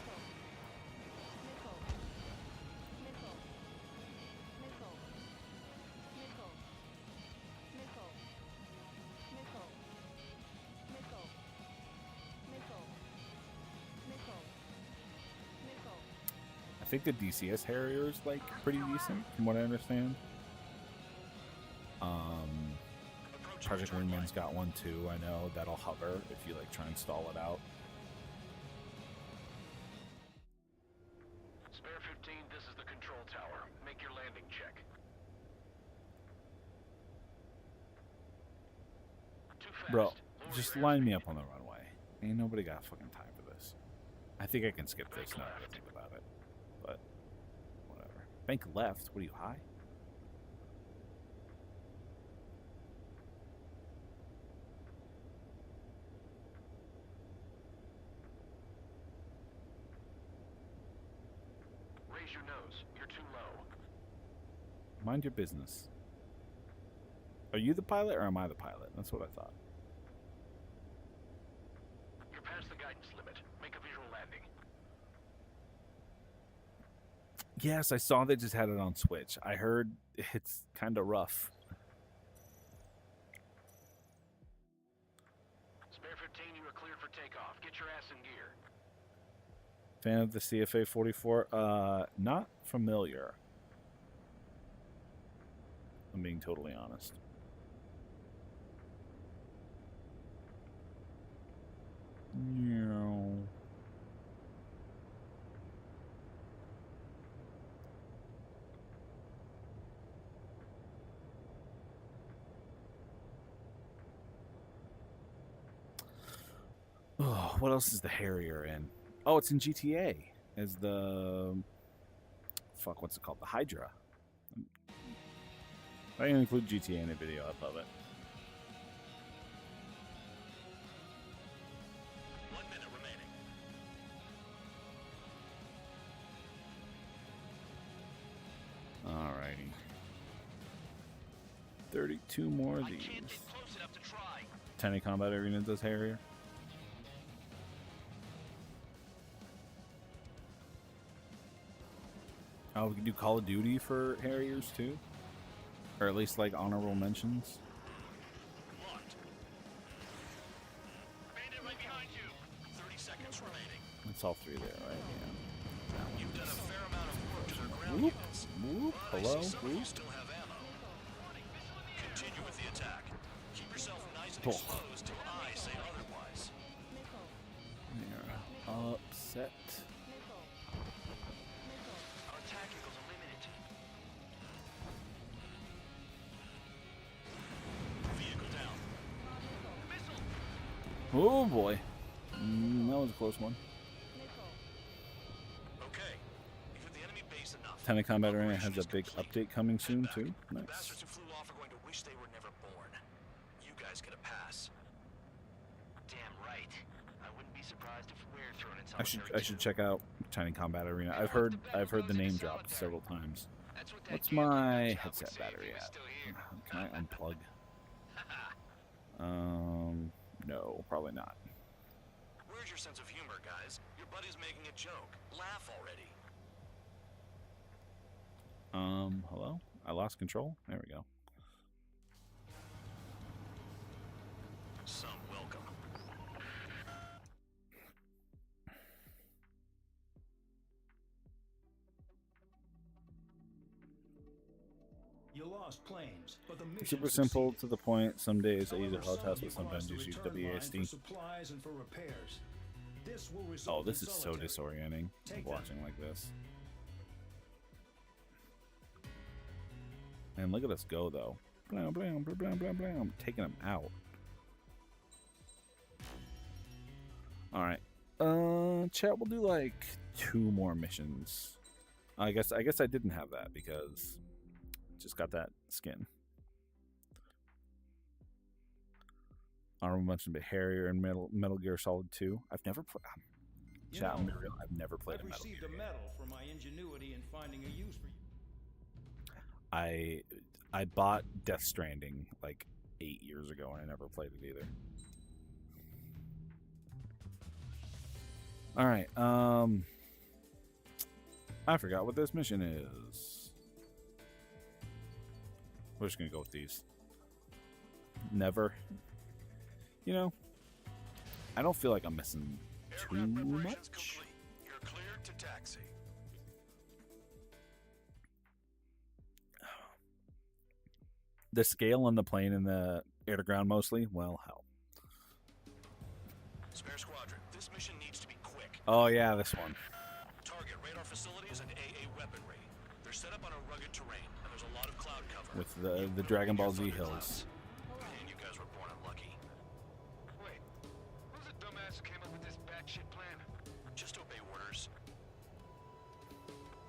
I think the DCS Harrier is like pretty decent, from what I understand. Project Wingman's got one too. I know that'll hover if you like try and stall it out. Spare 15, this is the control tower. Make your landing check. Too fast. Bro, Lower just your line airspeed. me up on the runway. Ain't nobody got fucking time for this. I think I can skip this now that I think about it. But whatever. Bank left. What are you, high? Raise your nose. You're too low. Mind your business. Are you the pilot or am I the pilot? That's what I thought. You're past the guidance limit. Make a visual landing. Yes, I saw they just had it on Switch. I heard it's kind of rough. Spare 15, ascertain you are cleared for takeoff. Get your ass in gear. Fan of the CFA 44? Not familiar. I'm being totally honest. No. Oh, what else is the Harrier in? Oh, it's in GTA as the fuck. What's it called? The Hydra. If I can include GTA in a video, I'd love it. 1 minute remaining. Alrighty. 32 more of these. Close enough to try. Tiny Combat Arena does Harrier. Oh, we can do Call of Duty for Harriers too? Or at least like honorable mentions. Locked. Bandit right behind you. 30 seconds remaining. It's all three there, right? Yeah. You've done a fair amount of work to their ground Whoop, units. whoop, But I hello, see some of you whoop. still have ammo. Continue with the attack. Keep yourself nice and Oh. exposed till I say otherwise. They're upset. Our attack equals a limited. Vehicle down. Oh boy. That was a close one. Okay. You've hit the enemy base enough. Tiny Combat Arena has Operation a big is complete. update coming soon Head too. back. The Nice. bastards who flew off are going to wish they were never born. You guys get a pass. Damn right. I wouldn't be surprised if we're thrown in I solitary should too. check out Tiny Combat Arena. I've heard the name dropped several times. That's what that What's gambling my nut job would headset say if battery he was at? still here. Can I unplug? No, probably not. Where's your sense of humor, guys? Your buddy's making a joke. Laugh already. Hello? I lost control? There we go. Some welcome. You lost planes, but the mission Super simple, succeeded. to the point. Some days I use a However, some holotask, of you but sometimes crossed the just use return line for WASD. supplies and for repairs. This will Oh, result this in is so solitary. disorienting. Take Watching like this. And look at us go, though. Blam, blam, blam, blam, blam, blam. Taking them out. Alright. Chat, we'll do like 2 more missions. I guess I didn't have that because just got that skin. Honorable mention by Harrier and Metal Gear Solid 2. I've never played. You Chat, I'm know, gonna be real, I've never played I've a Metal received Gear a game. medal for my ingenuity in finding a use for you. I bought Death Stranding like 8 years ago and I never played it either. All right. I forgot what this mission is. We're just gonna go with these. Never. You know, I don't feel like I'm missing too Aircraft preparations much. complete. You're cleared to taxi. The scale on the plane and the air to ground mostly. Well, hell. Spare squadron. This mission needs to be quick. Oh yeah, this one. Target radar facilities and AA weaponry. They're set up on a rugged terrain, and there's a lot of cloud cover. With the Dragon Ball Z hills. Man, you guys were born unlucky. Wait, who's the dumbass who came up with this batshit plan? Just obey orders.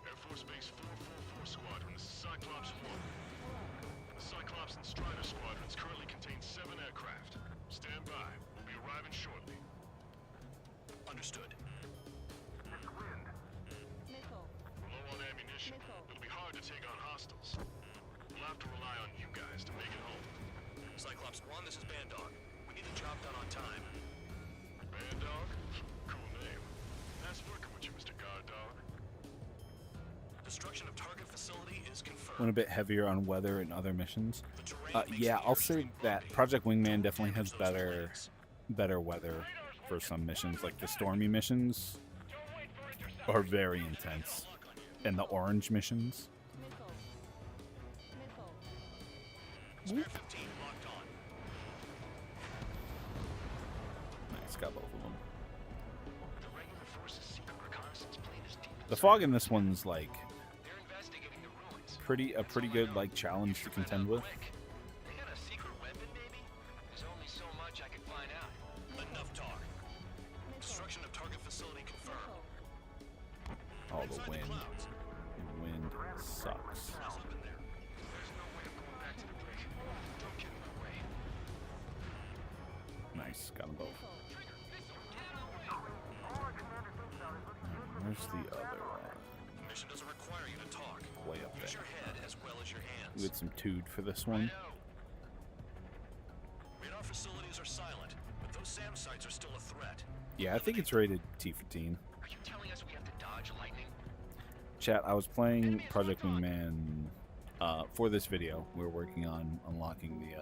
Air Force Base 444 Squadron, this is Cyclops 1. The Cyclops and Strider squadrons currently contain 7 aircraft. Stand by. We'll be arriving shortly. Understood. We're low on ammunition. It'll be hard to take on hostiles. We'll have to rely on you guys to make it home. Cyclops 1, this is Bandog. We need the job done on time. Bandog? Cool name. Nice working with you, Mr. Guard Dog. Destruction of target facility is confirmed. Went a bit heavier on weather and other missions. The terrain makes Yeah, the I'll say airstream that bumpy. Project Wingman Don't definitely damage has those better planes. better weather for some missions. Like the Stormy missions are very intense, and the orange missions. Spare 15 locked on. Nice, got both of them. The regular force's secret reconnaissance plane is deep. The fog in this one's like They're investigating the ruins. a pretty good like challenge to contend with. They got a secret weapon, maybe? There's only so much I can find out. Enough talk. Destruction of target facility confirmed. Oh, the Inside wind. clouds. The wind sucks. What's up in there? There's no way of going back to the brig. Don't get in my way. Nice, got them both. Where's the other one? The mission doesn't require you to talk. Way up Use there. your head as well as your hands. We get some tood for this one. Radar facilities are silent, but those SAM sites are still a threat. Yeah, I think it's rated T for teen. Are you telling us we have to dodge lightning? Chat, I was playing Project Wingman for this video. We were working on unlocking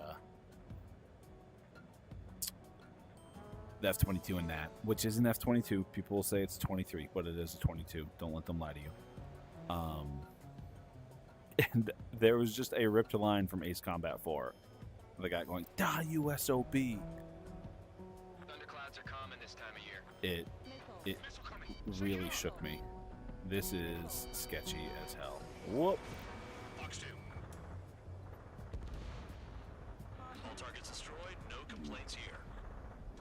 the F-22 in that, which is an F-22. People will say it's 23, but it is a 22. Don't let them lie to you. And there was just a ripped line from Ace Combat 4. The guy going, "Da USOB." Thunderclouds are common this time of year. It really shook me. This is sketchy as hell. Whoop. Box 2. All targets destroyed, no complaints here.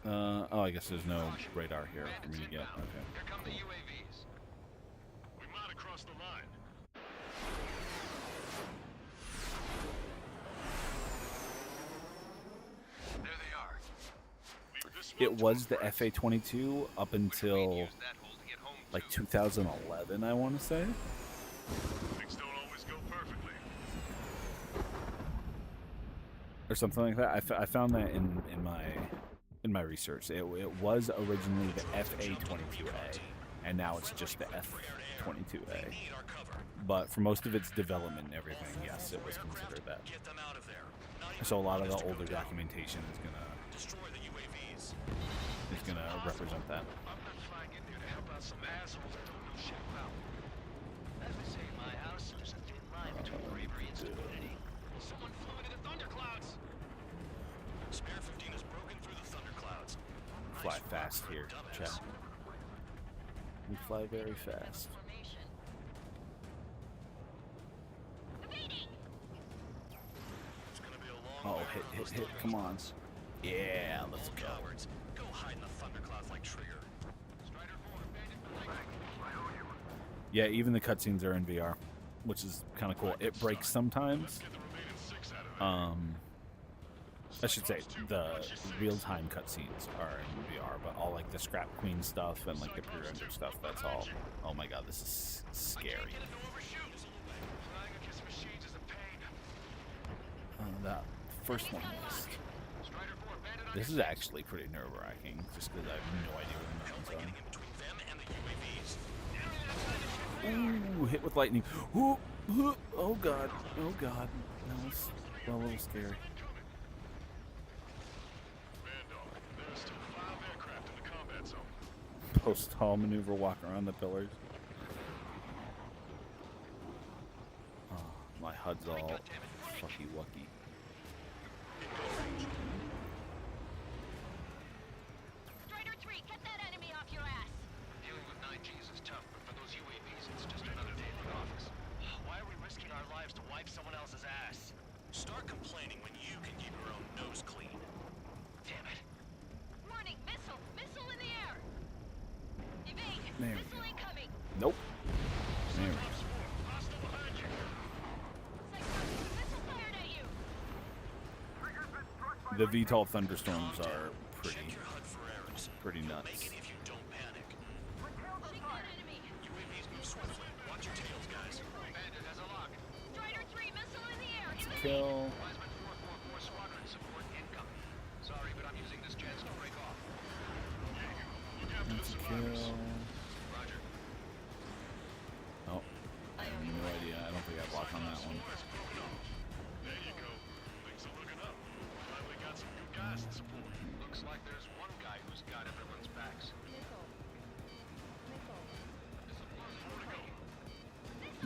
Oh, I guess there's no radar here for me to get. Okay. Here come the UAVs. We might have crossed the line. There they are. Leave this It one was the FA-22 up until like 2011, I want to say. Things don't always go perfectly. Or something like that. I found that in my research. It was originally the FA-22A, and now it's just the F-22A. But for most of its development and everything, yes, it was considered that. Get them out of there. So a lot of the older documentation is gonna Destroy the UAVs. represent that. I'm not flying in there to help out some assholes that don't know shit about. As they say in my house, there's a thin line between bravery and stupidity. Someone flew into the thunderclouds. Spare 15 has broken through the thunderclouds. Fly fast here, chat. We fly very fast. It's gonna be a long Oh, hit, come on. Yeah, let's go. cowards. Go hide in the thunderclouds like Trigger. Yeah, even the cutscenes are in VR, which is kind of cool. It breaks sometimes. I should say the real-time cutscenes are in VR, but all like the Scrap Queen stuff and like the pre-rendered stuff, that's all. Oh my god, this is scary. That first one missed. This is actually pretty nerve-wracking, just because I have no idea where the missions are. Ooh, hit with lightning. Ooh, ooh, oh god, oh god. That was a little scary. Post-haul maneuver, walk around the pillars. Oh, my HUD's all fucky-wucky. Strider 3, get that enemy off your ass! Dealing with 9Gs is tough, but for those UAVs, it's just another day in the office. Why are we risking our lives to wipe someone else's ass? Start complaining when you can keep your own nose clean. Damn it. Warning, missile! Missile in the air! Evade! There we Missile go. incoming! Nope. There we go. Missile fired at you! The VTOL thunderstorms are pretty nuts. Make it if you don't panic. Shake that enemy! UAVs move swiftly. Watch your tails, guys. Bandit has a lock. Strider 3, missile in the air! It's a kill. Wiseman 444 squadron support incoming. Sorry, but I'm using this chance to break off. It's a kill. Roger. Oh, I have no idea. I don't think I blocked on that one. There you go. Things are looking up. Finally got some good guys in support. Looks like there's one guy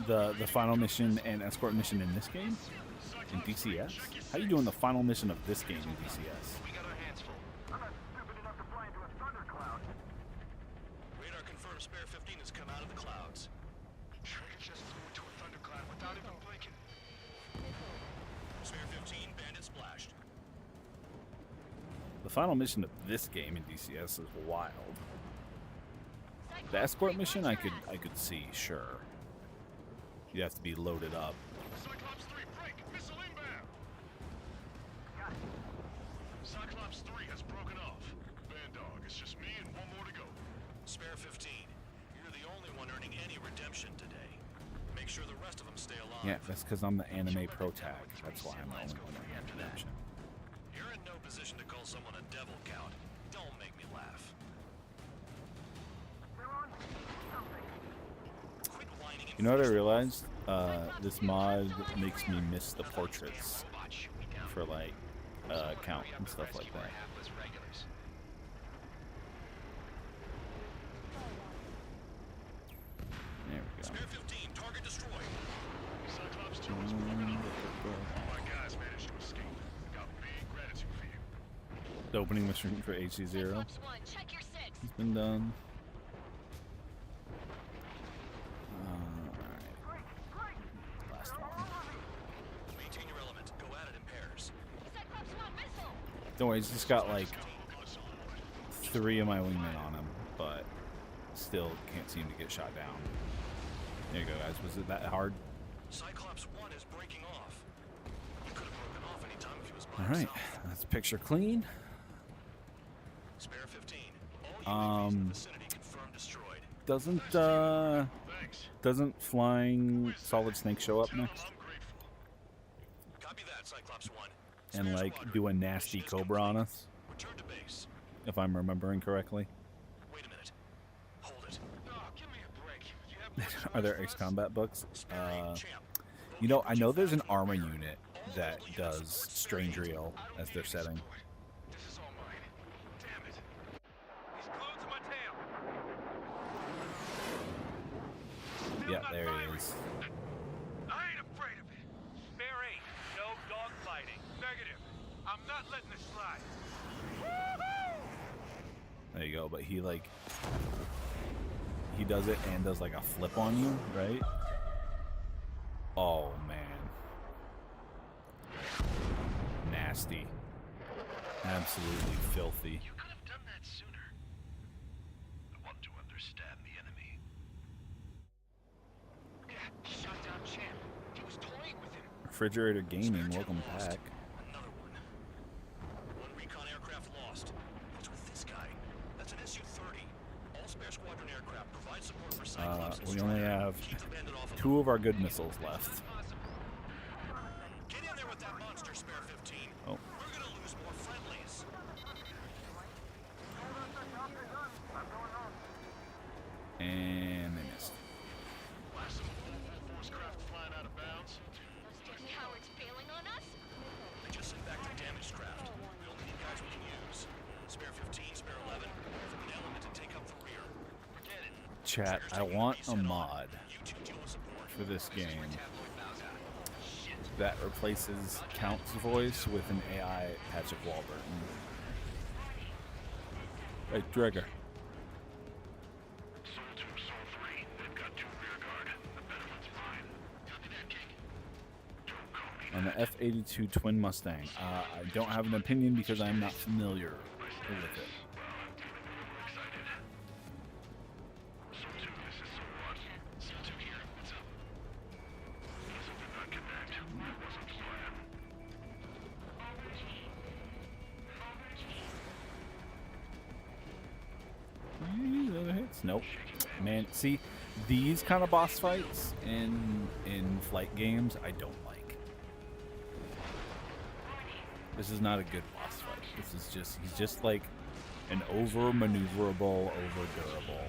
the final mission and escort mission in this game in DCS? How you doing the final mission of this game in DCS? We got our hands full. I'm not stupid enough to fly into a thundercloud. Radar confirms Spare 15 has come out of the clouds. Trigger just flew into a thundercloud without even blinking. Spare 15, bandit splashed. The final mission of this game in DCS is wild. The escort mission I could see, sure. You have to be loaded up. Cyclops 3, break! Missile inbound! Cyclops 3 has broken off. Bandog, it's just me and one more to go. Spare 15, you're the only one earning any redemption today. Make sure the rest of them stay alive. Yeah, that's because I'm the anime pro tag. That's why I'm the only one that gets redemption. You're in no position to call someone a devil count. Don't make me laugh. Quit whining and You know what I realized? This mod makes me miss the portraits for like count and stuff like that. There we go. Spare 15, target destroyed. Cyclops 2 is broken off. My guys managed to escape. Got big gratitude for you. The opening mission for HC0 Cyclops 1, check your 6. has been done. Alright. Last one. Maintain your element. Go at it in pairs. Cyclops 1, missile. Don't worry, he's just got like 3 of my wingmen on him, but still can't seem to get shot down. There you go, guys. Was it that hard? Cyclops 1 is breaking off. He could have broken off any time if he was by Alright, himself. that's picture clean. Spare 15. All UAVs in the vicinity confirmed destroyed. Doesn't flying Solid Snake show up next? Copy that, Cyclops 1. And like do a nasty Cobra on us? Return to base. If I'm remembering correctly. Wait a minute. Hold it. Give me a break. You have Are there XCombat books? You know, I know there's an armor unit that does Strange Reel as their setting. This is all mine. Damn it. He's glued to my tail. Yeah, there he is. I ain't afraid of it. Spare 8. No dogfighting. Negative. I'm not letting this slide. There you go, but he like he does it and does like a flip on you, right? Oh man. Nasty. Absolutely filthy. You could have done that sooner. I want to understand the enemy. Yeah, shot down Champ. He was toying with him. Refrigerator Gaming, welcome back. Another one. One recon aircraft lost. What's with this guy? That's an SU-30. All spare squadron aircraft provide support for Cyclops and We only Strider. have Keep the bandit off of 2 of our good missiles left. Get in there with that monster, Spare 15. Oh. We're gonna lose more friendlies. And they missed. Blast some full force craft flying out of bounds. Those dirty cowards bailing on us? They just sent back their damaged craft. We only need guys we can use. Spare 15, Spare 11. From an element to take up the rear. Forget it. Chat, I want a mod You two deal with support. for this game that replaces Count's voice with an AI Patrick Warburton. Hey, Dregger. Soul 2, Soul 3. They've got 2 rear guard. The better one's mine. Copy that, King. Don't call me. On the F-22 Twin Mustang. I don't have an opinion because I'm not familiar with it. Excited. Soul 2, this is Soul 1. Soul 2 here. What's up? Missile did not connect. That wasn't the plan. Other hits? Nope. Man, see, these kind of boss fights in flight games, I don't like. This is not a good boss fight. This is just, he's just like an over-maneuverable, over-durable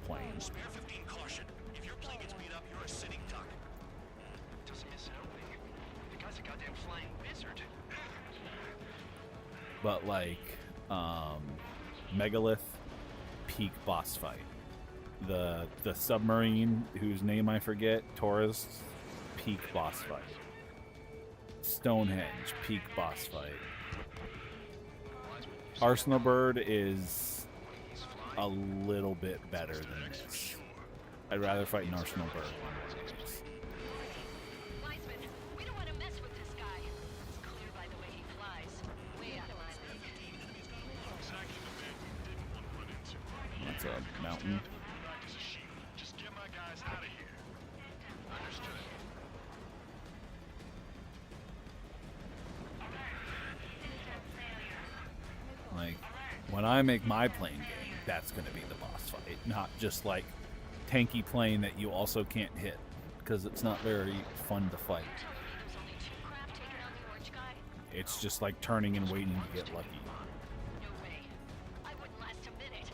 plane. Spare 15, caution. If your plane gets beat up, you're a sitting duck. Doesn't miss an opening. The guy's a goddamn flying wizard. But like, Megalith peak boss fight. the submarine whose name I forget, Taurus, peak boss fight. Stonehenge, peak boss fight. Arsenal Bird is a little bit better than this. I'd rather fight an Arsenal Bird than this. Wiseman, we don't want to mess with this guy. It's clear by the way he flies. Way out of my league. Exactly the man you didn't want to run into. That's a mountain. Back as a shield. Just get my guys out of here. Understood. Like, when I make my plane game, that's going to be the boss fight. Not just like tanky plane that you also can't hit, because it's not very fun to fight. There's only 2 craft taking on the orange guy. It's just like turning and waiting to get lucky. No way. I wouldn't last a minute.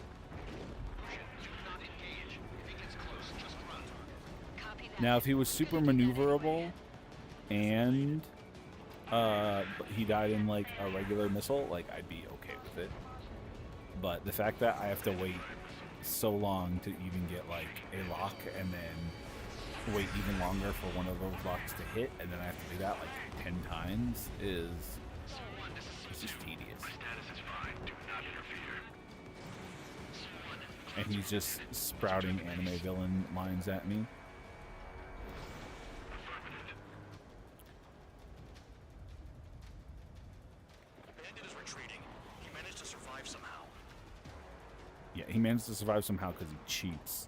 Do not engage. If he gets close, just run. Copy that. Now, if he was super maneuverable and he died in like a regular missile, like I'd be okay with it. But the fact that I have to wait so long to even get like a lock and then wait even longer for one of those locks to hit and then I have to do that like 10 times is it's just tedious. And he's just sprouting anime villain lines at me. Bandit is retreating. He managed to survive somehow. Yeah, he managed to survive somehow because he cheats.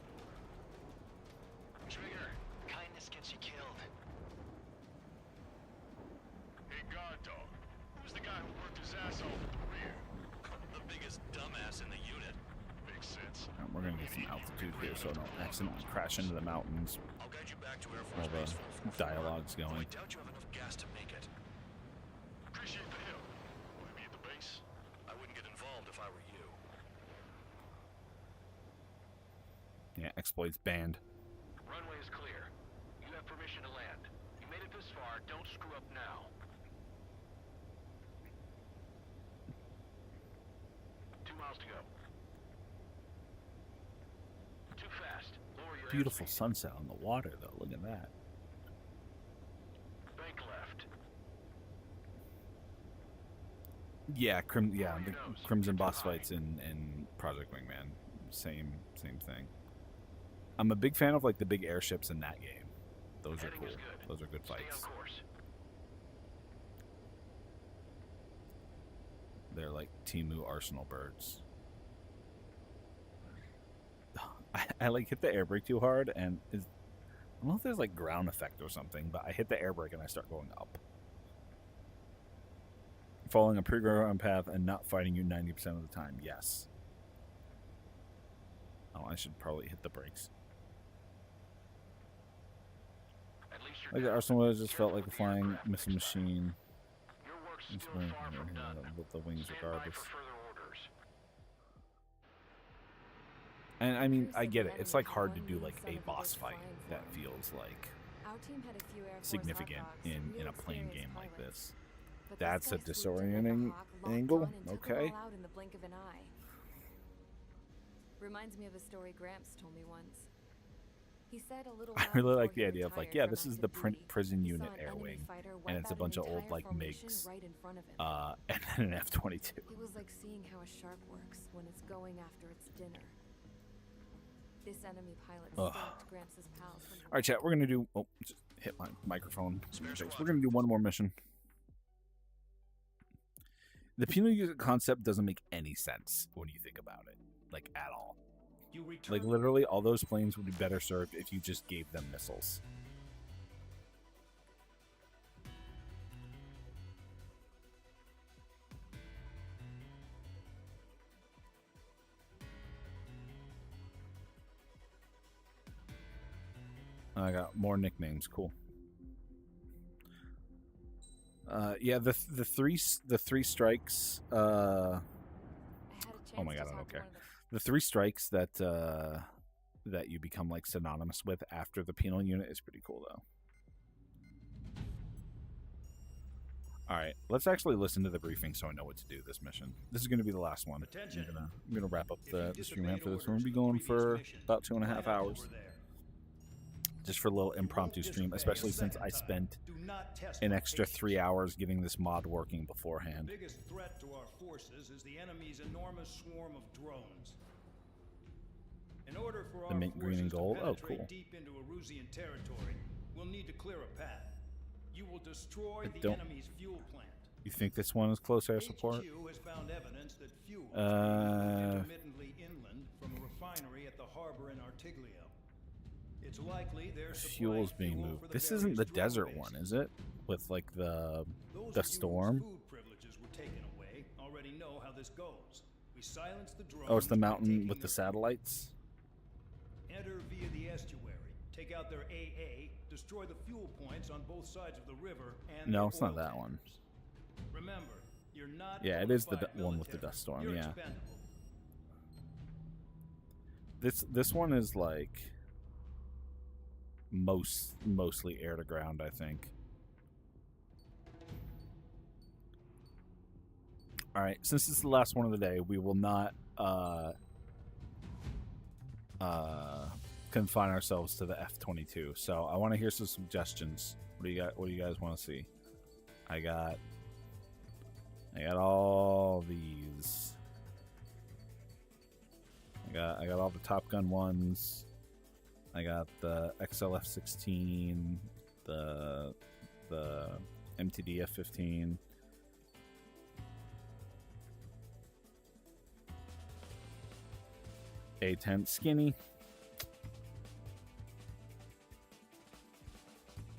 Trigger, kindness gets you killed. Hey, guard dog. Who's the guy who worked his ass off at the rear? The biggest dumbass in the unit. Makes sense. We're gonna get some altitude here so I don't accidentally crash into the mountains I'll guide you back to Air while Force Base. the dialogue's I going. doubt you have enough gas to make it. Appreciate the help. Want me at the base? I wouldn't get involved if I were you. Yeah, exploits banned. Runway is clear. You have permission to land. You made it this far. Don't screw up now. 2 miles to go. Too fast. Lower your Beautiful airspeed. sunset on the water though. Look at that. Bank left. Yeah, the Crimson boss fights in Project Wingman. Same thing. I'm a big fan of like the big airships in that game. Those are Heading cool. is good. Those are good Stay fights. on course. They're like Timu Arsenal birds. I like hit the air brake too hard and I don't know if there's like ground effect or something, but I hit the air brake and I start going up. Following a pre-ground path and not fighting you 90% of the time, yes. Oh, I should probably hit the brakes. At least Like the you're Arsenal just felt like a flying missile machine. Your work's It's still very- far from done. with the wings Stand by regardless. for further orders. And I mean, I get it. It's like hard to do like a boss fight that feels like Our team had a few Air Force significant Hawkdogs, in real a plane experienced game like pilots. this. But That's a this guy swooped in like disorienting hawk, locked angle. on, and took 'em Okay. all out in the blink of an eye. Reminds me of a story Gramps told me once. He said a little I while really before like the he idea of like, retired yeah, from this is the active duty, prison he saw unit an air enemy wing, fighter and wipe it's a out bunch an of old entire like formation MiGs, right in front of him. and then an F-22. It was like seeing how a shark works when it's going after its dinner. This enemy pilot Ugh. stalked Gramps' pals. From All right, chat. We're gonna do. Oh, just hit my microphone. We're gonna do one more mission. The penal unit concept doesn't make any sense when you think about it, like at all. You return Like literally, all those planes would be better served if you just gave them missiles. I got more nicknames. Cool. Yeah, the three strikes. Oh my god, I don't care. The 3 strikes that that you become like synonymous with after the penal unit is pretty cool though. All right, let's actually listen to the briefing so I know what to do this mission. This is going to be the last one. Attention. I'm gonna wrap up the stream disobeyed after this one. We'll orders be from the going previous for mission, about 2.5 run out hours. over there. Just for a little You impromptu won't stream, disobey a especially since second I time. spent Do not test an my extra patience. 3 hours getting this mod working The beforehand. biggest threat to our forces is the enemy's enormous swarm of drones. In order for The our mint, green, and forces to gold? Oh, penetrate cool. deep into Erusian territory, we'll need to clear a path. You will destroy I the don't- enemy's fuel plant. You think this one is close air support? HQ has found evidence that fuel is Uh, intermittently inland from a refinery at the harbor in Artiglio. It's likely they're Fuel's supplying being fuel moved. for the This isn't the various drone desert bases. one, is it? With like Those the of you storm? whose food privileges were taken away already know how this goes. We silence the drones. Oh, it's the by mountain taking with the their satellites. Enter via the estuary. Take out their AA. Destroy the fuel points on both sides of the river and No, their it's not oil that one. tankers. Remember, you're not. Yeah, it bona is the fide one with the military. dust storm, You're yeah. expendable. This one is like mostly air to ground, I think. All right, since it's the last one of the day, we will not confine ourselves to the F-22. So I want to hear some suggestions. What do you got? What do you guys want to see? I got all these. I got all the Top Gun ones. I got the XLF-16, the MTD F-15. A-10 skinny.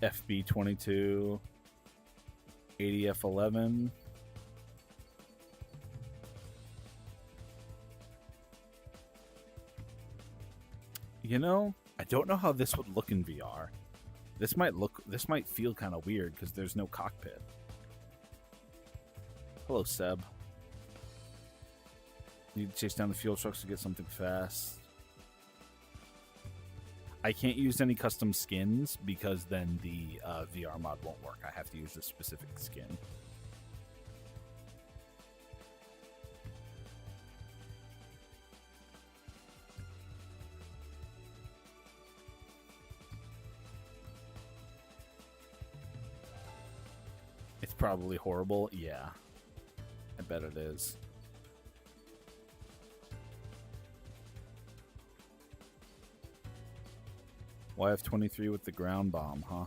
FB-22. ADF-11. You know, I don't know how this would look in VR. This might feel kind of weird because there's no cockpit. Hello, Seb. Need to chase down the fuel trucks to get something fast. I can't use any custom skins because then the VR mod won't work. I have to use a specific skin. It's probably horrible. Yeah. I bet it is. YF-23 with the ground bomb, huh?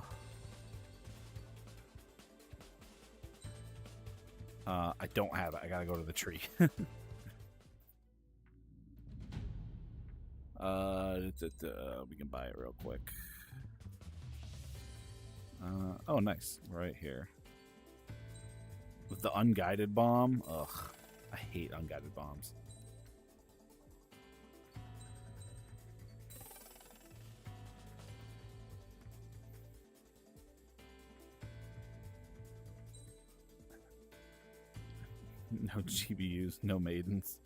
I don't have it. I gotta go to the tree. We can buy it real quick. Oh, nice. Right here. With the unguided bomb. Ugh. I hate unguided bombs. No GBUs, no maidens.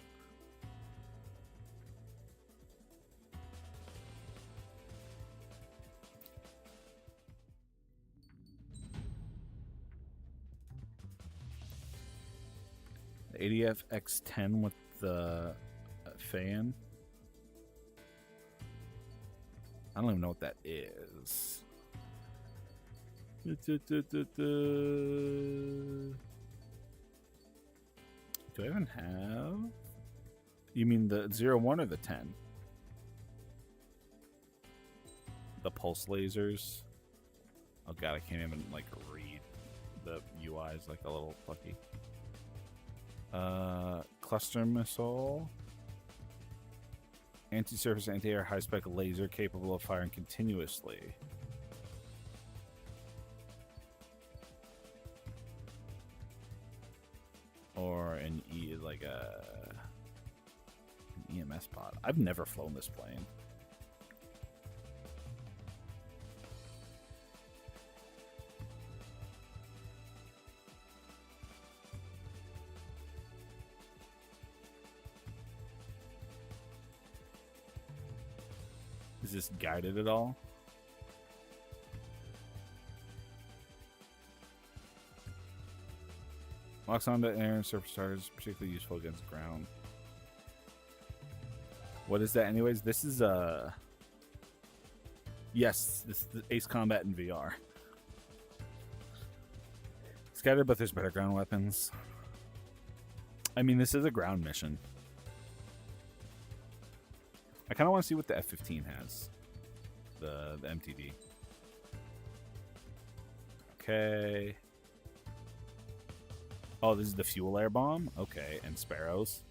The ADF X10 with the fan. I don't even know what that is. Do I even have? You mean the 01 or the 10? The pulse lasers. Oh god, I can't even like read the UIs like a little fucky. Cluster missile. Anti-surface, anti-air, high-spec laser capable of firing continuously. Or an EMS pod. I've never flown this plane. Is this guided at all? Locks onto air and surface starters, particularly useful against ground. What is that anyways? This is yes, this is the Ace Combat in VR. Scattered, but there's better ground weapons. I mean, this is a ground mission. I kind of want to see what the F-15 has. The MTD. Okay. Oh, this is the fuel air bomb? Okay, and Sparrows.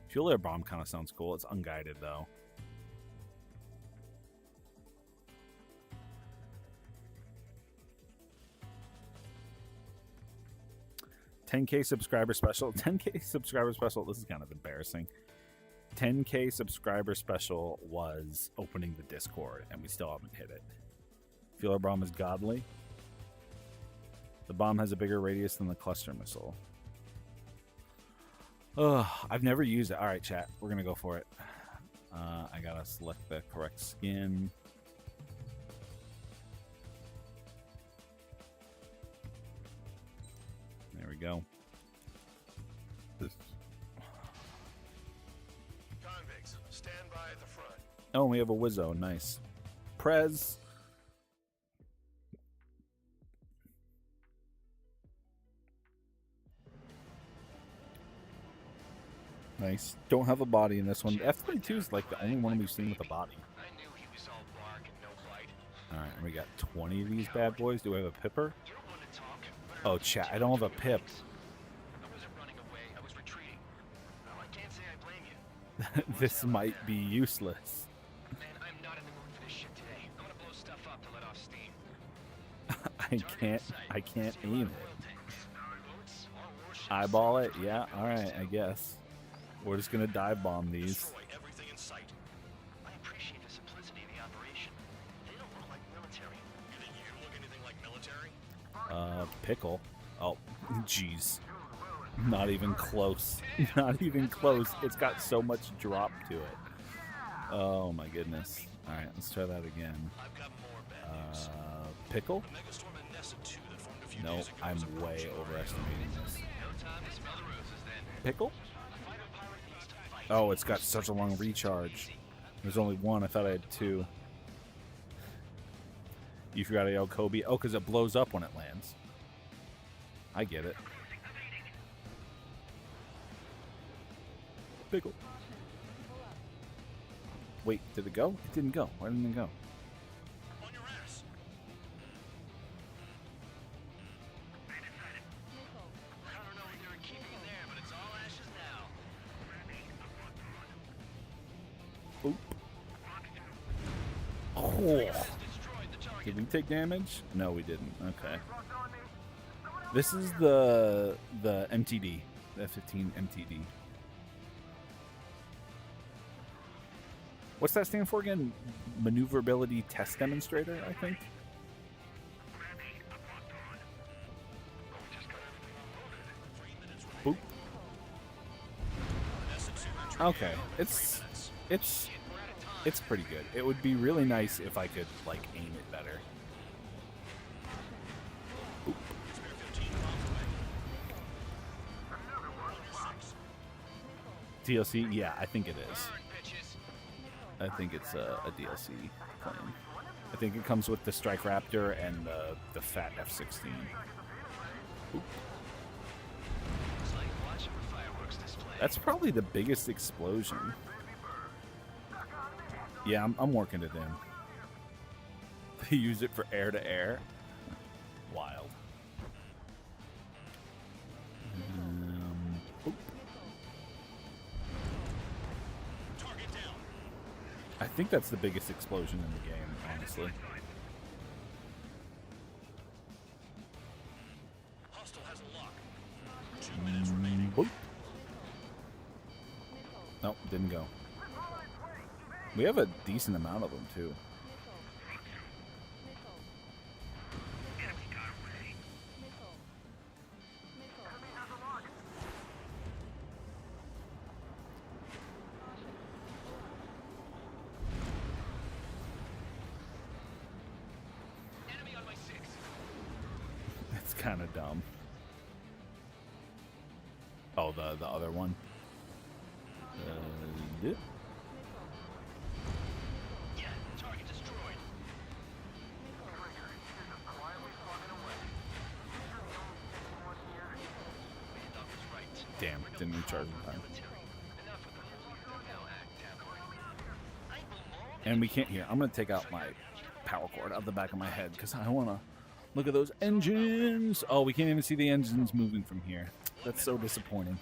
Fuel air bomb kind of sounds cool. It's unguided, though. $10K subscriber special. 10K subscriber special. This is kind of embarrassing. 10K subscriber special was opening the Discord, and we still haven't hit it. Fuel air bomb is godly. The bomb has a bigger radius than the cluster missile. Ugh, I've never used it. All right, chat. We're going to go for it. I got to select the correct skin. There we go. Convicts, stand by at the front. Oh, we have a Wizzo. Nice. Prez. Nice. Don't have a body in this one. F-22 is like the only one we've seen with a body. I knew he was all bark and no bite. Alright, we got 20 of these bad boys. Do we have a pipper? You're one to talk. Oh, chat. I don't have a pip. I wasn't running away. I was retreating. Well, I can't say I blame you. This might be useless. Man, I'm not in the mood for this shit today. I'm gonna blow stuff up to let off steam. I can't aim it. Eyeball it? Yeah, alright, I guess. We're just gonna dive bomb these. Destroy everything in sight. I appreciate the simplicity of the operation. They don't look like military. You think you look anything like military? Pickle. Oh, jeez. Not even close. Not even close. It's got so much drop to it. Oh my goodness. Alright, let's try that again. I've got more bad news. Pickle? The megastorm and Nessa 2 that formed a few No, days ago I'm is way approaching our overestimating this. No time to smell the roses then. Pickle? Oh, it's got such a long recharge. There's only one. I thought I had two. You forgot to yell Kobe? Oh, because it blows up when it lands. I get it. Pickle. Wait, did it go? It didn't go. Why didn't it go? On your ass. I don't know what they were keeping in there, but it's all ashes now. Oh. Did we take damage? No, we didn't. Okay. This is the MTD, the F-15 MTD. What's that stand for again? Maneuverability Test Demonstrator, I think. Boop. Okay, it's pretty good. It would be really nice if I could like aim it better. Boop. DLC? Yeah, I think it is. I think it's a DLC claim. I think it comes with the Strike Raptor and the fat F-16. Oop. That's probably the biggest explosion. Yeah, I'm working it in. They use it for air-to-air. Wild. Oop. I think that's the biggest explosion in the game, honestly. Hostile has a lock. 2 minutes remaining. Boop. Nope, didn't go. We have a decent amount of them, too. kind of dumb. Oh, the other one. Yeah, target destroyed. Damn, didn't recharge in time. And we can't hear. I'm gonna take out my power cord out the back of my head because I want to look at those engines. Oh, we can't even see the engines moving from here. That's so disappointing.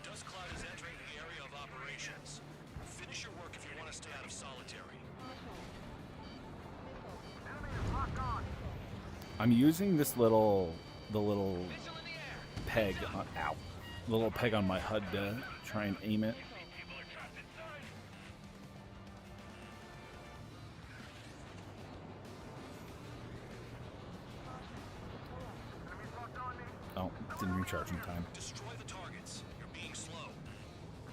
Dust cloud is entering the area of operations. Finish your work if you want to stay out of solitary. I'm using this the little peg on, ow, the little peg on my HUD to try and aim it. Oh, didn't recharge in time. Destroy the targets. You're being slow.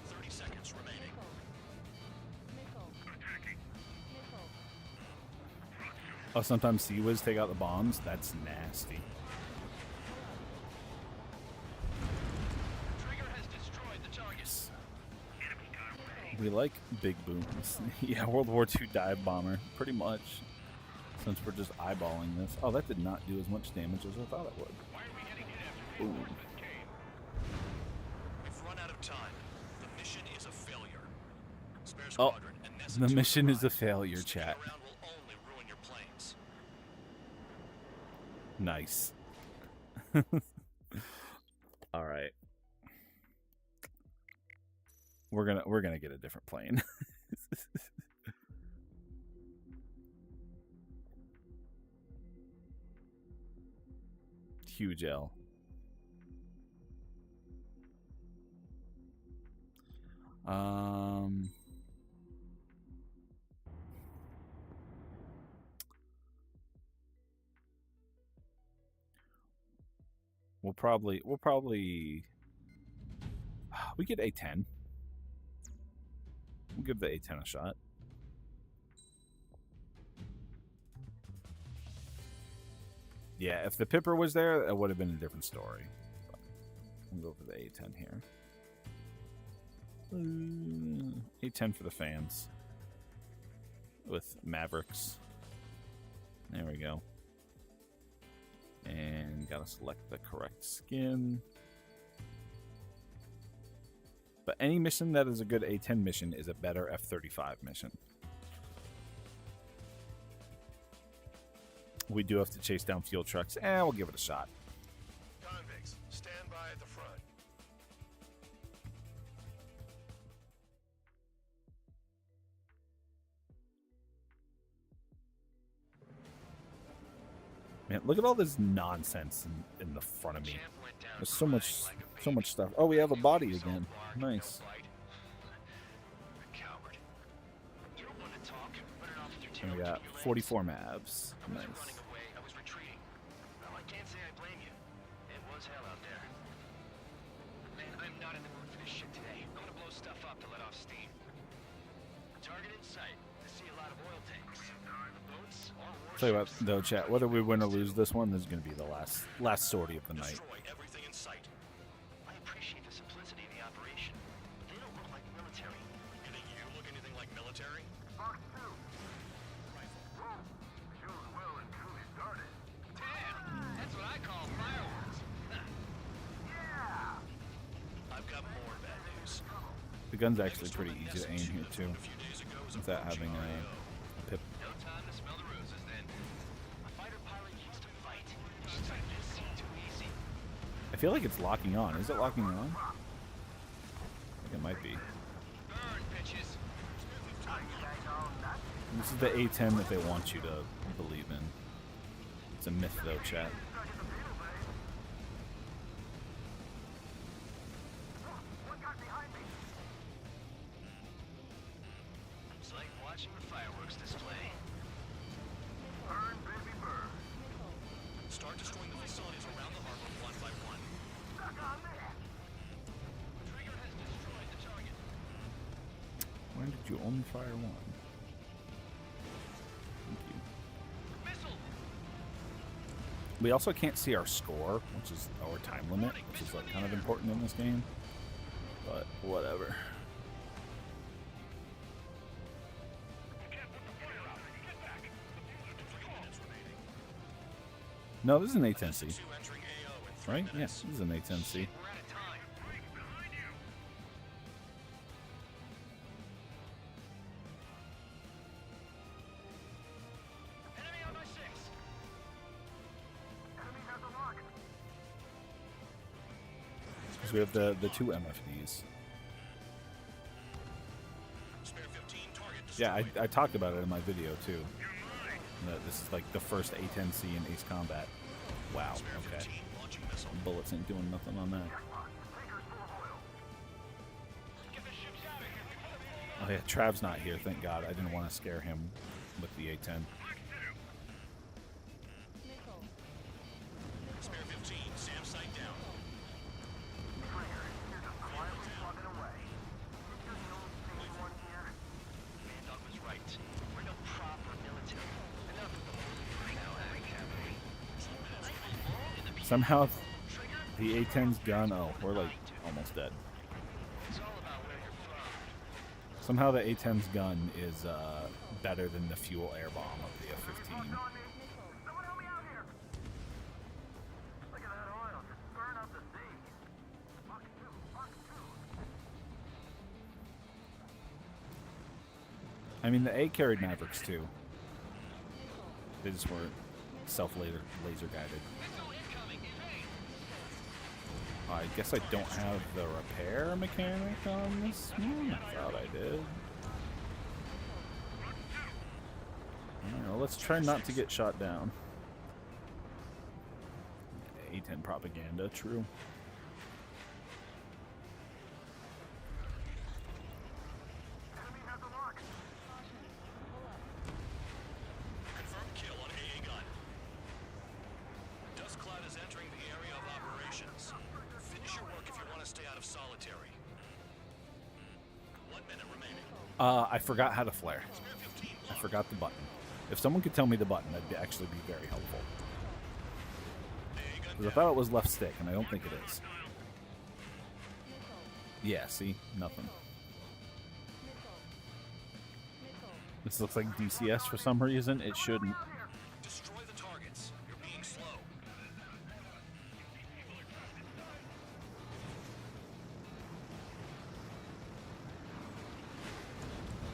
30 seconds remaining. Oh, sometimes Sea-Wiz take out the bombs? That's nasty. Trigger has destroyed the targets. We like big booms. Yeah, World War II dive bomber, pretty much. Since we're just eyeballing this. Oh, that did not do as much damage as I thought it would. Ooh. We've run out of time. The mission is a failure. Spare Oh, squadron and Nessa the 2 mission is a arrive. failure, Sticking chat. around will only ruin your planes. Nice. All right. We're gonna get a different plane. Huge L. We'll probably we get A10. We'll give the A10 a shot. Yeah, if the Pipper was there, it would have been a different story. But we'll go for the A10 here. A10 for the fans. With Mavericks. There we go. And gotta select the correct skin. But any mission that is a good A10 mission is a better F-35 mission. We do have to chase down fuel trucks. We'll give it a shot. Convicts, stand by at the front. Man, look at all this nonsense in the front of me. There's so much stuff. Oh, we have a body again. Nice. And we got 44 Mavs. Nice. I was retreating. Well, I can't say I blame you. It was hell out there. Man, I'm not in the mood for this shit today. I'm gonna blow stuff up to let off steam. Target in sight. I see a lot of oil tanks. Boats or warships. Tell you what, though, chat. Whether we win or lose this one, this is going to be the last sortie of the night. Destroy everything in sight. I appreciate the simplicity of the operation, but they don't look like military. You think you look anything like military? Box 2. Whoa. Shows well and truly started. Damn! That's what I call fireworks. Yeah! I've got more bad news. The gun's actually pretty easy to aim here, too. Without having a pip. No time to smell the roses then. A fighter pilot used to fight. Just like this seemed too easy. I feel like it's locking on. Is it locking on? I think it might be. Burn, bitches. This is the A10 that they want you to believe in. It's a myth, though, chat. It's like watching the fireworks display. Burn, baby, burn. Start destroying the facilities around the harbor one by one. Stuck on that. Trigger has destroyed the target. When did you only fire one? Thank you. Missile! We also can't see our score, which is our time limit, which is like kind of important in this game. But whatever. No, this is an A10C. Right? Yes, this is an A10C. Because we have the two MFDs. Yeah, I talked about it in my video too. That this is like the first A10C in Ace Combat. Wow, okay. Bullets ain't doing nothing on that. Oh yeah, Trav's not here, thank God. I didn't want to scare him with the A10. Spare 15, Sam sight down. Dog was right. We're no proper military. Enough of the Somehow the A10's gun, oh, we're like almost dead. Somehow the A10's gun is better than the fuel air bomb of the F-15. I mean, the A carried Mavericks too. They just weren't self-laser guided. I guess I don't have the repair mechanic on this one. I thought I did. Well, let's try not to get shot down. A10 propaganda, true. Confirmed kill on AA gun. Dust cloud is entering the area of operations. Finish your work if you want to stay out of solitary. 1 minute remaining. I forgot how to flare. I forgot the button. If someone could tell me the button, that'd actually be very helpful. Because I thought it was left stick, and I don't think it is. Yeah, see? Nothing. This looks like DCS for some reason. It shouldn't. Destroy the targets. You're being slow.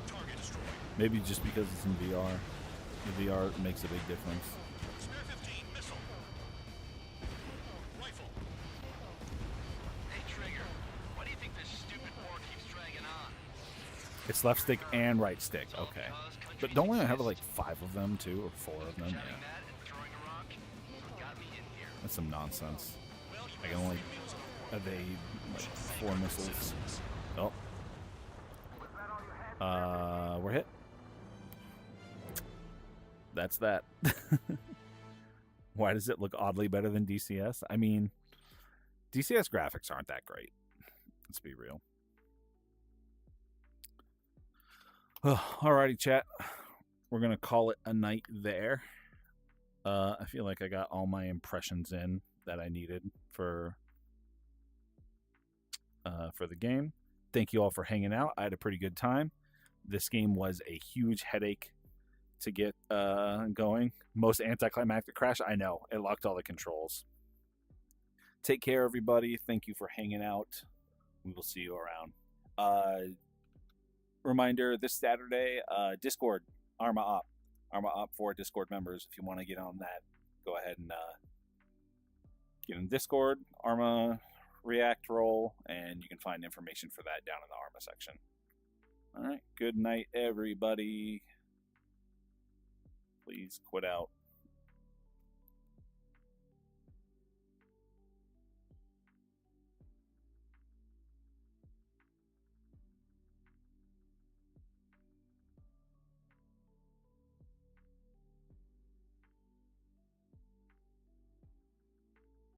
Target destroyed. Maybe just because it's in VR. The VR makes a big difference. Spare 15 missile. Rifle. Hey, Trigger, why do you think this stupid war keeps dragging on? It's left stick and right stick. Okay. But don't we have like 5 of them too, or 4 of them? Yeah. That's some nonsense. I can only evade like 4 missiles. Oh. We're hit. That's that. Why does it look oddly better than DCS? I mean, DCS graphics aren't that great. Let's be real. Alrighty, chat. We're going to call it a night there. I feel like I got all my impressions in that I needed for the game. Thank you all for hanging out. I had a pretty good time. This game was a huge headache to get going. Most anticlimactic crash, I know. It locked all the controls. Take care, everybody. Thank you for hanging out. We will see you around. Reminder, this Saturday, Discord, Arma Op for Discord members. If you want to get on that, go ahead and get in Discord, Arma React role, and you can find information for that down in the Arma section. All right, good night, everybody. Please quit out.